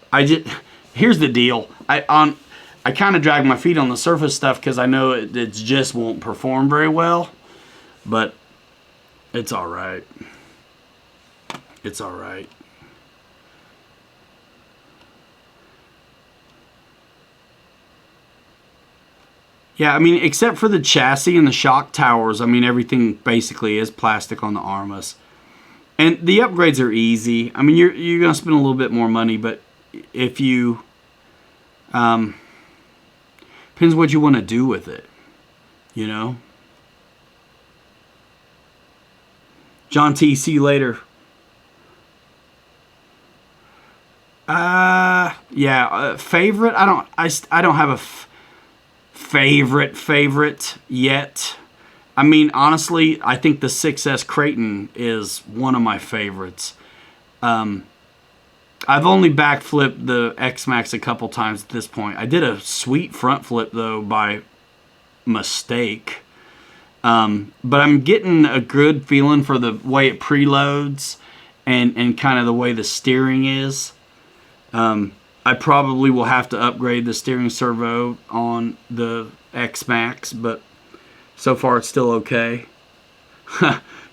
Here's the deal. I kind of drag my feet on the surface stuff because I know it just won't perform very well. But it's all right. It's all right. Yeah, I mean, except for the chassis and the shock towers, I mean, everything basically is plastic on the Armas. And the upgrades are easy. I mean, you're going to spend a little bit more money, but if you... depends what you want to do with it, you know? John T, see you later. Favorite? I don't have a favorite yet. I mean, honestly, I think the 6S Creighton is one of my favorites. I've only backflipped the X-Max a couple times at this point. I did a sweet front flip, though, by mistake. But I'm getting a good feeling for the way it preloads and kind of the way the steering is. I probably will have to upgrade the steering servo on the X-Max, but so far it's still okay.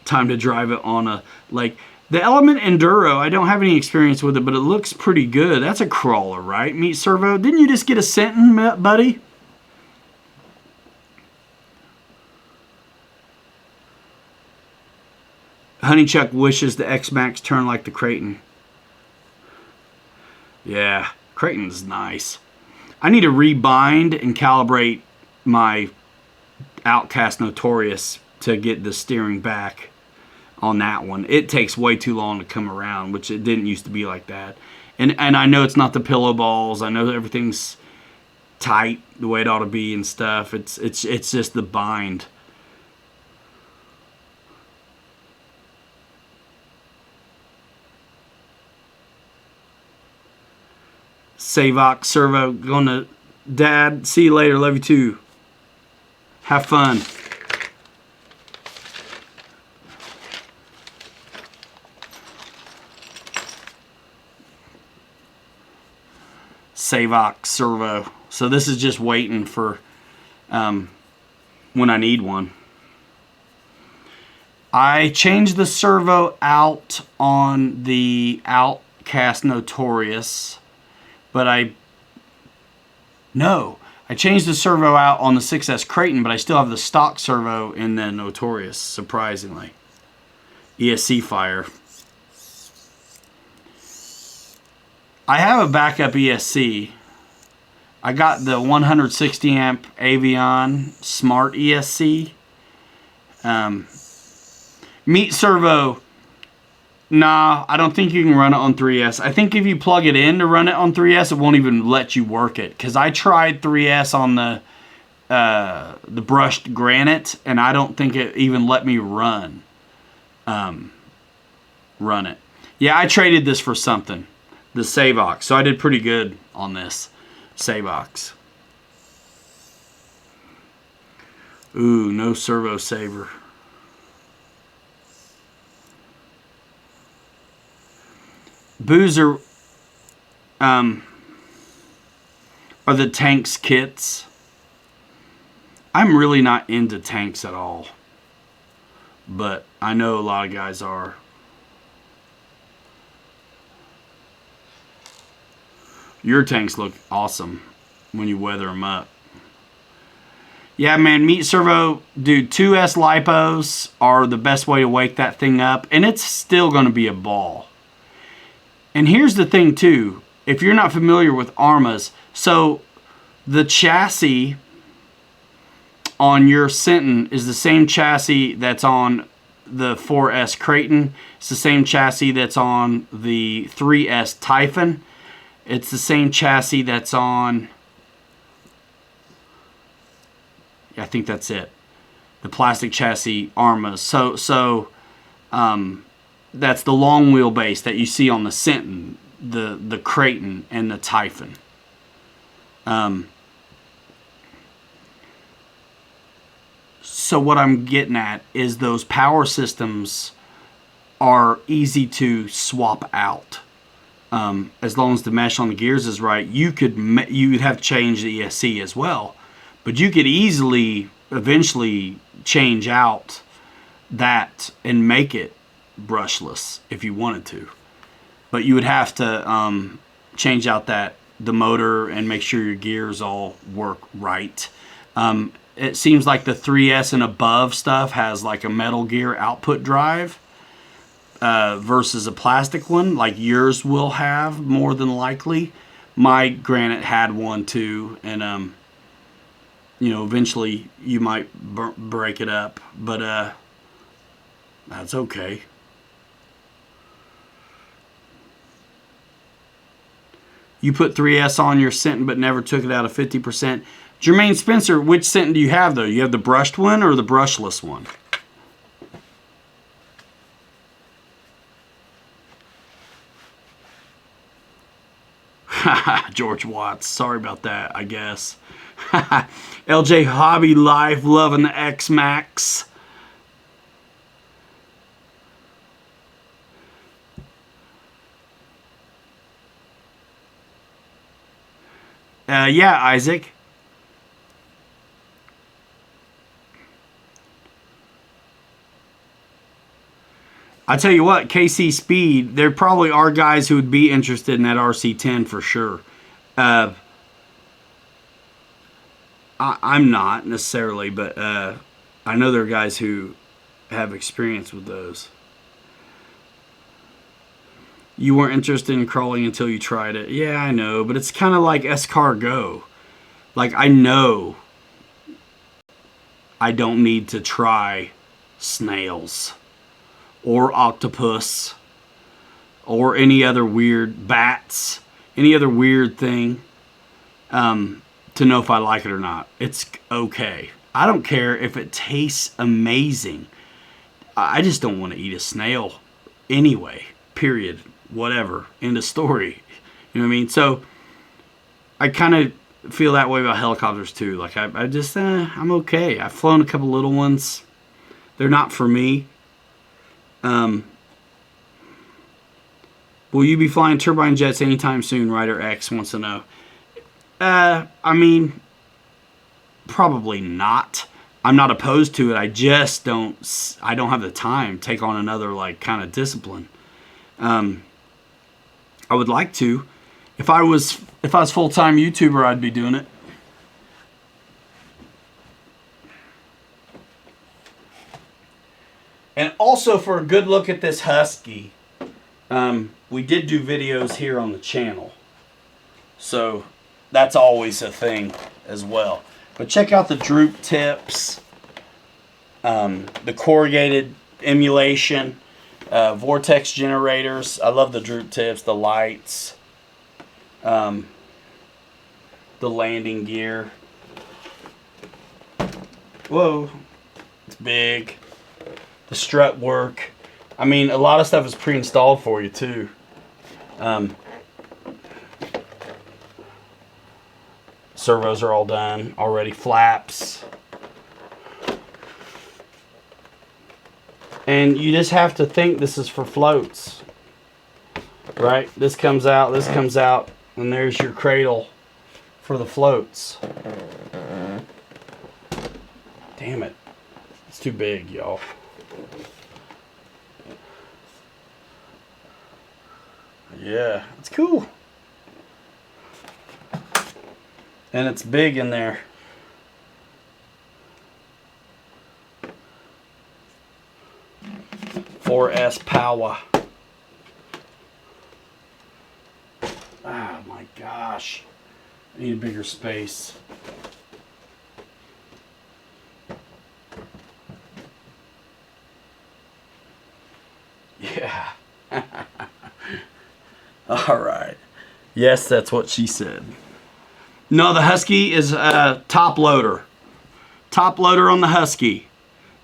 Time to drive it on a, like, the Element Enduro, I don't have any experience with it, but it looks pretty good. That's a crawler, right? Meat servo. Didn't you just get a Senton, buddy? Honeychuck wishes the X-Max turned like the Creighton. Yeah, Creighton's nice. I need to rebind and calibrate my Outcast Notorious to get the steering back on that one. It takes way too long to come around, which it didn't used to be like that. And I know it's not the pillow balls. I know everything's tight the way it ought to be and stuff. It's just the bind. Savoc servo going to Dad. See you later. Love you too. Have fun. Savoc servo. So this is just waiting for when I need one. I changed the servo out on the Outcast Notorious, but I changed the servo out on the 6S Creighton, but I still have the stock servo in the Notorious, surprisingly. ESC fire. I have a backup ESC. I got the 160 amp Avion Smart ESC. Meat servo. Nah, I don't think you can run it on 3S. I think if you plug it in to run it on 3S, it won't even let you work it. Because I tried 3S on the brushed granite, and I don't think it even let me run it. Yeah, I traded this for something. The Savox. So I did pretty good on this Savox. Ooh, no servo saver. Boozer are the tanks kits. I'm really not into tanks at all, but I know a lot of guys are. Your tanks look awesome when you weather them up. Yeah, man, meat servo, dude, 2S lipos are the best way to wake that thing up, and it's still going to be a ball. And here's the thing, too. If you're not familiar with ARMAs, so the chassis on your Sinton is the same chassis that's on the 4S Creighton. It's the same chassis that's on the 3S Typhon. It's the same chassis that's on, I think that's it, the plastic chassis ARMAs. So that's the long wheelbase that you see on the Sinton, the Creighton, and the Typhon. So what I'm getting at is those power systems are easy to swap out. As long as the mesh on the gears is right, you'd have to change the ESC as well. But you could easily, eventually, change out that and make it brushless if you wanted to. But you would have to change out the motor and make sure your gears all work right. It seems like the 3S and above stuff has like a metal gear output drive versus a plastic one, like yours will have more than likely. My Granite had one too, and eventually you might break it up, but that's okay. You put 3S on your Sinton but never took it out of 50%. Jermaine Spencer, which Sinton do you have though? You have the brushed one or the brushless one? George Watts. Sorry about that, I guess. LJ Hobby Life, loving the X-Max. Yeah, Isaac. I tell you what, KC Speed, there probably are guys who would be interested in that RC10 for sure. I'm not necessarily, but I know there are guys who have experience with those. You weren't interested in crawling until you tried it. Yeah, I know, but it's kind of like escargot. Like, I know I don't need to try snails or octopus or any other weird bats, any other weird thing to know if I like it or not. It's okay. I don't care if it tastes amazing. I just don't want to eat a snail anyway, period. Whatever. End of story. You know what I mean? So I kind of feel that way about helicopters too. Like I just, I'm okay. I've flown a couple little ones. They're not for me. Will you be flying turbine jets anytime soon? Ryder X wants to know. I mean, probably not. I'm not opposed to it. I just don't have the time to take on another like kind of discipline. I would like to. If I was full-time YouTuber, I'd be doing it. And also for a good look at this Husky, we did do videos here on the channel. So that's always a thing as well. But check out the droop tips, the corrugated emulation, vortex generators. I love the droop tips, the lights, the landing gear. Whoa, it's big. The strut work. I mean, a lot of stuff is pre-installed for you too. Servos are all done already. Flaps. And you just have to think this is for floats. right? This comes out, and there's your cradle for the floats. Damn it. It's too big, y'all. Yeah, it's cool. And it's big in there. "4S power." Oh my gosh. I need a bigger space. Yeah. All right. Yes, that's what she said. No, the Husky is a top loader. Top loader on the Husky.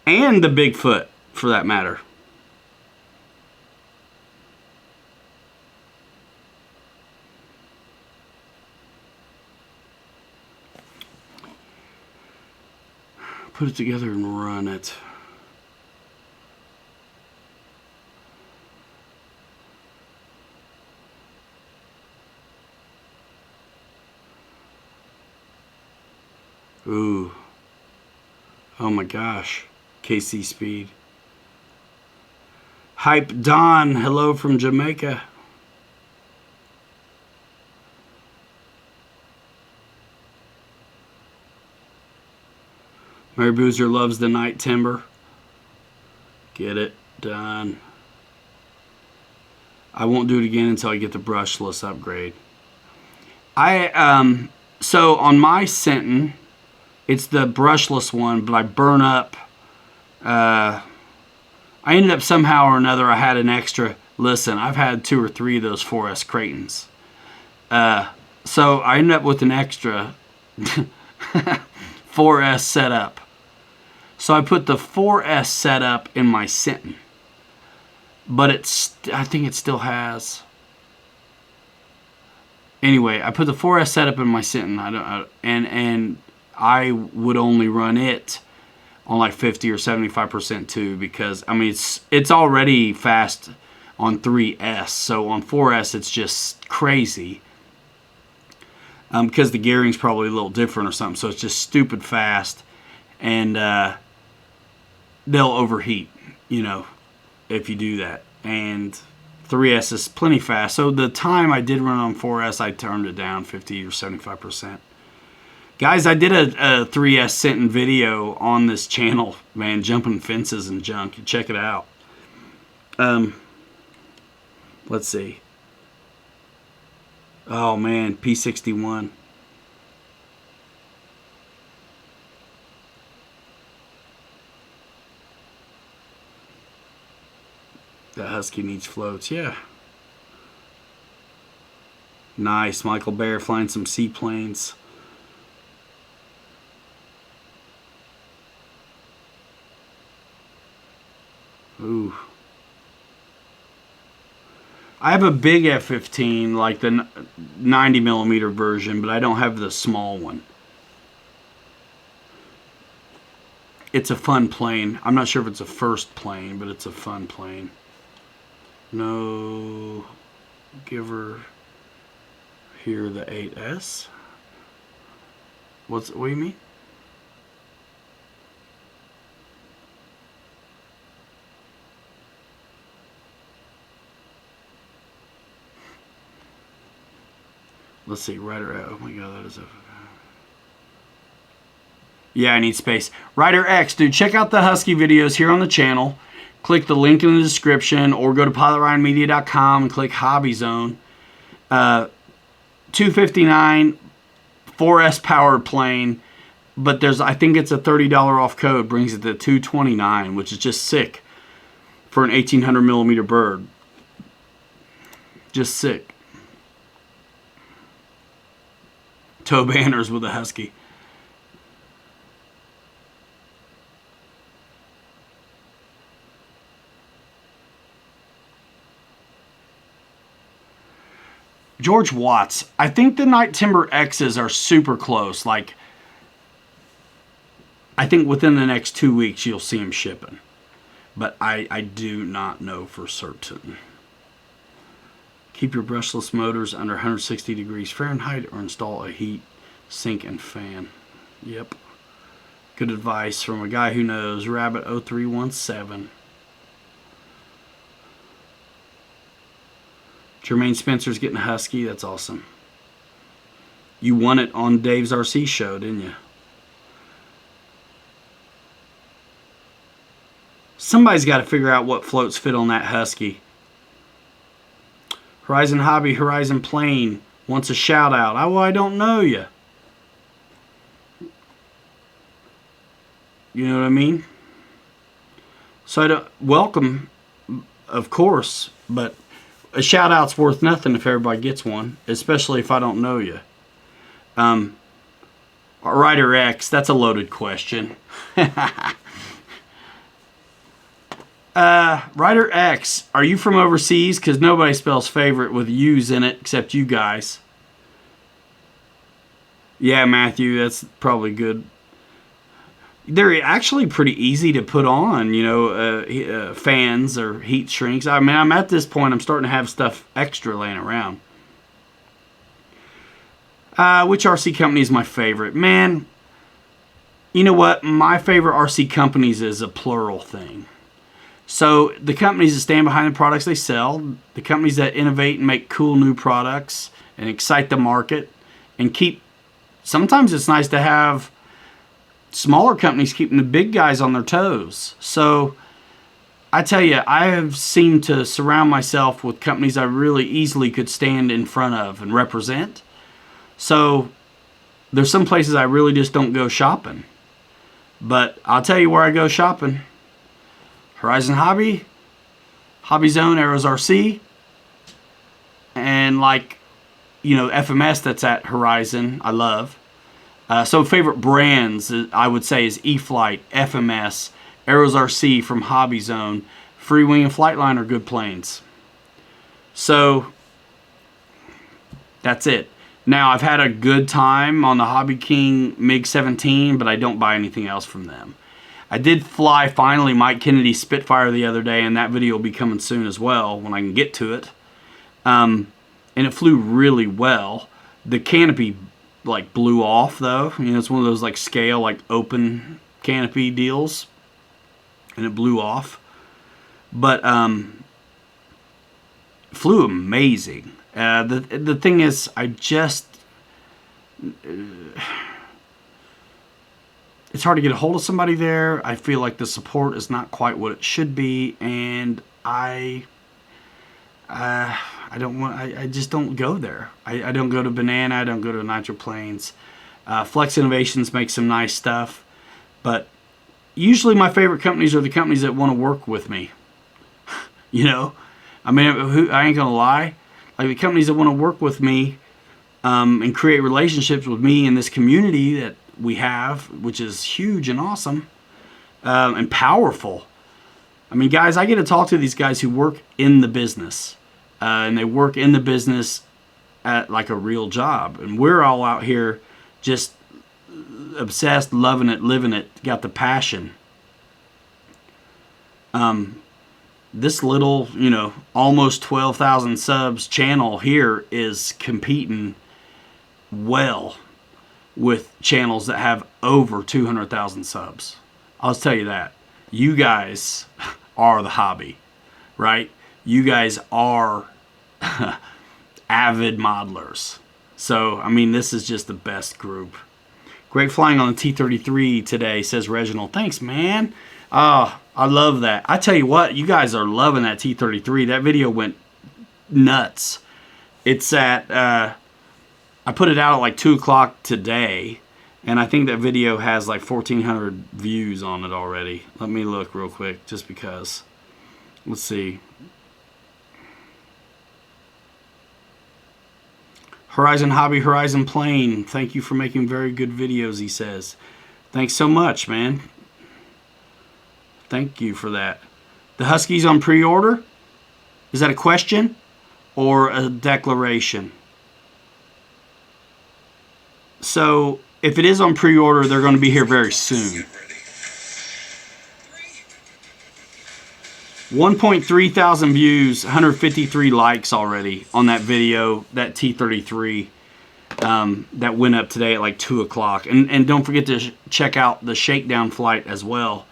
And the Bigfoot, for that matter. Put it together and run it. Ooh. Oh my gosh. KC Speed. Hype Don, hello from Jamaica. Mary Boozer loves the night timber. Get it done. I won't do it again until I get the brushless upgrade. So on my Senton, it's the brushless one, but I burn up. I ended up somehow or another, I had an extra. Listen, I've had 2 or 3 of those 4S Creightons. So I ended up with an extra 4S setup. So I put the 4S setup in my Senton. But I think it still has. Anyway, I put the 4S setup in my Senton. And I would only run it on like 50 or 75% too, because I mean it's already fast on 3S. So on 4S it's just crazy. Because the gearing's probably a little different or something, so it's just stupid fast, and they'll overheat, you know, if you do that. And 3S is plenty fast. So the time I did run on 4S, I turned it down 50 or 75%. Guys, I did a 3S Senton video on this channel, man, jumping fences and junk. You check it out. Let's see. Oh man, P61. The Husky needs floats, yeah. Nice, Michael Bear flying some seaplanes. Ooh. I have a big F-15, like the 90mm version, but I don't have the small one. It's a fun plane. I'm not sure if it's a first plane, but it's a fun plane. No giver here, the 8S. What do you mean? Let's see, Rider. Oh my god, that is a. Yeah, I need space. Rider X, dude, check out the Husky videos here on the channel. Click the link in the description, or go to pilotryanmedia.com and click Hobby Zone. 259 4S powered plane, but I think it's a $30 off code, brings it to 229, which is just sick for an 1800mm bird. Just sick. Tow banners with a Husky. George Watts. I think the Night Timber X's are super close. Like, I think within the next 2 weeks you'll see them shipping. But I do not know for certain. Keep your brushless motors under 160 degrees Fahrenheit or install a heat sink and fan. Yep. Good advice from a guy who knows. Rabbit 0317. Jermaine Spencer's getting a Husky. That's awesome. You won it on Dave's RC show, didn't you? Somebody's got to figure out what floats fit on that Husky. Horizon Hobby, Horizon Plane wants a shout out. Oh, well, I don't know you. You know what I mean? So I don't, welcome, of course, but a shout out's worth nothing if everybody gets one, especially if I don't know you. Rider X, that's a loaded question. Rider X, are you from overseas? Because nobody spells favorite with U's in it except you guys. Yeah, Matthew, that's probably good. They're actually pretty easy to put on, you know, fans or heat shrinks. I mean, I'm at this point, I'm starting to have stuff extra laying around. Which RC company is my favorite? Man, you know what? My favorite RC companies is a plural thing. So the companies that stand behind the products they sell, the companies that innovate and make cool new products and excite the market and keep, sometimes it's nice to have smaller companies keeping the big guys on their toes. So I tell you, I have seemed to surround myself with companies I really easily could stand in front of and represent. So there's some places I really just don't go shopping. But I'll tell you where I go shopping. Horizon Hobby, Hobby Zone, Arrows RC, and like, you know, FMS that's at Horizon, I love. So favorite brands, I would say, is E-Flite, FMS, Arrows RC from Hobby Zone, Free Wing and Flightline are good planes. So that's it. Now, I've had a good time on the Hobby King MiG-17, but I don't buy anything else from them. I did fly, finally, Mike Kennedy's Spitfire the other day, and that video will be coming soon as well when I can get to it. And it flew really well. The canopy, like, blew off, though. You know, it's one of those, like, scale, like, open canopy deals. And it blew off. But, flew amazing. The thing is, I just... it's hard to get a hold of somebody there. I feel like the support is not quite what it should be, and I don't want. I just don't go there. I don't go to Banana. I don't go to Nitro Planes. Flex Innovations makes some nice stuff, but usually my favorite companies are the companies that want to work with me. You know, I mean, I ain't gonna lie. Like the companies that want to work with me and create relationships with me in this community that we have, which is huge and awesome and powerful. I mean, guys, I get to talk to these guys who work in the business, and they work in the business at like a real job, and we're all out here just obsessed, loving it, living it, got the passion. This little, you know, almost 12,000 subs channel here is competing well with channels that have over 200,000 subs. I'll tell you that. You guys are the hobby, right? You guys are avid modelers. So, I mean, this is just the best group. Great flying on the T-33 today, says Reginald. Thanks, man. Oh, I love that. I tell you what, you guys are loving that T-33. That video went nuts. It's at... I put it out at like 2 o'clock today, and I think that video has like 1,400 views on it already. Let me look real quick, just because. Let's see. Horizon Hobby, Horizon Plane. Thank you for making very good videos, he says. Thanks so much, man. Thank you for that. The Huskies on pre-order? Is that a question or a declaration? So, if it is on pre-order, they're going to be here very soon. 1.3 thousand views, 153 likes already on that video, that T-33 that went up today at like 2 o'clock. And don't forget to check out the shakedown flight as well.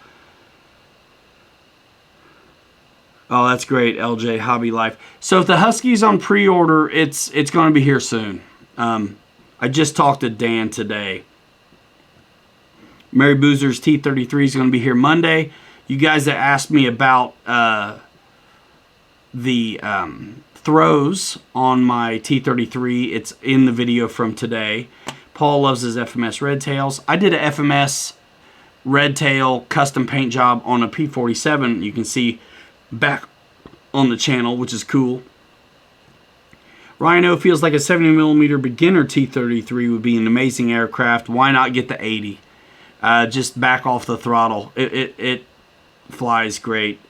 Oh, that's great, LJ Hobby Life. So if the Husky's on pre-order, it's going to be here soon. I just talked to Dan today. Mary Boozer's T-33 is going to be here Monday. You guys that asked me about the throws on my T-33, it's in the video from today. Paul loves his FMS Red Tails. I did a FMS Red Tail custom paint job on a P-47. You can see back on the channel, which is cool. Rhino feels like a 70mm beginner T-33 would be an amazing aircraft. Why not get the 80? Just back off the throttle. It flies great.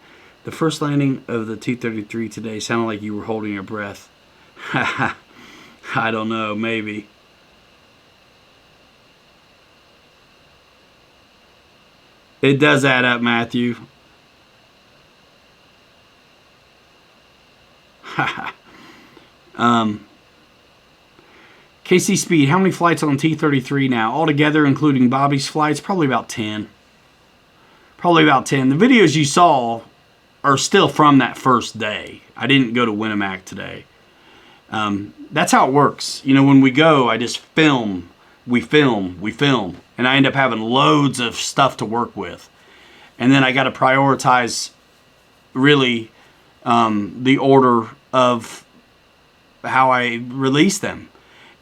The first landing of the T-33 today sounded like you were holding your breath. I don't know, maybe. It does add up, Matthew. KC Speed, how many flights on T-33 now? Altogether, including Bobby's flights, probably about 10. Probably about 10. The videos you saw are still from that first day. I didn't go to Winnemac today. That's how it works. You know, when we go, I just film. We film. And I end up having loads of stuff to work with. And then I got to prioritize, really, the order of how I release them.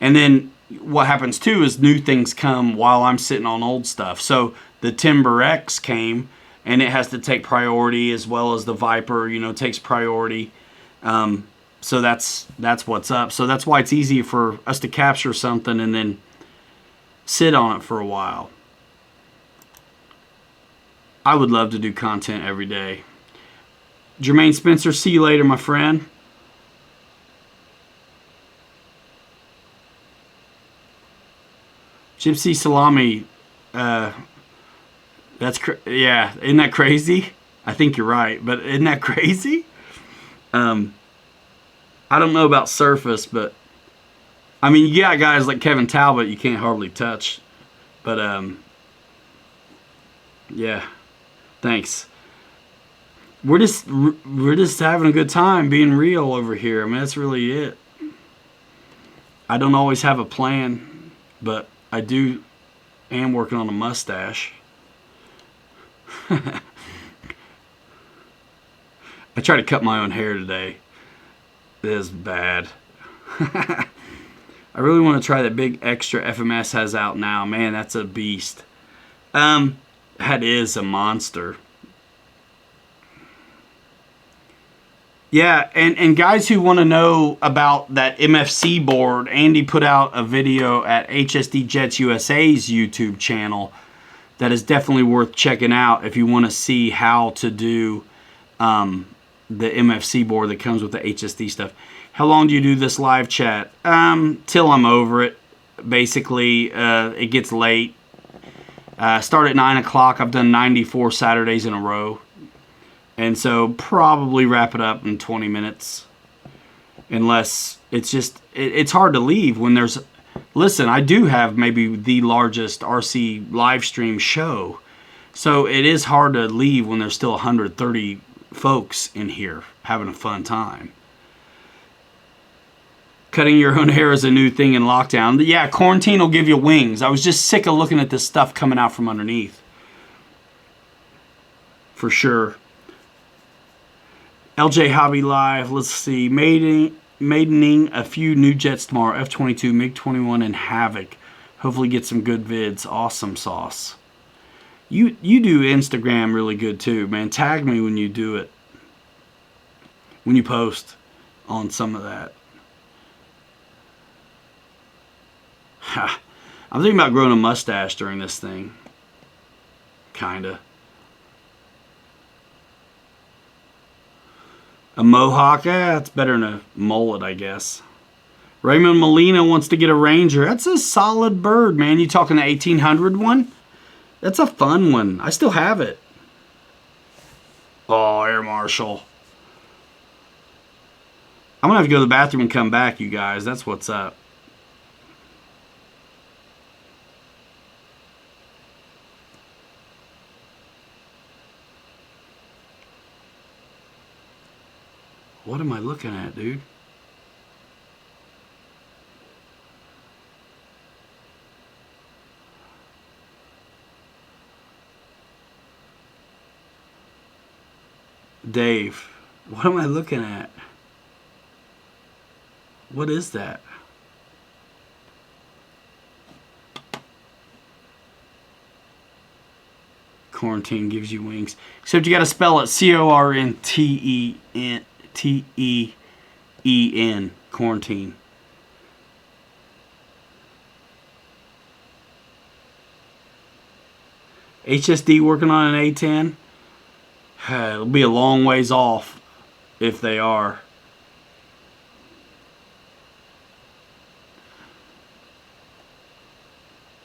And then what happens too is new things come while I'm sitting on old stuff. So the Timber X came and it has to take priority, as well as the Viper, you know, takes priority. So that's what's up. So that's why it's easy for us to capture something and then sit on it for a while. I would love to do content every day. Jermaine Spencer, see you later, my friend. Gypsy Salami, yeah, isn't that crazy? I think you're right, but isn't that crazy? I don't know about Surface, but I mean, you got guys like Kevin Talbot you can't hardly touch, but yeah, thanks. We're just having a good time being real over here. I mean, that's really it. I don't always have a plan, but I am working on a mustache. I tried to cut my own hair today. This is bad. I really want to try that big extra FMS has out now. Man, that's a beast. That is a monster. Yeah, and guys who want to know about that MFC board, Andy put out a video at HSD Jets USA's YouTube channel that is definitely worth checking out if you want to see how to do the MFC board that comes with the HSD stuff. How long do you do this live chat? Till I'm over it. Basically, it gets late. Start at 9 o'clock. I've done 94 Saturdays in a row. And so probably wrap it up in 20 minutes. Unless it's just, it's hard to leave when there's, listen, I do have maybe the largest RC live stream show. So it is hard to leave when there's still 130 folks in here having a fun time. Cutting your own hair is a new thing in lockdown. Yeah, quarantine will give you wings. I was just sick of looking at this stuff coming out from underneath. For sure. LJ Hobby Live, let's see. Maidening a few new jets tomorrow. F-22, MiG-21, and Havoc. Hopefully get some good vids. Awesome sauce. You do Instagram really good too, man. Tag me when you do it. When you post on some of that. I'm thinking about growing a mustache during this thing. Kinda. A mohawk? It's better than a mullet, I guess. Raymond Molina wants to get a Ranger. That's a solid bird, man. You talking the 1800 one? That's a fun one. I still have it. Oh, Air Marshal. I'm going to have to go to the bathroom and come back, you guys. That's what's up. What am I looking at, dude? Dave, what am I looking at? What is that? Quarantine gives you wings. Except you got to spell it Quarantene. Quarantine. HSD working on an A10? It'll be a long ways off if they are.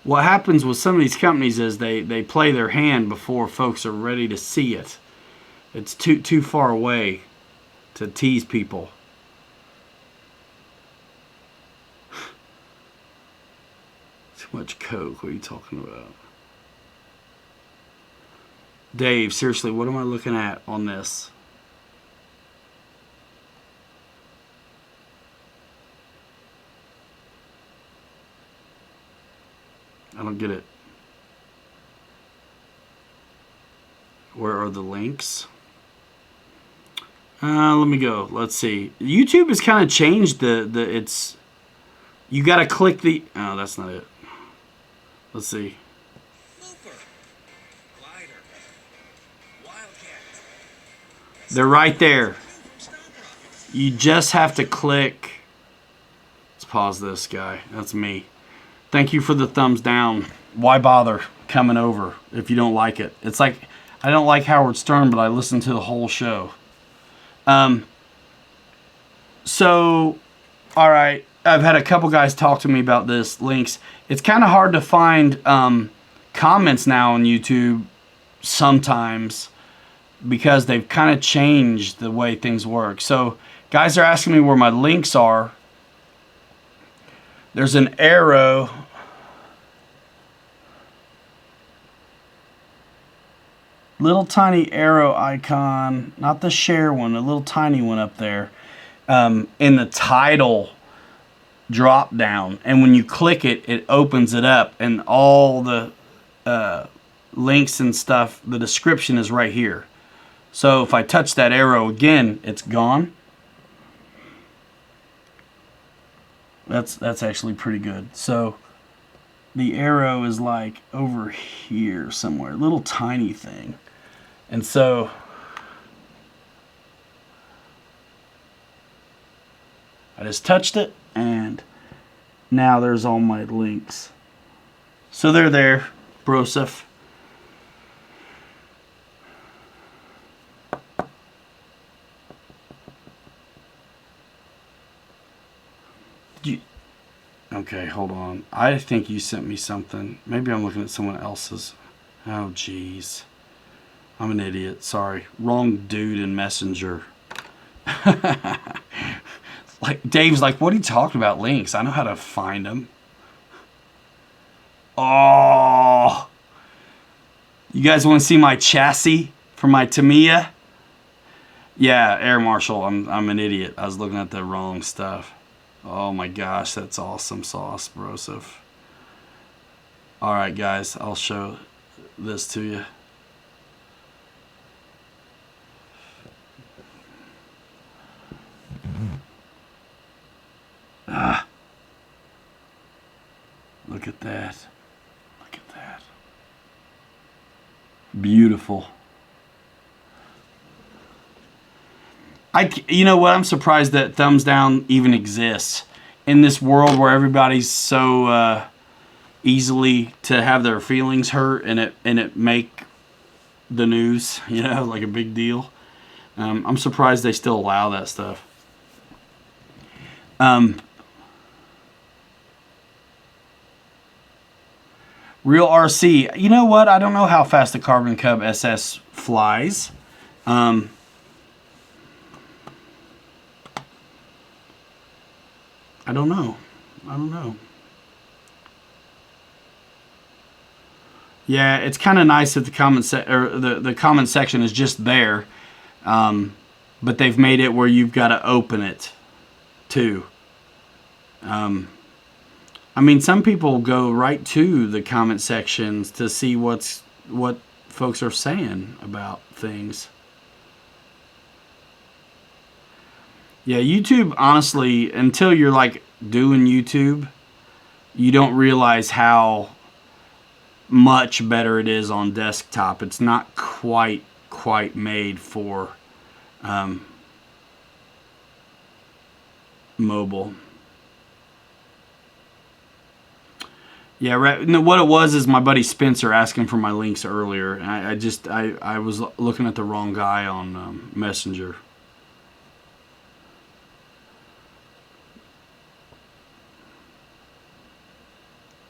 What happens with some of these companies is they play their hand before folks are ready to see it. It's too far away to tease people. Too much coke. What are you talking about? Dave, seriously, what am I looking at on this? I don't get it. Where are the links? Let me go. Let's see. YouTube has kind of changed it's. You got to click the. Oh, that's not it. Let's see. They're right there. You just have to click. Let's pause this, guy. That's me. Thank you for the thumbs down. Why bother coming over if you don't like it? It's like, I don't like Howard Stern, but I listen to the whole show. So, all right. I've had a couple guys talk to me about this, links. It's kind of hard to find comments now on YouTube sometimes because they've kind of changed the way things work. So, guys are asking me where my links are. There's an arrow. Little tiny arrow icon, not the share one, a little tiny one up there in the title drop down. And when you click it, it opens it up and all the links and stuff, the description is right here. So if I touch that arrow again, it's gone. That's actually pretty good. So the arrow is like over here somewhere, little tiny thing. And so I just touched it and now there's all my links. So they're there, Broseph. Okay, hold on. I think you sent me something. Maybe I'm looking at someone else's. Oh, jeez. I'm an idiot. Sorry. Wrong dude in Messenger. Like Dave's like, what are you talking about? Links. I know how to find them. Oh. You guys want to see my chassis for my Tamiya? Yeah, Air Marshal. I'm an idiot. I was looking at the wrong stuff. Oh my gosh, that's awesome sauce, Broseph. Alright guys, I'll show this to you. Ah. Look at that. Look at that. Beautiful. You know what? I'm surprised that thumbs down even exists in this world where everybody's so easily to have their feelings hurt and it make the news, you know, like a big deal. I'm surprised they still allow that stuff. Real RC. You know what? I don't know how fast the Carbon Cub SS flies. Um, I don't know. I don't know. Yeah, it's kind of nice that the the comment section is just there, but they've made it where you've got to open it too. I mean, some people go right to the comment sections to see what folks are saying about things. Yeah, YouTube, honestly, until you're like doing YouTube, you don't realize how much better it is on desktop. It's not quite made for mobile. Yeah, right. No, what it was is my buddy Spencer asking for my links earlier. And I was looking at the wrong guy on Messenger.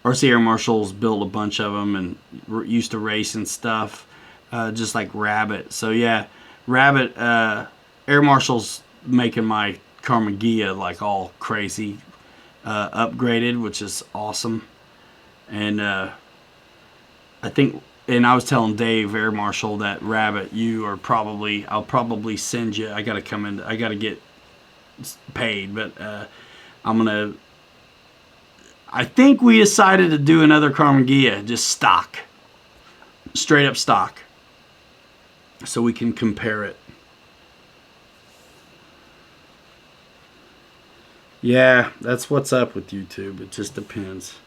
RC Air Marshals built a bunch of them and used to race and stuff, just like Rabbit. So yeah, Rabbit Air Marshals making my Carmagia like all crazy, upgraded, which is awesome. And I think, and I was telling Dave Air Marshal that Rabbit, I'll probably send you. I gotta come in. I gotta get paid, but I think we decided to do another Carmagia, just stock, straight up stock, so we can compare it. Yeah, that's what's up with YouTube. It just depends.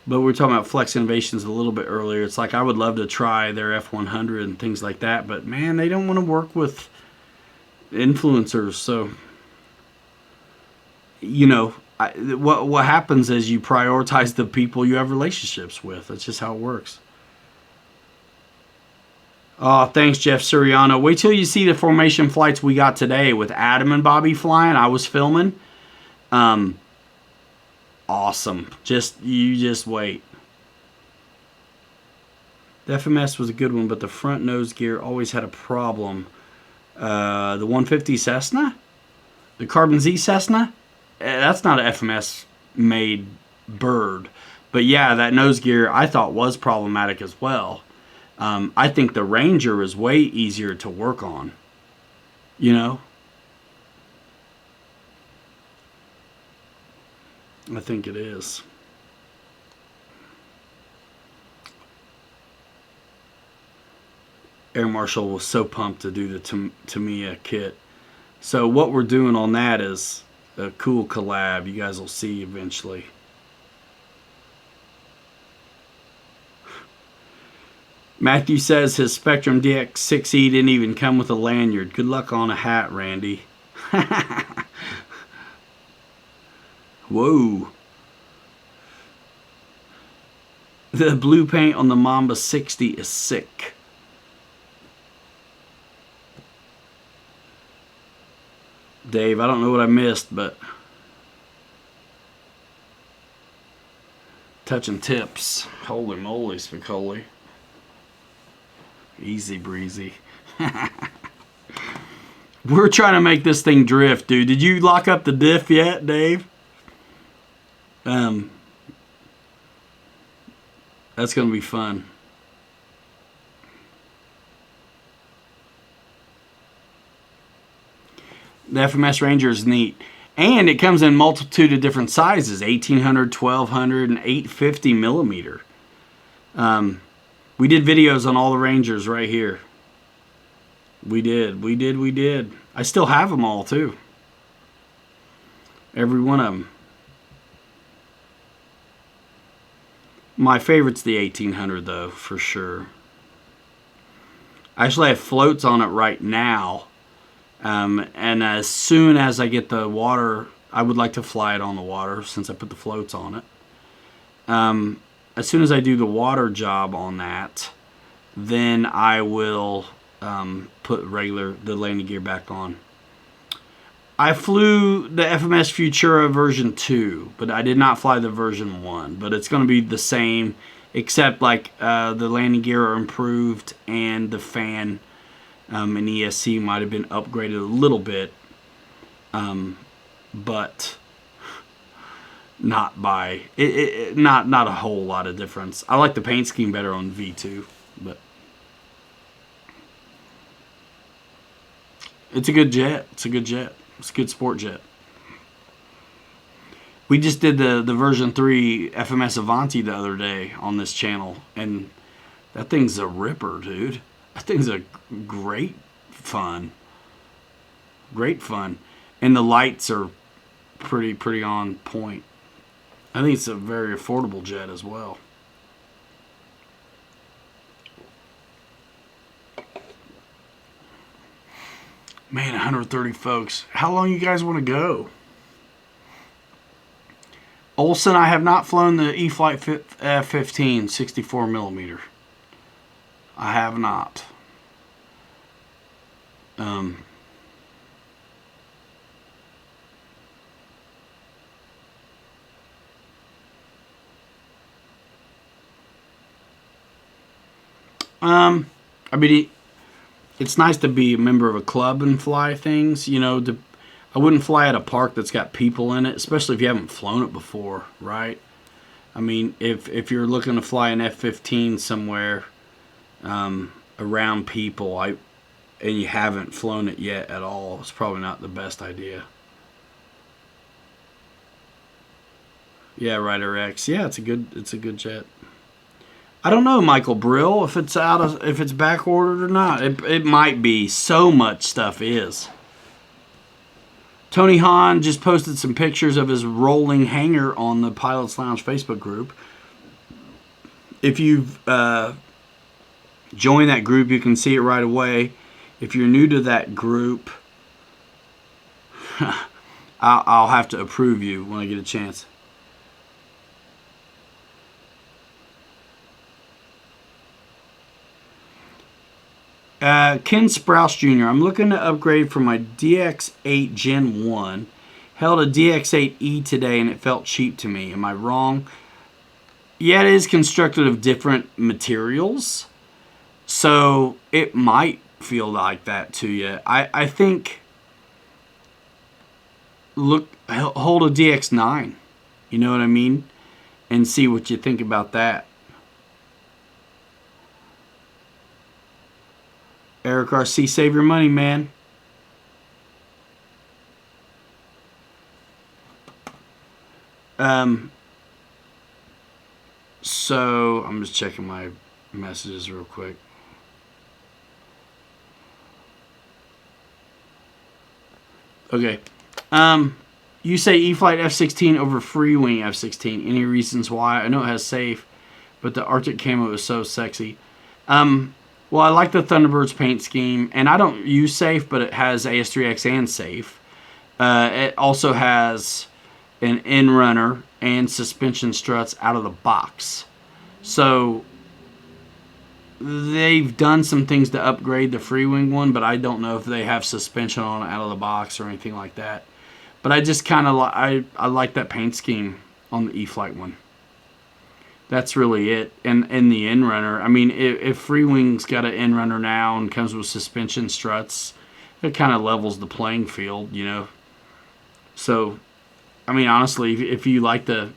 But we were talking about Flex Innovations a little bit earlier. It's like I would love to try their F100 and things like that, but man, they don't want to work with influencers. So, you know, what happens is you prioritize the people you have relationships with. That's just how it works. Oh, thanks, Jeff Suriano. Wait till you see the formation flights we got today with Adam and Bobby flying. I was filming. Awesome. You just wait. The FMS was a good one, but the front nose gear always had a problem. The 150 Cessna? The Carbon Z Cessna? That's not an FMS made bird. But yeah, that nose gear I thought was problematic as well. I think the Ranger is way easier to work on. You know? I think it is. Air Marshal was so pumped to do the Tamiya kit. So what we're doing on that is a cool collab. You guys will see eventually. Matthew says his Spectrum DX6E didn't even come with a lanyard. Good luck on a hat, Randy. Whoa. The blue paint on the Mamba 60 is sick. Dave, I don't know what I missed, but touching tips. Holy moly, Spicoli. Easy breezy. We're trying to make this thing drift, dude. Did you lock up the diff yet, Dave? That's going to be fun. The FMS Ranger is neat. And it comes in multitude of different sizes. 1800, 1200, and 850 millimeter. We did videos on all the Rangers right here. We did. I still have them all, too. Every one of them. My favorite's the 1800, though, for sure. I actually have floats on it right now. And as soon as I get the water, I would like to fly it on the water since I put the floats on it. As soon as I do the water job on that, then I will put the landing gear back on. I flew the FMS Futura version 2, but I did not fly the version 1. But it's going to be the same. except like the landing gear are improved and the fan and ESC might have been upgraded a little bit, but not by not a whole lot of difference. I like the paint scheme better on V2, but it's a good jet. It's a good jet. It's a good sport jet. We just did the version 3 FMS Avanti the other day on this channel, and that thing's a ripper, dude. That thing's a great fun. Great fun. And the lights are pretty on point. I think it's a very affordable jet as well. Man, 130 folks. How long you guys want to go? Olson, I have not flown the E-Flight F-15 64 millimeter. I have not. I mean, it's nice to be a member of a club and fly things. You know, I wouldn't fly at a park that's got people in it, especially if you haven't flown it before, right? I mean, if you're looking to fly an F-15 somewhere around people, and you haven't flown it yet at all, it's probably not the best idea. Yeah, Ryder X. Yeah, it's a good jet. I don't know, Michael Brill, if it's back ordered or not. It might be. So much stuff is. Tony Hahn just posted some pictures of his rolling hangar on the Pilots Lounge Facebook group. If you've joined that group, you can see it right away. If you're new to that group, I'll have to approve you when I get a chance. Ken Sprouse Jr. I'm looking to upgrade from my DX8 Gen 1. Held a DX8E today and it felt cheap to me. Am I wrong? Yeah, it is constructed of different materials. So it might feel like that to you. I think hold a DX9. You know what I mean? And see what you think about that. Eric RC, save your money, man. So I'm just checking my messages real quick. Okay. You say E-Flight F-16 over Freewing F-16. Any reasons why? I know it has safe, but the Arctic camo is so sexy. Well, I like the Thunderbird's paint scheme, and I don't use safe, but it has AS3X and safe. It also has an end runner and suspension struts out of the box. So they've done some things to upgrade the Freewing one, but I don't know if they have suspension on it out of the box or anything like that. But I just kind of I like that paint scheme on the E-Flight one. That's really it. And the end runner, I mean, if Freewing's got an end runner now and comes with suspension struts, it kind of levels the playing field, you know. So, I mean, honestly, if you like the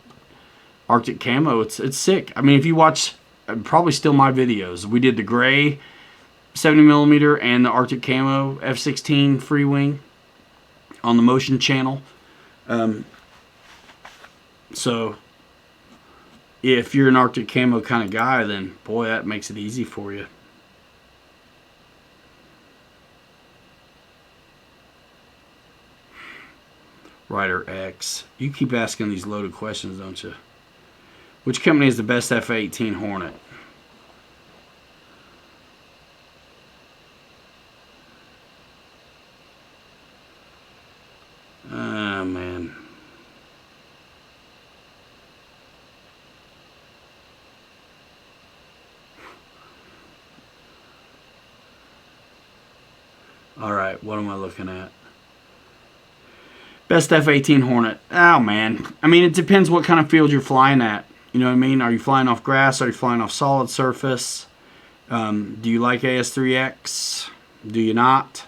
Arctic camo, it's sick. I mean, if you watch probably still my videos, we did the gray 70mm and the Arctic camo F-16 Freewing on the Motion channel. So if you're an Arctic camo kind of guy, then boy, that makes it easy for you. Ryder X. You keep asking these loaded questions, don't you? Which company is the best F-18 Hornet? Oh, man. Alright, what am I looking at? Best F-18 Hornet. Oh, man. I mean, it depends what kind of field you're flying at. You know what I mean? Are you flying off grass? Are you flying off solid surface? Do you like AS3X? Do you not?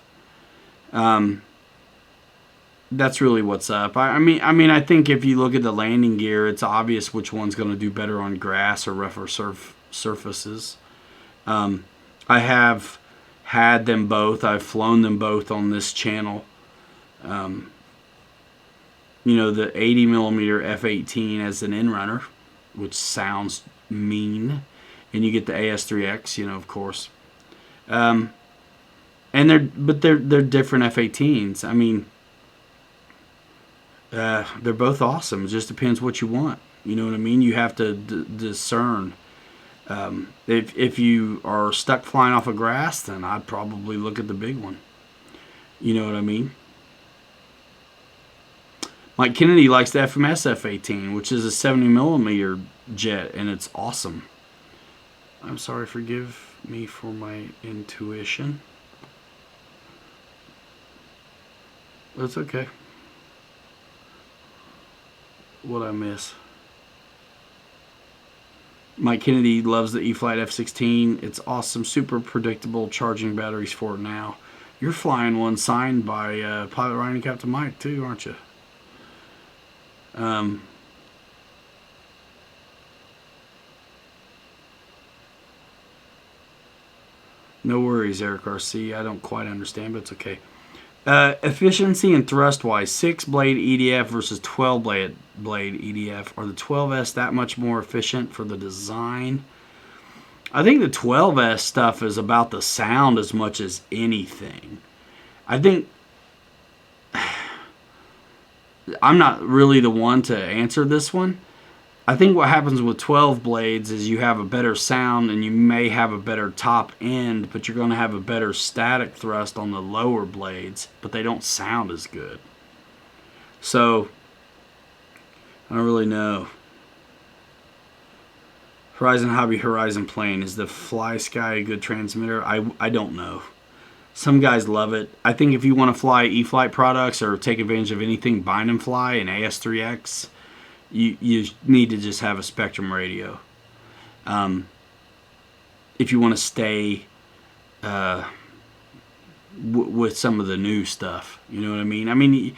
That's really what's up. I mean, I think if you look at the landing gear, it's obvious which one's going to do better on grass or rougher surfaces. I have had them both. I've flown them both on this channel. You know, the 80 millimeter F-18 as an in-runner, which sounds mean, and you get the AS3X, you know, of course. And they're different F-18s. I mean, they're both awesome. It just depends what you want. You know what I mean? You have to discern. If you are stuck flying off of grass, then I'd probably look at the big one. You know what I mean? Mike Kennedy likes the FMS F-18, which is a 70 millimeter jet, and it's awesome. I'm sorry, forgive me for my intuition. That's okay. What'd I miss? Mike Kennedy loves the E-flite F-16. It's awesome, super predictable, charging batteries for it now. You're flying one signed by Pilot Ryan and Captain Mike too, aren't you? No worries, Eric RC. I don't quite understand, but it's okay. Efficiency and thrust-wise, 6-blade EDF versus 12-blade EDF. Are the 12S that much more efficient for the design? I think the 12S stuff is about the sound as much as anything. I think I'm not really the one to answer this one. I think what happens with 12 blades is you have a better sound and you may have a better top end, but you're going to have a better static thrust on the lower blades, but they don't sound as good. So, I don't really know. Horizon Hobby, Horizon Plane. Is the Fly Sky a good transmitter? I don't know. Some guys love it. I think if you want to fly E-flite products or take advantage of anything Bind and Fly and AS3X, you need to just have a Spectrum radio. If you want to stay with some of the new stuff, you know what I mean? I mean,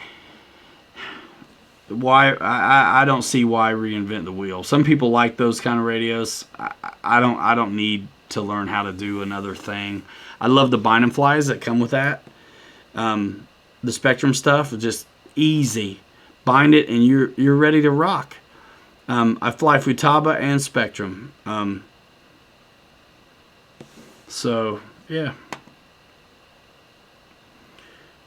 why? I don't see why reinvent the wheel. Some people like those kind of radios. I don't need to learn how to do another thing. I love the Bind and Flies that come with that. The Spectrum stuff is just easy. Bind it and you're ready to rock. I fly Futaba and Spectrum. So yeah.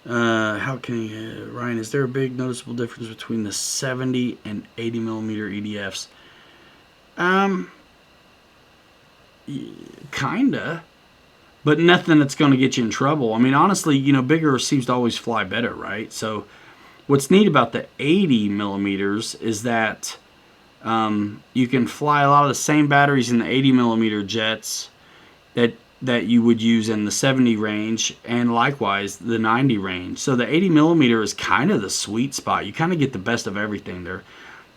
How can you, Ryan? Is there a big noticeable difference between the 70 and 80 millimeter EDFs? Kinda, but nothing that's going to get you in trouble. I mean, honestly, you know, bigger seems to always fly better, right? So, what's neat about the 80 millimeters is that you can fly a lot of the same batteries in the 80 millimeter jets that you would use in the 70 range, and likewise the 90 range. So the 80 millimeter is kind of the sweet spot. You kind of get the best of everything.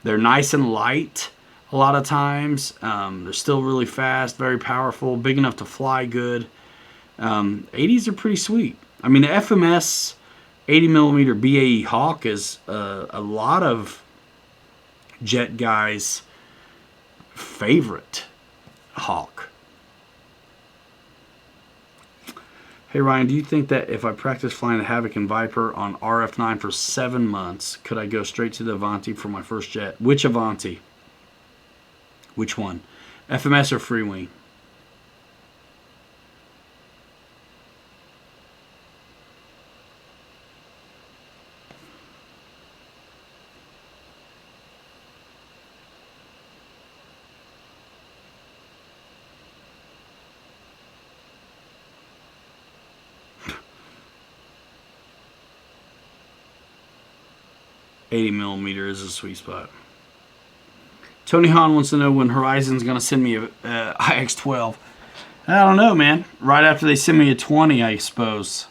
They're nice and light a lot of times. They're still really fast, very powerful, big enough to fly good. 80s are pretty sweet. I mean, the FMS 80 millimeter BAE Hawk is a lot of jet guys' favorite Hawk. Hey Ryan, do you think that if I practice flying the Havoc and Viper on RF9 for 7 months, could I go straight to the Avanti for my first jet? Which Avanti? Which one? FMS or Freewing? .80 millimeter is a sweet spot. Tony Hahn wants to know when Horizon's going to send me a IX-12. I don't know, man. Right after they send me a 20, I suppose.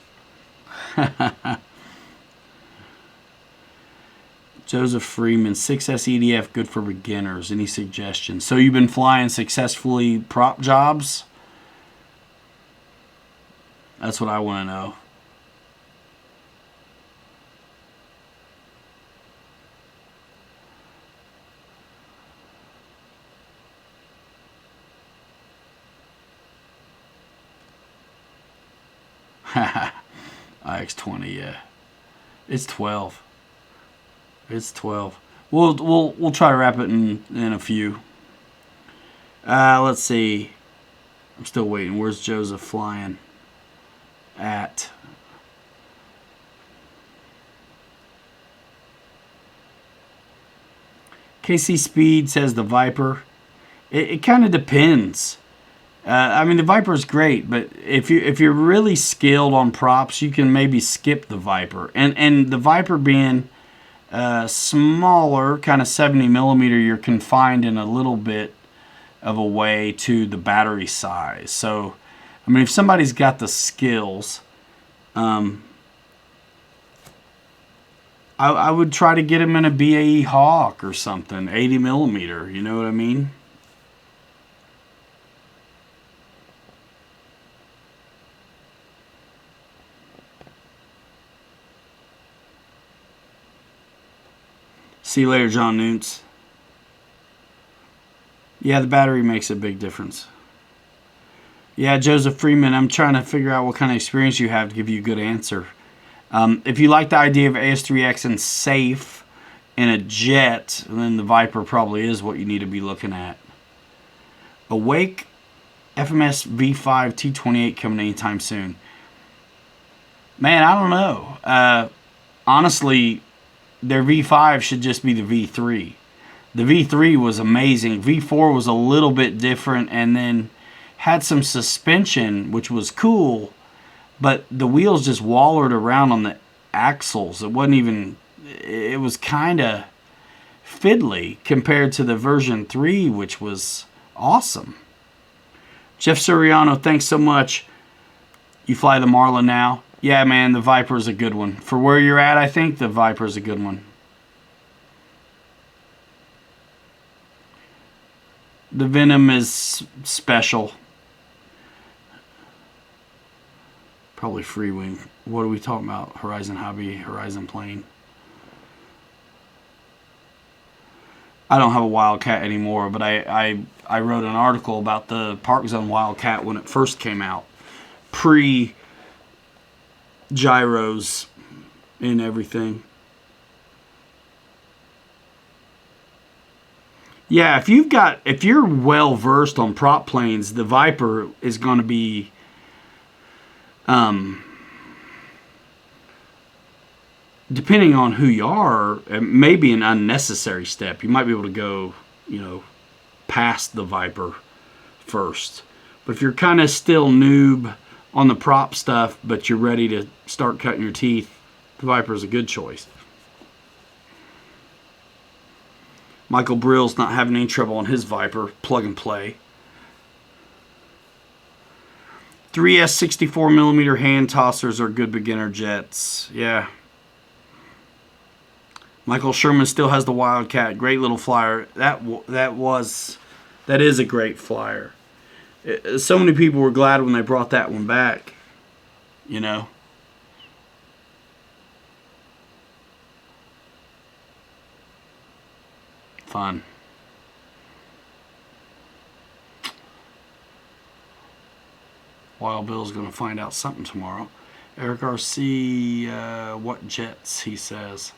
Joseph Freeman, 6S EDF, good for beginners. Any suggestions? So you've been flying successfully prop jobs? That's what I want to know. IX-20, yeah. It's 12. It's 12. We'll try to wrap it in a few. Let's see. I'm still waiting. Where's Joseph flying at? KC Speed says the Viper. It kind of depends. I mean, the Viper is great, but if you're really skilled on props, you can maybe skip the Viper. And the Viper being smaller, kind of 70 millimeter, you're confined in a little bit of a way to the battery size. So, I mean, if somebody's got the skills, I would try to get him in a BAE Hawk or something, 80 millimeter. You know what I mean? See you later, John Noontz. Yeah, the battery makes a big difference. Yeah, Joseph Freeman, I'm trying to figure out what kind of experience you have to give you a good answer. If you like the idea of AS3X and safe in a jet, then the Viper probably is what you need to be looking at. Awake FMS V5 T28 coming anytime soon. Man, I don't know. Honestly, their V5 should just be the V3. The V3 was amazing. V4 was a little bit different and then had some suspension, which was cool, but the wheels just wallered around on the axles. It wasn't even, it was kind of fiddly compared to the version 3, which was awesome. Jeff Suriano, thanks so much. You fly the Marlin now? Yeah, man, the Viper is a good one. For where you're at, I think the Viper is a good one. The Venom is special. Probably free wing. What are we talking about? Horizon Hobby, Horizon Plane. I don't have a Wildcat anymore, but I wrote an article about the Park Zone Wildcat when it first came out. Pre-gyros and everything. Yeah, if you're well versed on prop planes, the Viper is going to be depending on who you are, it may be an unnecessary step. You might be able to go, past the Viper first. But if you're kind of still noob on the prop stuff, but you're ready to start cutting your teeth, the Viper is a good choice. Michael Brill's not having any trouble on his Viper. Plug and play. 3S 64mm hand tossers are good beginner jets. Yeah. Michael Sherman still has the Wildcat. Great little flyer. That is a great flyer. So many people were glad when they brought that one back. Fun. Wild Bill's going to find out something tomorrow. Eric RC, what jets, he says.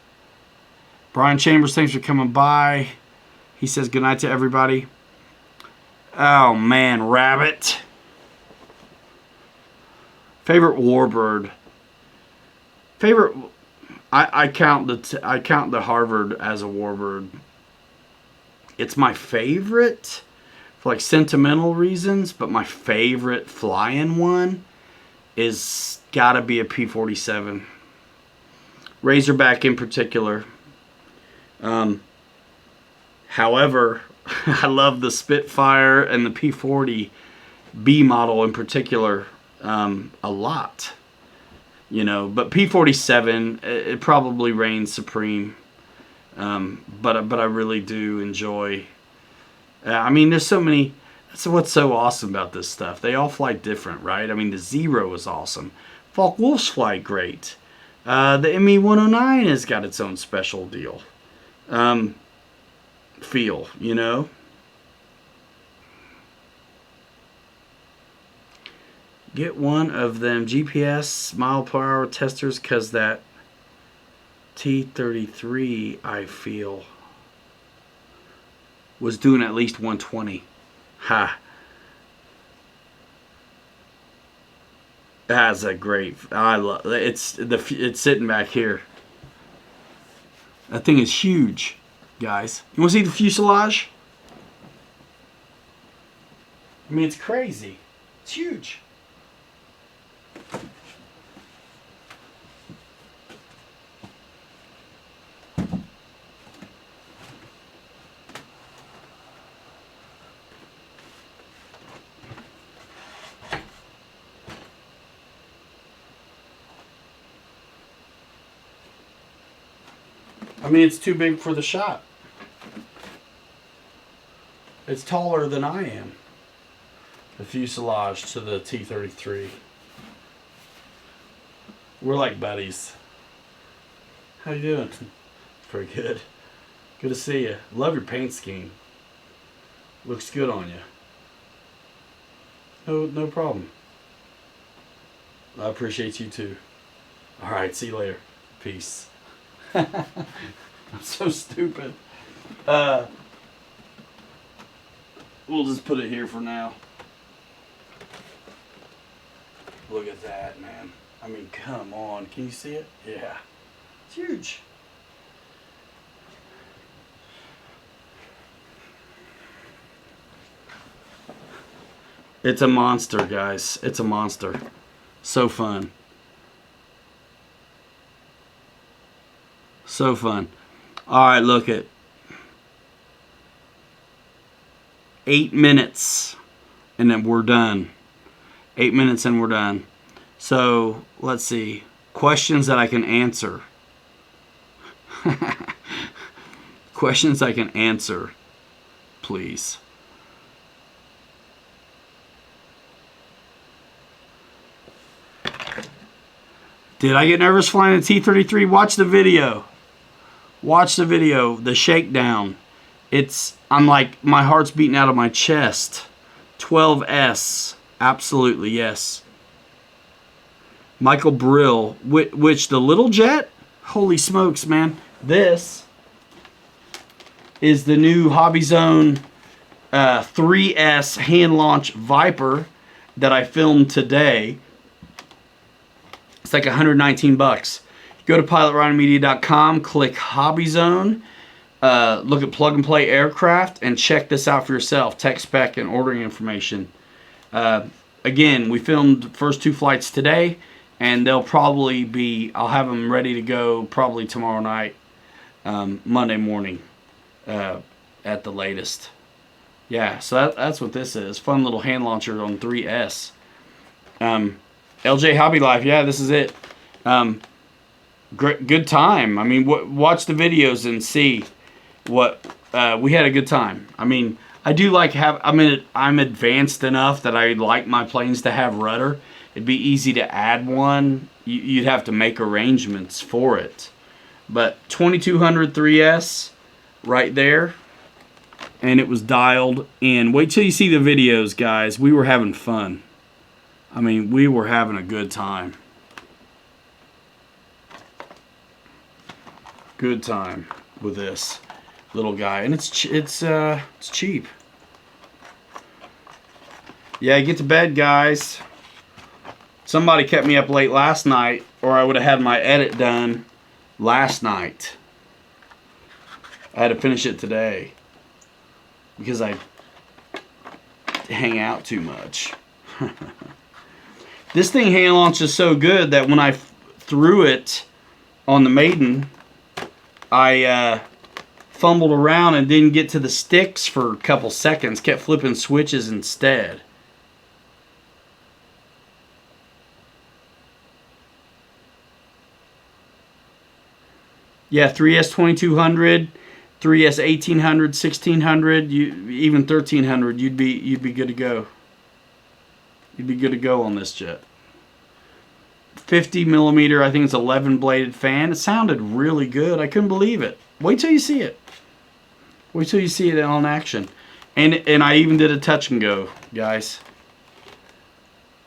Brian Chambers, thanks for coming by. He says good night to everybody. Oh, man, Rabbit. Favorite warbird. Favorite, I count the Harvard as a warbird. It's my favorite for like sentimental reasons, but my favorite flying one is gotta be a P-47. Razorback in particular. However, I love the Spitfire and the P-40B model in particular a lot. But P-47, it probably reigns supreme. But I really do enjoy. I mean, there's so many. That's what's so awesome about this stuff. They all fly different, right? I mean, the Zero is awesome. Falk Wolfs fly great. The ME 109 has got its own special deal. Feel, you know? Get one of them GPS mile per hour testers, because that T-33, I feel, was doing at least 120. Ha. That's a great. I love it's sitting back here. That thing is huge, guys. You want to see the fuselage? I mean, it's crazy. It's huge. I mean, it's too big for the shot. It's taller than I am. The fuselage to the T-33. We're like buddies. How you doing? Pretty good. Good to see you. Love your paint scheme. Looks good on you. No problem. I appreciate you too. All right, see you later. Peace. I'm so stupid. We'll just put it here for now. Look at that, man. I mean, come on. Can you see it? Yeah. It's huge. It's a monster, guys. It's a monster. So fun. So fun. All right, look at 8 minutes and then we're done. 8 minutes and we're done. So let's see. Questions that I can answer. Questions I can answer, please. Did I get nervous flying a T-33? Watch the video. Watch the video. The shakedown. I'm like, my heart's beating out of my chest. 12S. Absolutely, yes. Michael Brill. Which the little jet? Holy smokes, man. This is the new Hobby Zone 3S hand launch Viper that I filmed today. It's like $119. Go to pilotryanmedia.com, click Hobby Zone, look at Plug and Play Aircraft, and check this out for yourself. Tech spec and ordering information. Again, we filmed the first 2 flights today, and they'll probably be, I'll have them ready to go probably tomorrow night, Monday morning at the latest. Yeah, so that's what this is. Fun little hand launcher on 3S. LJ Hobby Life, yeah, this is it. Good time. I mean, watch the videos and see what we had a good time. I mean, I do like I'm advanced enough that I like my planes to have rudder. It'd be easy to add one. You'd have to make arrangements for it. But 2200 3S right there, and it was dialed in. Wait till you see the videos, guys. We were having fun. I mean, we were having a good time. Good time with this little guy, and it's cheap. Yeah, get to bed, guys. Somebody kept me up late last night, or I would have had my edit done last night. I had to finish it today because I hang out too much. This thing hand launches so good that when I threw it on the Maiden, I fumbled around and didn't get to the sticks for a couple seconds. Kept flipping switches instead. Yeah, 3S 2200, 3S 1800, 1600, even 1300. You'd be good to go. You'd be good to go on this jet. 50 millimeter, I think it's 11 bladed fan. It sounded really good. I couldn't believe it. Wait till you see it. Wait till you see it on action. And I even did a touch and go, guys.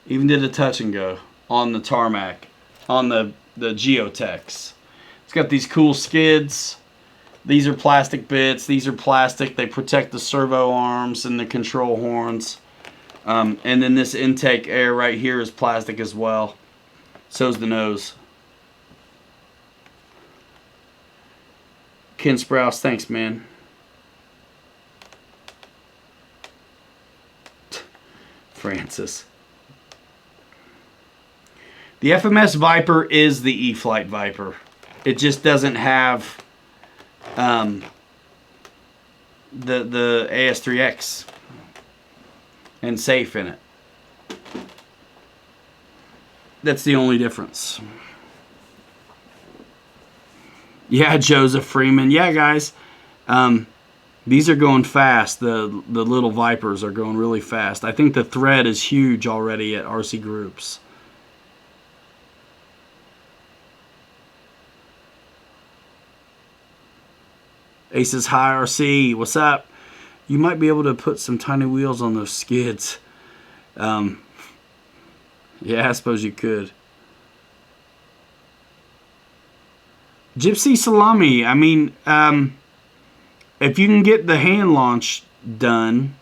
Even did a touch and go on the tarmac, on the Geotex. It's got these cool skids. These are plastic bits. These are plastic. They protect the servo arms and the control horns. And then this intake air right here is plastic as well. So's the nose. Ken Sprouse, thanks, man. Francis. The FMS Viper is the E-Flight Viper. It just doesn't have the AS3X and safe in it. That's the only difference. Yeah, Joseph Freeman. Yeah, guys. These are going fast. The little Vipers are going really fast. I think the thread is huge already at RC Groups. Aces High RC, what's up? You might be able to put some tiny wheels on those skids. Yeah, I suppose you could. Gypsy Salami, I mean, if you can get the hand launch done,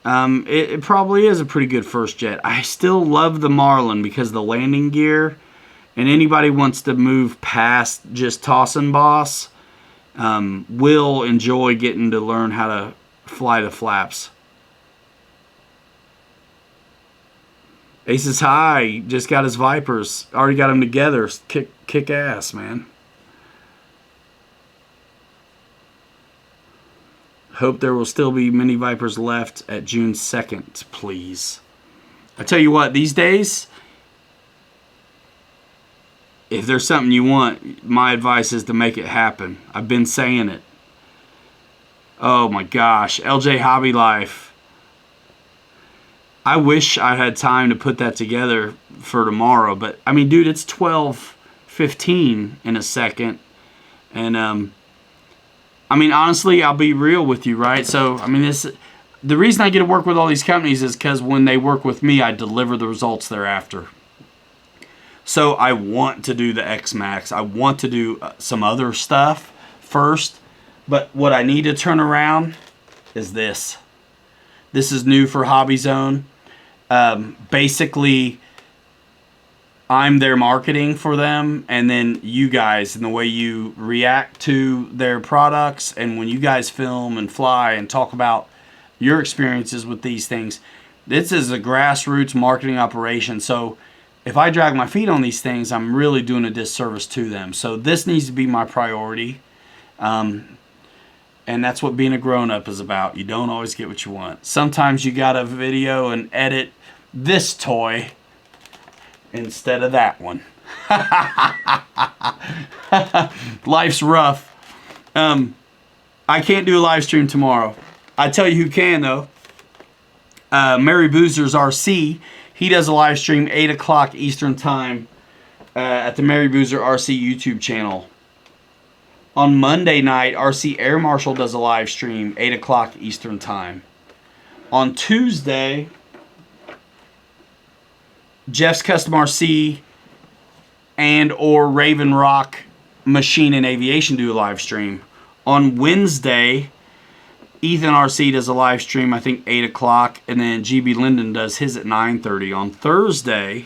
it probably is a pretty good first jet. I still love the Marlin because of the landing gear, and anybody wants to move past just toss and boss will enjoy getting to learn how to fly the flaps. Aces High just got his Vipers. Already got them together. Kick ass, man. Hope there will still be many Vipers left at June 2nd, please. I tell you what, these days, if there's something you want, my advice is to make it happen. I've been saying it. Oh my gosh, LJ Hobby Life. I wish I had time to put that together for tomorrow, but I mean, dude, it's 12:15 in a second, and I mean, honestly, I'll be real with you, right? So, I mean, the reason I get to work with all these companies is because when they work with me, I deliver the results thereafter. So, I want to do the X-Max. I want to do some other stuff first. But what I need to turn around is this. This is new for Hobby Zone. Basically, I'm their marketing for them, and then you guys and the way you react to their products, and when you guys film and fly and talk about your experiences with these things. This is a grassroots marketing operation. So if I drag my feet on these things, I'm really doing a disservice to them. So this needs to be my priority. And that's what being a grown-up is about. You don't always get what you want. Sometimes you gotta video and edit this toy instead of that one. Life's rough. I can't do a live stream tomorrow. I tell you who can, though. Mary Boozer's RC. He does a live stream 8 o'clock Eastern Time at the Mary Boozer RC YouTube channel. On Monday night, RC Air Marshal does a live stream, 8 o'clock Eastern Time. On Tuesday, Jeff's Custom RC and or Raven Rock Machine and Aviation do a live stream. On Wednesday, Ethan RC does a live stream, I think 8 o'clock, and then GB Linden does his at 9:30. On Thursday,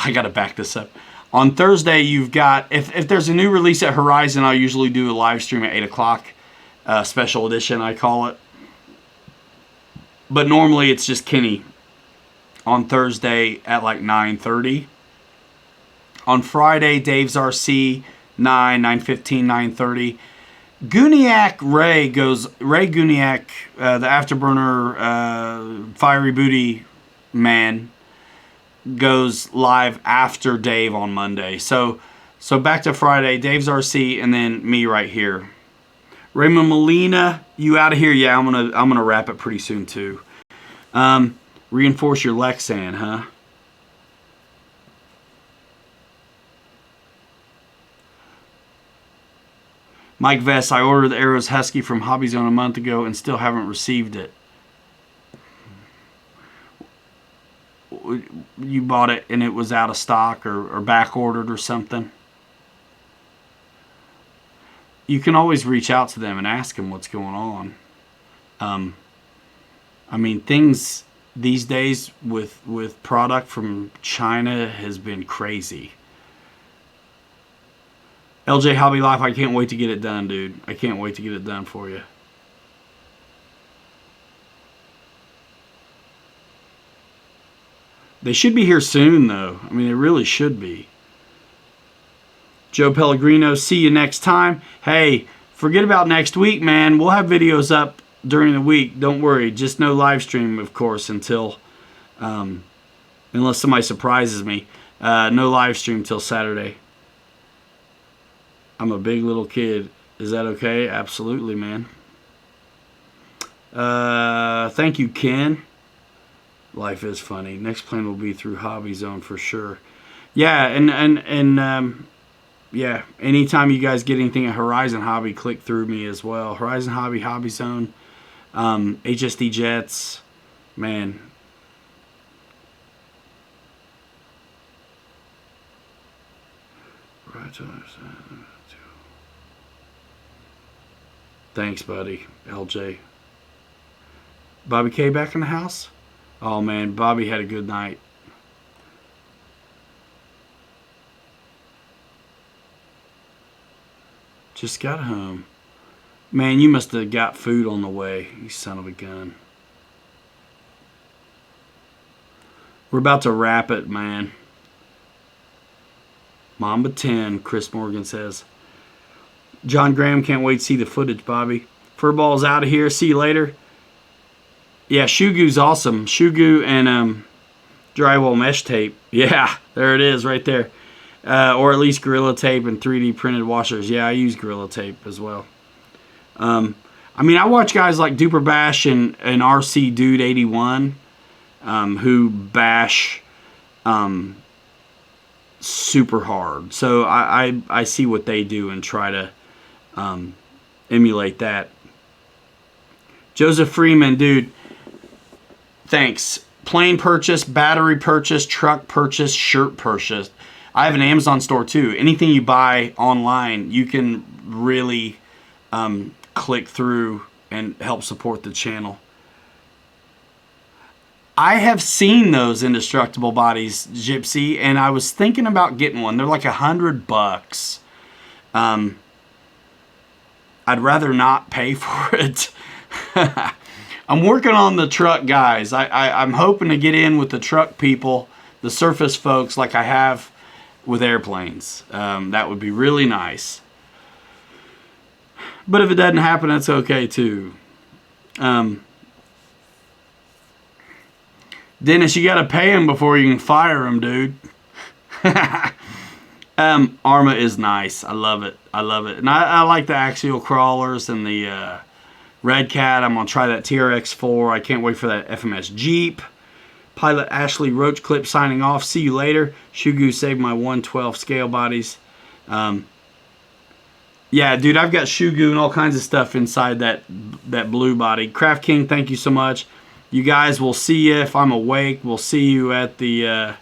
I gotta back this up. On Thursday, you've got, if there's a new release at Horizon, I'll usually do a live stream at 8 o'clock, special edition, I call it. But normally it's just Kenny on Thursday at like 9:30. On Friday, Dave's RC, 9:15, 9:30. Guniac Ray goes live after Dave on Monday. So back to Friday, Dave's RC, and then me right here. Raymond Molina, you out of here? Yeah, I'm gonna wrap it pretty soon too. Reinforce your Lexan, huh? Mike Vest, I ordered the Arrows Husky from Hobby Zone a month ago and still haven't received it. You bought it and it was out of stock or back ordered or something? You can always reach out to them and ask them what's going on. I mean, things these days with product from China has been crazy. LJ Hobby Life, I can't wait to get it done, dude. I can't wait to get it done for you. They should be here soon, though. I mean, they really should be. Joe Pellegrino, see you next time. Hey, forget about next week, man. We'll have videos up during the week. Don't worry. Just no live stream, of course, until... unless somebody surprises me. No live stream till Saturday. I'm a big little kid. Is that okay? Absolutely, man. Thank you, Ken. Life is funny. Next plan will be through Hobby Zone for sure. Yeah, and yeah, anytime you guys get anything at Horizon Hobby, click through me as well. Horizon Hobby, Hobby Zone, HSD Jets, man. Thanks, buddy. LJ. Bobby K back in the house? Oh, man. Bobby had a good night. Just got home. Man, you must have got food on the way, you son of a gun. We're about to wrap it, man. Mamba 10, Chris Morgan says. John Graham, can't wait to see the footage, Bobby. Furball's out of here. See you later. Yeah, Shugu's awesome. Shugu and drywall mesh tape. Yeah, there it is right there. Or at least Gorilla Tape and 3D printed washers. Yeah, I use Gorilla Tape as well. I mean, I watch guys like Duper Bash and RC Dude 81 who bash super hard. So I see what they do and try to emulate that. Joseph Freeman, dude, thanks. Plane purchase, battery purchase, truck purchase, shirt purchase. I have an Amazon store too. Anything you buy online, you can really click through and help support the channel. I have seen those indestructible bodies, Gypsy, and I was thinking about getting one. They're like $100. I'd rather not pay for it. I'm working on the truck guys. I'm hoping to get in with the truck people, the surface folks, like I have with airplanes. That would be really nice. But if it doesn't happen, that's okay too. Dennis, you got to pay him before you can fire him, dude. Arma is nice. I love it. I love it. And I like the axial crawlers and the Redcat. I'm going to try that TRX4. I can't wait for that FMS Jeep. Pilot Ashley Roachclip signing off. See you later. Shugu saved my 112 scale bodies. Yeah, dude, I've got Shugu and all kinds of stuff inside that blue body. Craft King, thank you so much. You guys, will see you if I'm awake. We'll see you at the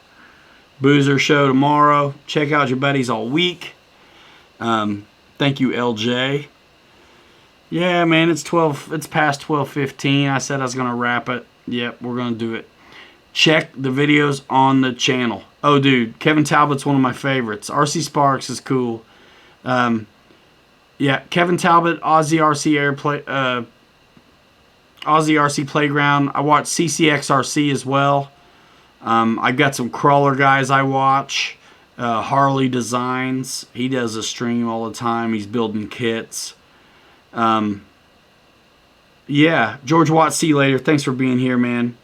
Boozer show tomorrow. Check out your buddies all week. Thank you, LJ. Yeah, man, it's past 12:15. I said I was gonna wrap it. Yep, we're gonna do it. Check the videos on the channel. Oh, dude, Kevin Talbot's one of my favorites. RC Sparks is cool. Yeah, Kevin Talbot, Aussie RC Playground. I watch CCXRC as well. I've got some crawler guys I watch. Harley Designs. He does a stream all the time. He's building kits. Yeah, George Watts, see you later. Thanks for being here, man.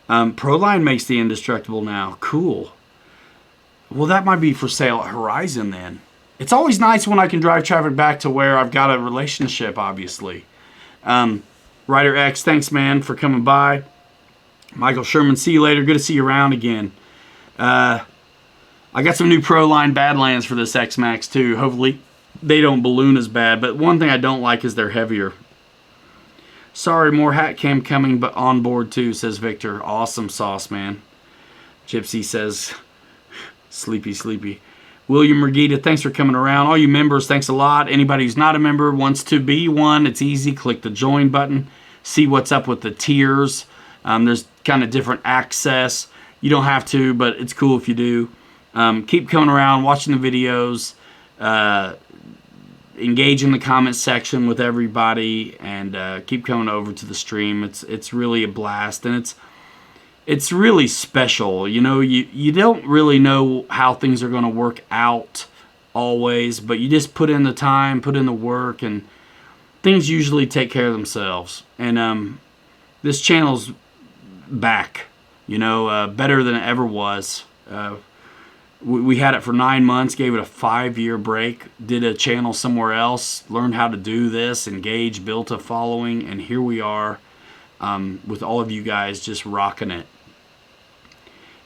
Proline makes the indestructible now. Cool. Well, that might be for sale at Horizon then. It's always nice when I can drive traffic back to where I've got a relationship, obviously. Ryder X, thanks, man, for coming by. Michael Sherman, see you later. Good to see you around again. I got some new Proline Badlands for this X-Max, too. Hopefully they don't balloon as bad. But one thing I don't like is they're heavier. Sorry, more hat cam coming, but on board, too, says Victor. Awesome sauce, man. Gypsy says, sleepy, sleepy. William Regita, thanks for coming around. All you members, thanks a lot. Anybody who's not a member wants to be one, it's easy. Click the join button. See what's up with the tiers. There's kind of different access. You don't have to, but it's cool if you do. Keep coming around, watching the videos. Engage in the comment section with everybody. And keep coming over to the stream. It's really a blast. And it's really special. You know, you don't really know how things are going to work out always, but you just put in the time, put in the work, and things usually take care of themselves. And this channel's back, you know, better than it ever was. We had it for 9 months, gave it a 5-year break, did a channel somewhere else, learned how to do this, engage, built a following, and here we are with all of you guys just rocking it.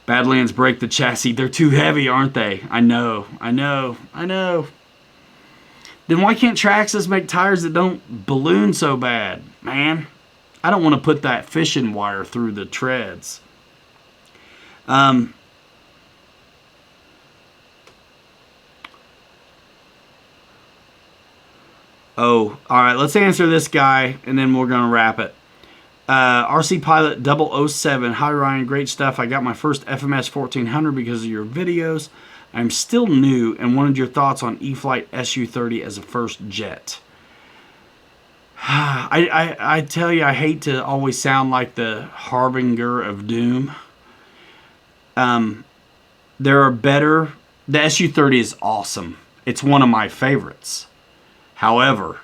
Badlands break the chassis. They're too heavy, aren't they? I know. Then why can't Traxxas make tires that don't balloon so bad? Man, I don't want to put that fishing wire through the treads. Oh, all right. Let's answer this guy, and then we're going to wrap it. RC Pilot 007. Hi, Ryan. Great stuff. I got my first FMS 1400 because of your videos. I'm still new and wanted your thoughts on E-Flite SU30 as a first jet. I tell you, I hate to always sound like the harbinger of doom. There are better. The SU30 is awesome. It's one of my favorites. However,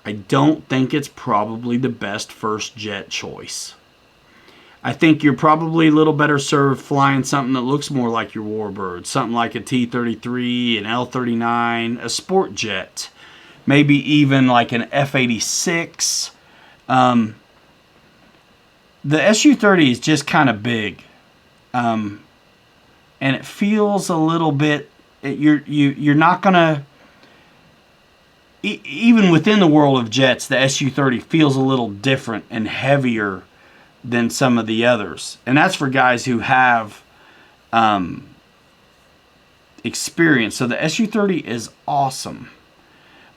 I don't think it's probably the best first jet choice. I think you're probably a little better served flying something that looks more like your Warbird. Something like a T-33, an L-39, a sport jet. Maybe even like an F-86. The SU-30 is just kind of big. And it feels a little bit... You're not going to... Even within the world of jets, the SU-30 feels a little different and heavier than some of the others. And that's for guys who have experience. So the SU-30 is awesome.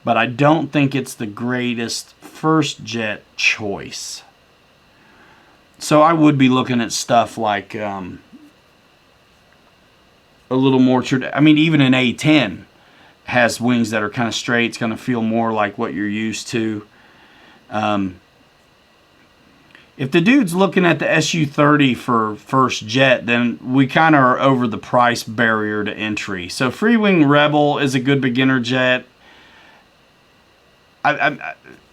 But I don't think it's the greatest first jet choice. So I would be looking at stuff like a little more... I mean, even an A-10 has wings that are kind of straight. It's going to feel more like what you're used to. If the dude's looking at the SU-30 for first jet, then we kind of are over the price barrier to entry. So Freewing Rebel is a good beginner jet.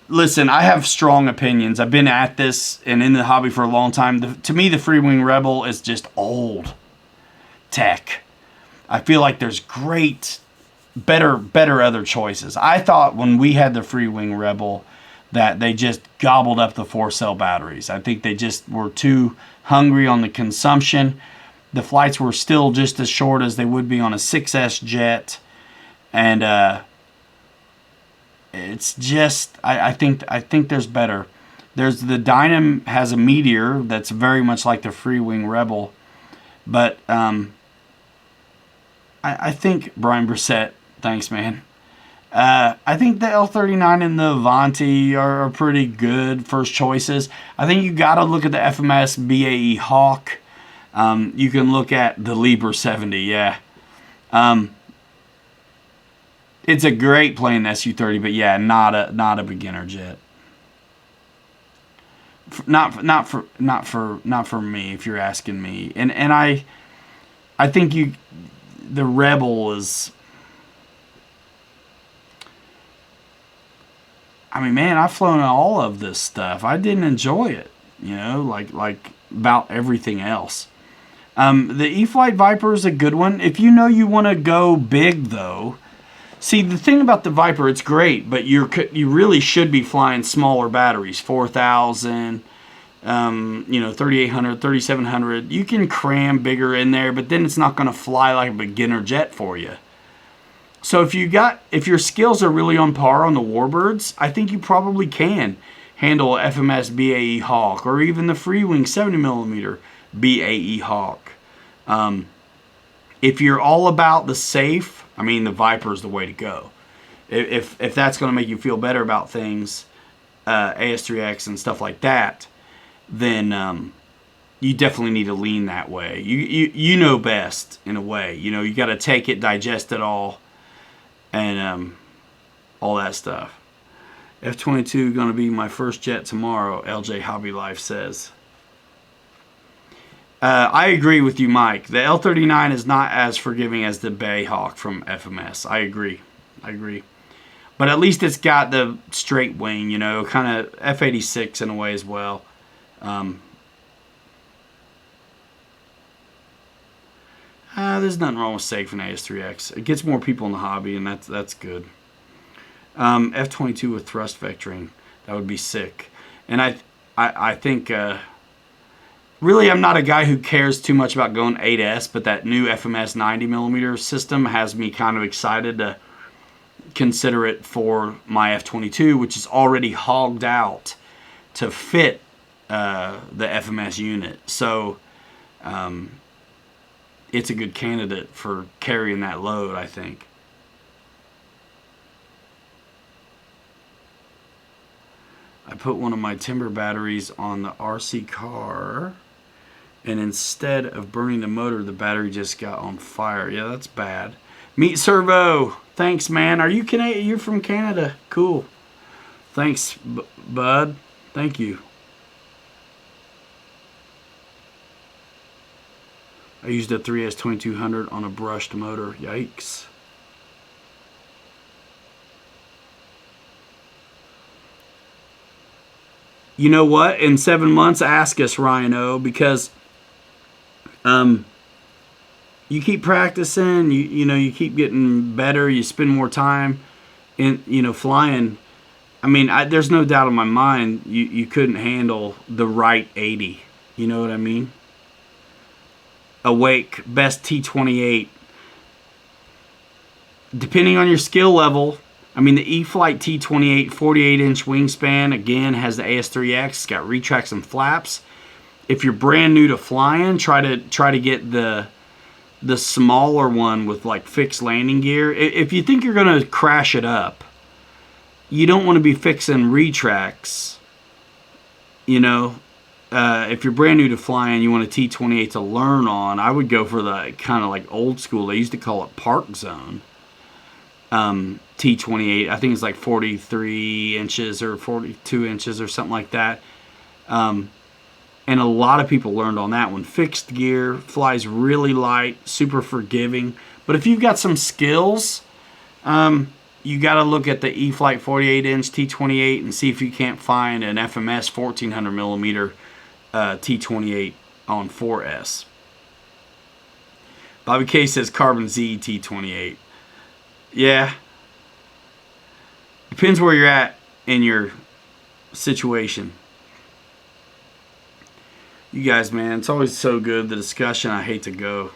Listen, I have strong opinions. I've been at this and in the hobby for a long time. To me, the Freewing Rebel is just old tech. I feel like there's better other choices. I thought when we had the Freewing Rebel that they just gobbled up the 4-cell batteries. I think they just were too hungry on the consumption. The flights were still just as short as they would be on a 6S jet. And it's just, I think there's better. There's the Dynam has a Meteor that's very much like the Freewing Rebel. But I think Brian Brissett, thanks, man. I think the L39 and the Avanti are pretty good first choices. I think you got to look at the FMS BAE Hawk. You can look at the Liebherr 70, yeah. It's a great plane, Su-30, but yeah, not a beginner jet. Not for me, if you're asking me. And I think the Rebel is. I mean, man, I've flown all of this stuff. I didn't enjoy it, you know, like about everything else. The E-flite Viper is a good one. If you know you want to go big, though, see, the thing about the Viper, it's great, but you really should be flying smaller batteries, 4,000, 3,800, 3,700. You can cram bigger in there, but then it's not going to fly like a beginner jet for you. So if your skills are really on par on the Warbirds, I think you probably can handle FMS BAE Hawk or even the Freewing 70mm BAE Hawk. If you're all about the safe, I mean, the Viper is the way to go. If that's going to make you feel better about things, AS3X and stuff like that, then you definitely need to lean that way. You know best in a way. You got to take it, digest it all, and all that stuff. F-22 going to be my first jet tomorrow, LJ Hobby Life says. I agree with you, Mike. The L-39 is not as forgiving as the Bayhawk from FMS. I agree. But at least it's got the straight wing, kind of F-86 in a way as well. There's nothing wrong with safe in AS3X. It gets more people in the hobby, and that's good. F-22 with thrust vectoring, that would be sick. And I think really I'm not a guy who cares too much about going 8S, but that new FMS 90mm system has me kind of excited to consider it for my F-22, which is already hogged out to fit the FMS unit. So it's a good candidate for carrying that load, I think. I put one of my timber batteries on the RC car, and instead of burning the motor, the battery just got on fire. Yeah, that's bad. Meat Servo, thanks, man. Are you Canadian? You're from Canada. Cool. Thanks, bud. Thank you. I used a 3S2200 on a brushed motor. Yikes. You know what? In 7 months, ask us, Rhino, because you keep practicing, you keep getting better, you spend more time in flying. I mean, there's no doubt in my mind you couldn't handle the right 80. You know what I mean? Awake, best T-28. Depending on your skill level, I mean, the E-flite T-28 48-inch wingspan, again, has the AS3X. It's got retracts and flaps. If you're brand new to flying, try to get the smaller one with like fixed landing gear. If you think you're going to crash it up, you don't want to be fixing retracts. If you're brand new to flying, you want a T-28 to learn on, I would go for the kind of like old school. They used to call it Park Zone. T-28, I think it's like 43 inches or 42 inches or something like that. And a lot of people learned on that one. Fixed gear, flies really light, super forgiving. But if you've got some skills, you got to look at the E-flite 48-inch T-28 and see if you can't find an FMS 1400mm T-28 on 4S. Bobby K says Carbon Z T-28. Yeah. Depends where you're at in your situation. You guys, man, it's always so good, the discussion. I hate to go.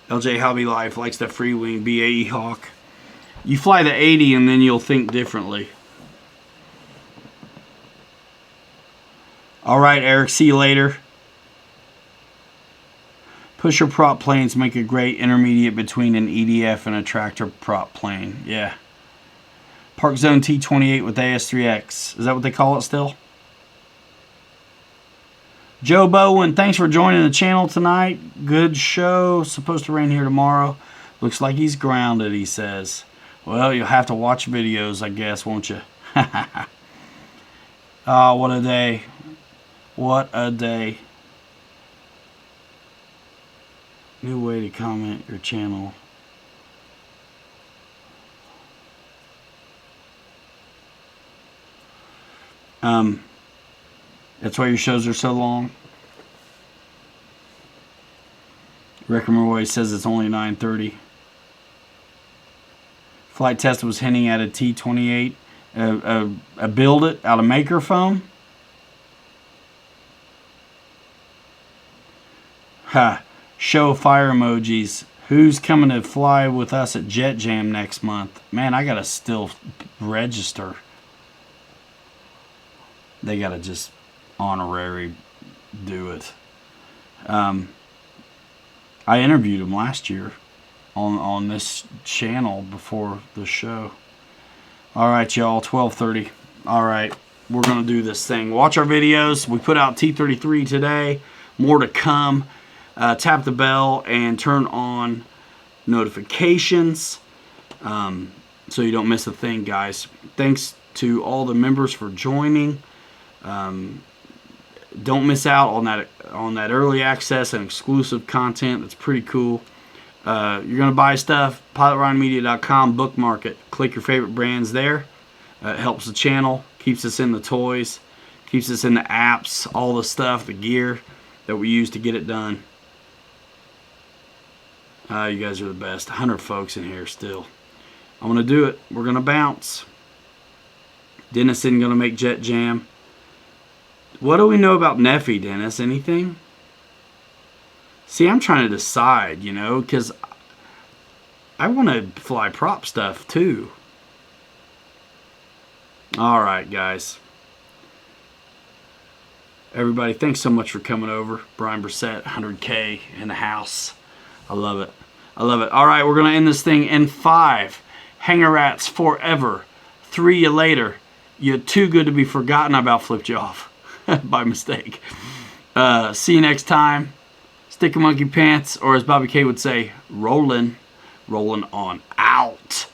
LJ Hobby Life likes the Freewing BAE Hawk. You fly the 80 and then you'll think differently. All right, Eric, see you later. Pusher prop planes make a great intermediate between an EDF and a tractor prop plane. Yeah. Park Zone T-28 with AS3X. Is that what they call it still? Joe Bowen, thanks for joining the channel tonight. Good show. Supposed to rain here tomorrow. Looks like he's grounded, he says. Well, you'll have to watch videos, I guess, won't you? Oh, what a day. What a day. New way to comment your channel. That's why your shows are so long. Rick Roy says it's only 9:30. Flight Test was hinting at a T-28, a build it out of Maker foam. Ha! Show fire emojis. Who's coming to fly with us at Jet Jam next month? Man, I gotta still register. They gotta just honorary do it. I interviewed him last year on this channel before the show. All right, y'all, 12:30. All right, we're gonna do this thing. Watch our videos. We put out T-33 today. More to come. Tap the bell and turn on notifications so you don't miss a thing, guys. Thanks to all the members for joining. Don't miss out on that early access and exclusive content. That's pretty cool. You're gonna buy stuff, pilotryanmedia.com, bookmark it. Click your favorite brands there. It helps the channel, keeps us in the toys, keeps us in the apps, all the stuff, the gear that we use to get it done. You guys are the best. 100 folks in here still. I'm gonna do it. We're gonna bounce. Dennis isn't gonna make Jet Jam. What do we know about Neffy, Dennis? Anything? See, I'm trying to decide, you know, because I want to fly prop stuff too. All right, guys. Everybody, thanks so much for coming over. Brian Brissett, 100K in the house. I love it. I love it. All right, we're going to end this thing in 5. Hanger rats forever. 3 you later. You're too good to be forgotten. I about flipped you off by mistake. See you next time. Stick a monkey pants, or as Bobby K would say, rolling on out.